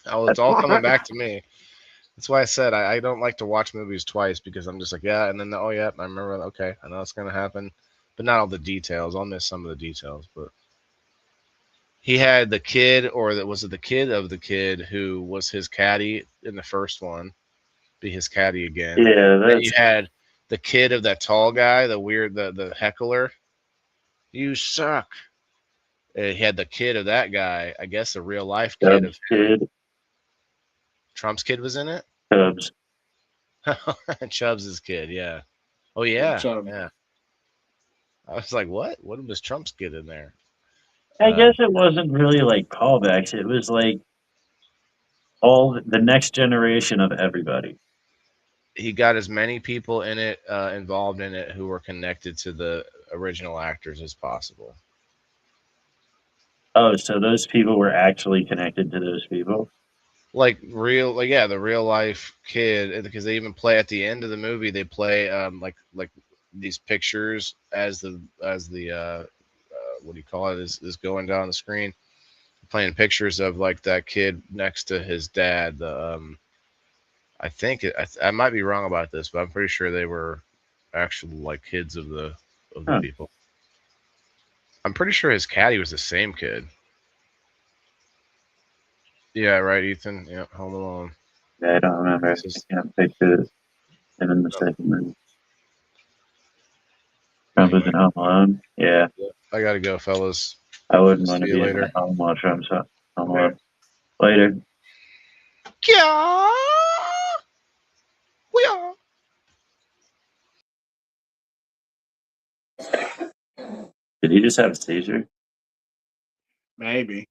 oh, it's all coming back to me. That's why I said I don't like to watch movies twice, because I'm just like, yeah, and then oh yeah, I remember. Okay, I know it's gonna happen, but not all the details. I'll miss some of the details. But he had the kid, or was it the kid of the kid who was his caddy in the first one, be his caddy again? Yeah, then you had the kid of that tall guy, the weird, the heckler. You suck. He had the kid of that guy. I guess the real life kid of kid. Trump's kid was in it. Chubbs. Chubbs' kid, yeah. Oh yeah, Chubb. yeah. I was like, what? What was Trump's kid in there? I guess it wasn't really like callbacks. It was like all the next generation of everybody. He got as many people in it, involved in it, who were connected to the original actors as possible. Oh, so those people were actually connected to those people? Like the real life kid, because they even play at the end of the movie. They play like these pictures as the what do you call it is going down the screen. playing pictures of like that kid next to his dad. I think I might be wrong about this, but I'm pretty sure they were actual like kids of the Huh. people. I'm pretty sure his caddy was the same kid. Yeah, right, Ethan. Yeah, Home Alone. Yeah, I don't remember. This is- I can't picture him in the second movie. Trump was in Home Alone. Yeah, I gotta go, fellas. I wouldn't want to See you be in my later. home while Trump's Home Alone. Later. Yeah, we are. Did he just have a seizure? Maybe.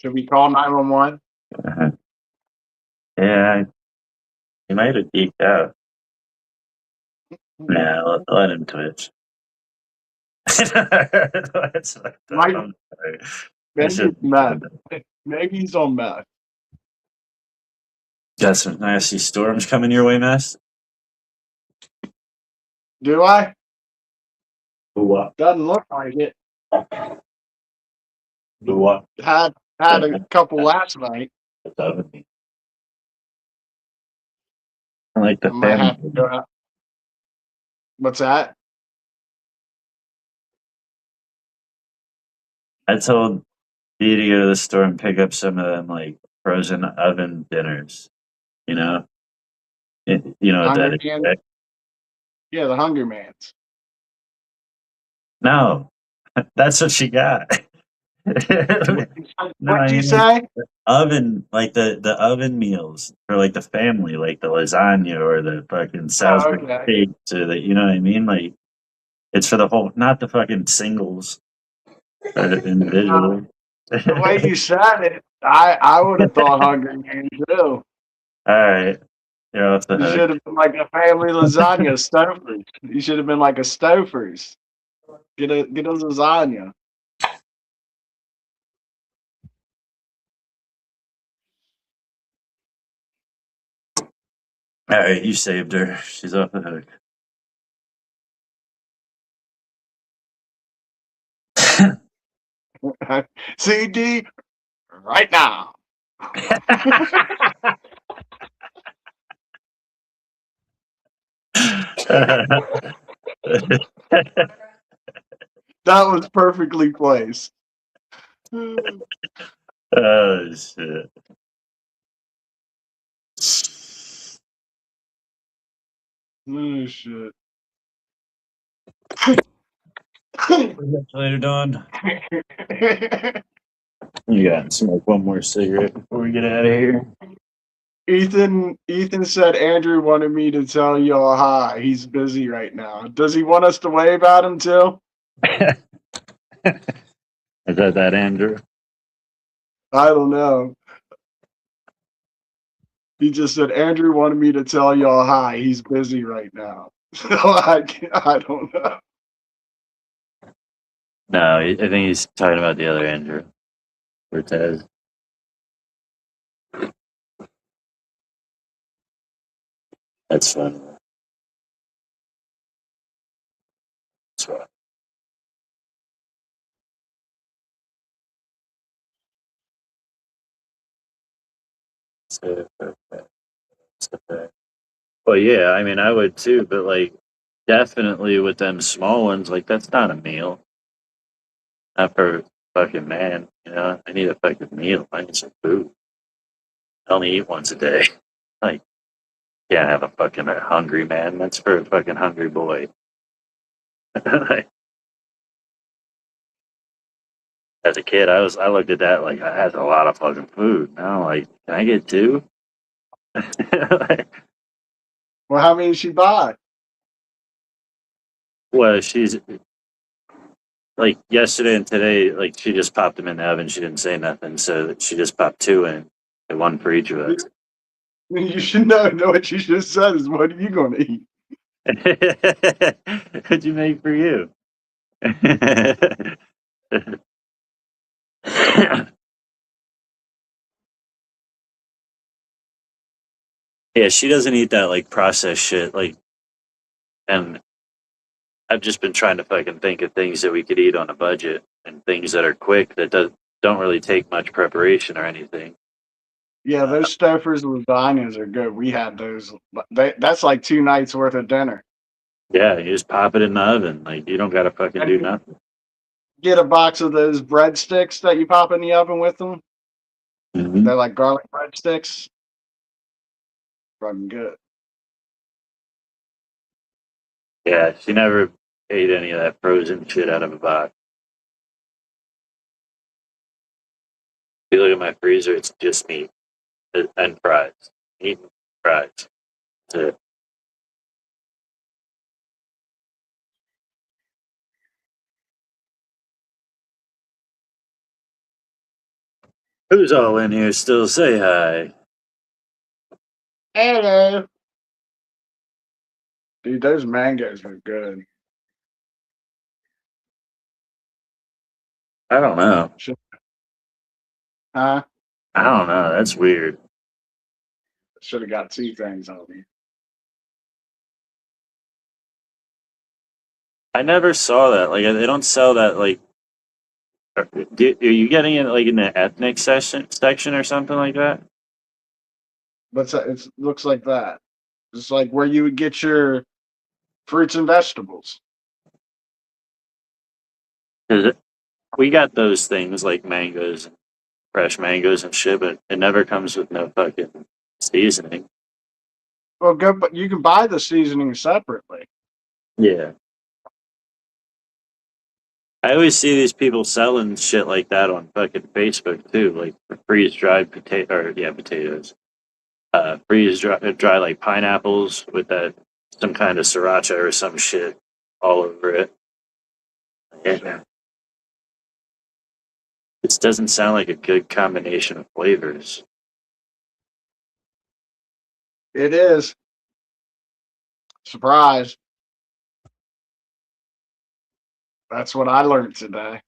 Should we call 911? Yeah, he might have geeked out. Yeah, let him twitch. That's fucked up. Might- I'm sorry. I Maybe shouldn't he's have said meth. that. Maybe he's on meth. Got some nasty storms coming your way, Mass? Do I? What? Doesn't look like it. What? Had a couple last night. I like the I might have to family. go out. What's that? I told Dee to go to the store and pick up some of them like frozen oven dinners. You know, you know what that Hungry is. Man? Right? Yeah, the Hungry Man's. No, that's what she got. What'd you say? Oven, like the oven meals for like the family, like the lasagna or the fucking Salisbury okay. steaks or the, you know what I mean? Like it's for the whole, not the fucking singles or the individual. The way you said it, I would have thought Hungry Man too. All right, you're off the You hook. should have been like a family lasagna, Stofers. You should have been like a Stofers. Get a lasagna. All right, you saved her. She's off the hook. CD right now. That was perfectly placed. Oh shit. Oh shit. Later, Dawn. You got to smoke one more cigarette before we get out of here. Ethan said Andrew wanted me to tell y'all hi. He's busy right now. Does he want us to wave at him too? Is that Andrew? I don't know. He just said Andrew wanted me to tell y'all hi. He's busy right now. So I don't know. No, I think he's talking about the other Andrew. Cortez. That's funny. That's right. Well, yeah, I mean, I would too, but like, definitely with them small ones, like, that's not a meal. Not for a fucking man, you know? I need a fucking meal. I need some food. I only eat once a day. Like, can't have a fucking hungry man. That's for a fucking hungry boy. Like, as a kid, I looked at that like I had a lot of fucking food. Now, like, can I get two? Like, Well, how many did she buy? well, she's like yesterday and today, like she just popped them in the oven. She didn't say nothing, so she just popped two in, and one for each of us. You should know what you just said is what are you going to eat? What'd you make for you? Yeah, she doesn't eat that like processed shit. Like, and I've just been trying to fucking think of things that we could eat on a budget. and things that are quick that don't really take much preparation or anything. Yeah, those Stouffer's lasagnas are good. We had those. That's like 2 nights worth of dinner. Yeah, you just pop it in the oven. Like you don't gotta fucking do nothing. Get a box of those breadsticks that you pop in the oven with them. Mhm. They're like garlic breadsticks. Fucking good. Yeah, she never ate any of that frozen shit out of a box. If you look at my freezer, it's just meat and fries. Meat and fries. That's it. Who's all in here still? Say hi. Hello. Dude, those mangoes are good. I don't know. Huh? I don't know. That's weird. Should have got 2 things on me. I never saw that. Like they don't sell that. Like, are you getting it like in the ethnic section or something like that? But it looks like that. It's like where you would get your fruits and vegetables. Because we got those things like mangoes, and fresh mangoes and shit, but it never comes with no fucking seasoning. Well, good, but you can buy the seasoning separately. Yeah. I always see these people selling shit like that on fucking Facebook too, like freeze dried potatoes. Freeze dry like pineapples with that some kind of sriracha or some shit all over it. Yeah. This doesn't sound like a good combination of flavors. It is. Surprise. That's what I learned today.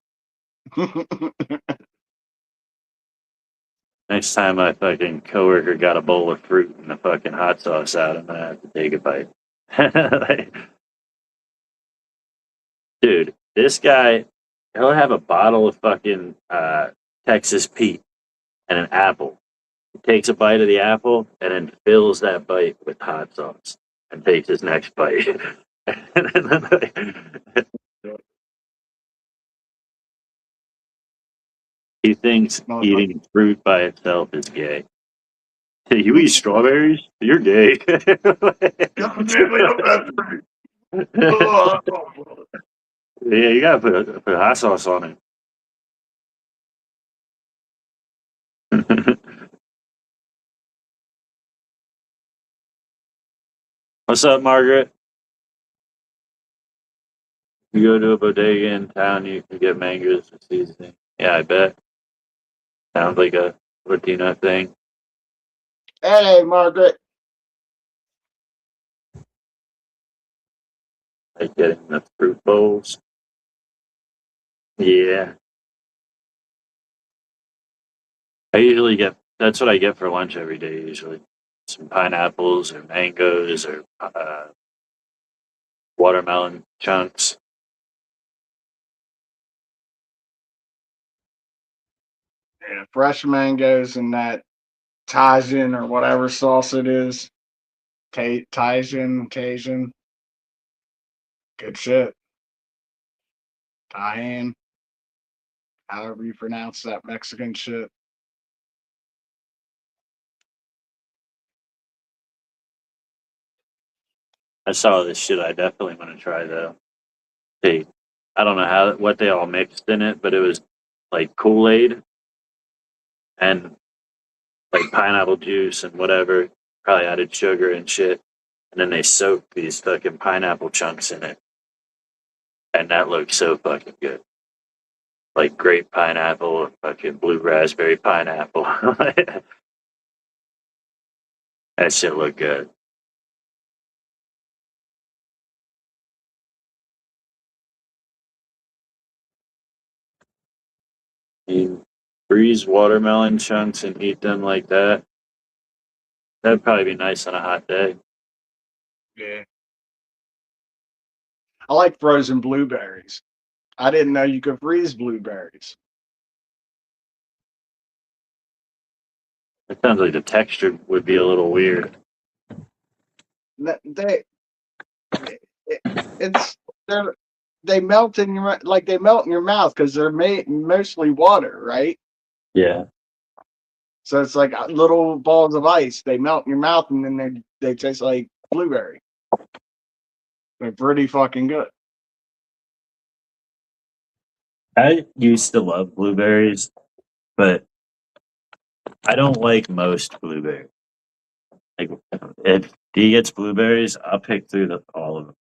Next time my fucking coworker got a bowl of fruit and the fucking hot sauce out, I'm gonna have to take a bite. Like, dude, this guy, he'll have a bottle of fucking Texas Pete and an apple. He takes a bite of the apple and then fills that bite with hot sauce and takes his next bite. He thinks eating fruit by itself is gay. Hey, you eat strawberries? You're gay. Yeah, you gotta put hot sauce on it. What's up, Margaret? You go to a bodega in town, you can get mangoes for seasoning. Yeah, I bet. Sounds like a Latino thing. Hey, Margaret. Like getting the fruit bowls. Yeah. I usually that's what I get for lunch every day, usually. Some pineapples or mangoes or watermelon chunks. Yeah, fresh mangoes and that Tajin or whatever sauce it is. Tajin, Cajun. Good shit. Cayenne. However you pronounce that Mexican shit. I saw this shit. I definitely want to try though. I don't know what they all mixed in it, but it was like Kool-Aid and like pineapple juice and whatever. Probably added sugar and shit. And then they soaked these fucking pineapple chunks in it. And that looked so fucking good. Like grape pineapple, fucking blue raspberry pineapple. That shit looked good. You freeze watermelon chunks and eat them like that. That'd probably be nice on a hot day. Yeah. I like frozen blueberries. I didn't know you could freeze blueberries. It sounds like the texture would be a little weird. They, it's they melt in your they melt in your mouth because they're made mostly water, right? Yeah. So it's like little balls of ice. They melt in your mouth and then they taste like blueberry. They're pretty fucking good. I used to love blueberries, but I don't like most blueberries. Like, if he gets blueberries, I'll pick through all of them.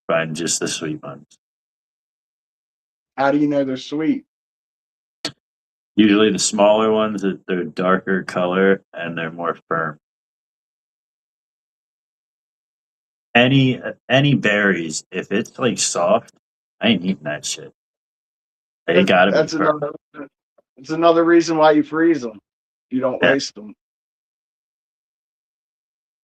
Find just the sweet ones. How do you know they're sweet? Usually the smaller ones, they're darker color and they're more firm. Any berries, if it's like soft, I ain't eating that shit. They gotta be That's firm. it's another reason why you freeze them. You don't Yeah. waste them.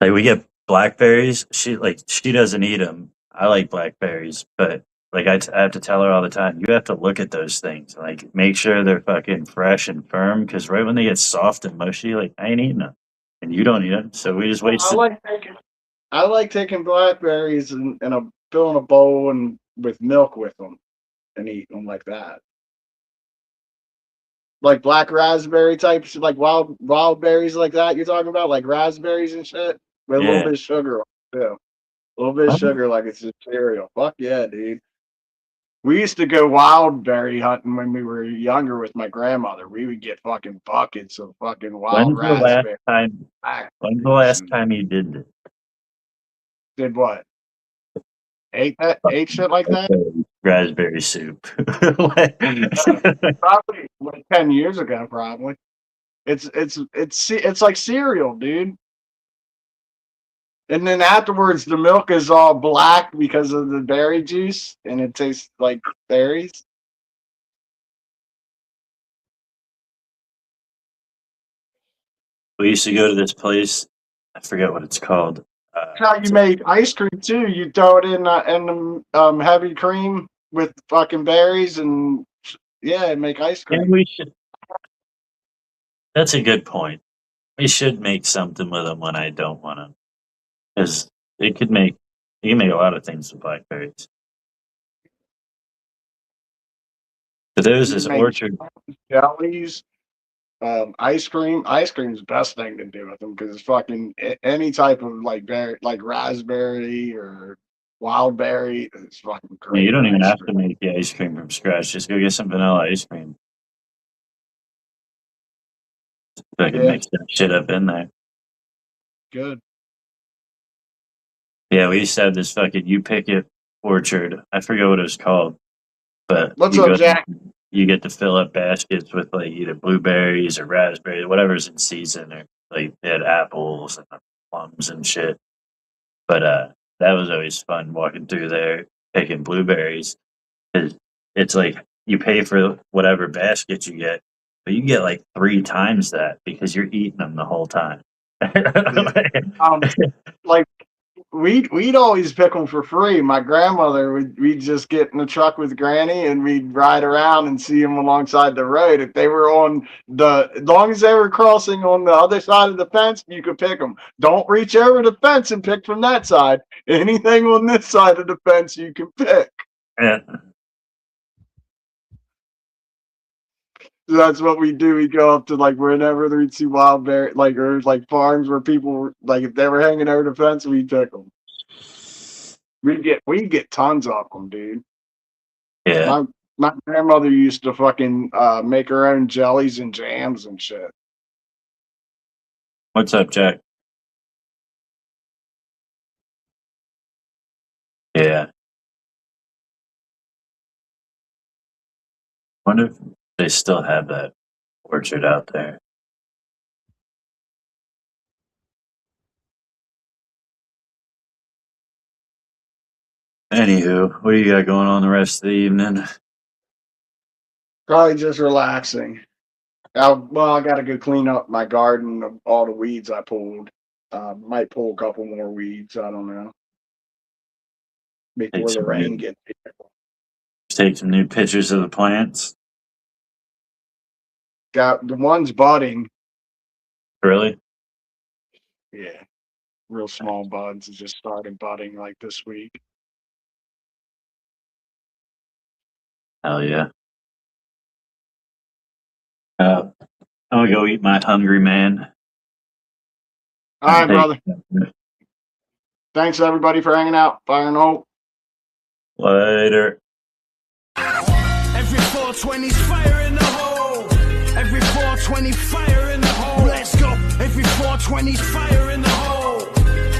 Like we get blackberries. She doesn't eat them. I like blackberries, but like I have to tell her all the time, you have to look at those things. Like make sure they're fucking fresh and firm. Because right when they get soft and mushy, like I ain't eating them, and you don't eat them, so we just waste. I like taking blackberries and filling a bowl and with milk with them and eating them like that. Like black raspberry types, like wild berries like that. You're talking about like raspberries and shit with a little bit of sugar on it too. A little bit of sugar like it's a cereal. Fuck yeah, dude. We used to go wild berry hunting when we were younger with my grandmother. We would get fucking buckets of fucking wild raspberry. When's the last time you did this? Did what? Ate shit like that? Raspberry soup. Probably like 10 years ago, probably. It's like cereal, dude. And then afterwards, the milk is all black because of the berry juice, and it tastes like berries. We used to go to this place. I forget what it's called. How you make ice cream too? You throw it in heavy cream with fucking berries, and yeah, make ice cream. And we should. That's a good point. We should make something with them when I don't want to, because you can make a lot of things with blackberries. But there's this orchard. Jellies, ice cream. Ice cream's the best thing to do with them because it's fucking any type of like berry, like raspberry or wild berry. It's fucking great. You don't even have to make the ice cream from scratch. Just go get some vanilla ice cream. I can mix that shit up in there. Good. Yeah, we used to have this fucking You Pick It orchard. I forget what it was called, but What's up, Jack? You get to fill up baskets with like either blueberries or raspberries, whatever's in season, or like they had apples and plums and shit. But that was always fun walking through there picking blueberries. It's like you pay for whatever basket you get, but you get like 3 times that because you're eating them the whole time. Like we'd always pick them for free. My grandmother we'd just get in the truck with Granny and we'd ride around and see them alongside the road. If they were as long as they were crossing on the other side of the fence, you could pick them. Don't reach over the fence and pick from that side. Anything on this side of the fence, you can pick. Yeah. So that's what we do. We go up to like whenever we'd see wild berry, like or like farms where people were, like if they were hanging over the fence, we'd pick them. We'd get tons of them, dude. Yeah. My grandmother used to fucking make her own jellies and jams and shit. What's up, Jack? Yeah. Wonder if they still have that orchard out there. Anywho, what do you got going on the rest of the evening? Probably just relaxing. I got to go clean up my garden of all the weeds I pulled. Might pull a couple more weeds. I don't know. Before the rain gets here. take some new pictures of the plants. Got the one's budding. Really? Yeah. Real small buds. It just started budding like this week. Hell yeah. I'm gonna go eat my hungry man. All right, brother. Thanks everybody for hanging out. Fire and hope. Later. Every 420's fire in the hole. Every 420 fire in the hole. Let's go. Every 420's fire in the hole.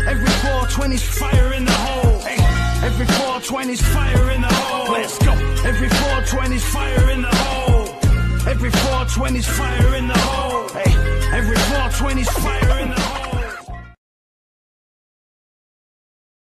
Every 420's fire in the hole. Hey. Every 420's fire in the hole. Let's go. Every 420's fire in the hole. Every 420's fire in the hole. Hey. Every 420's fire.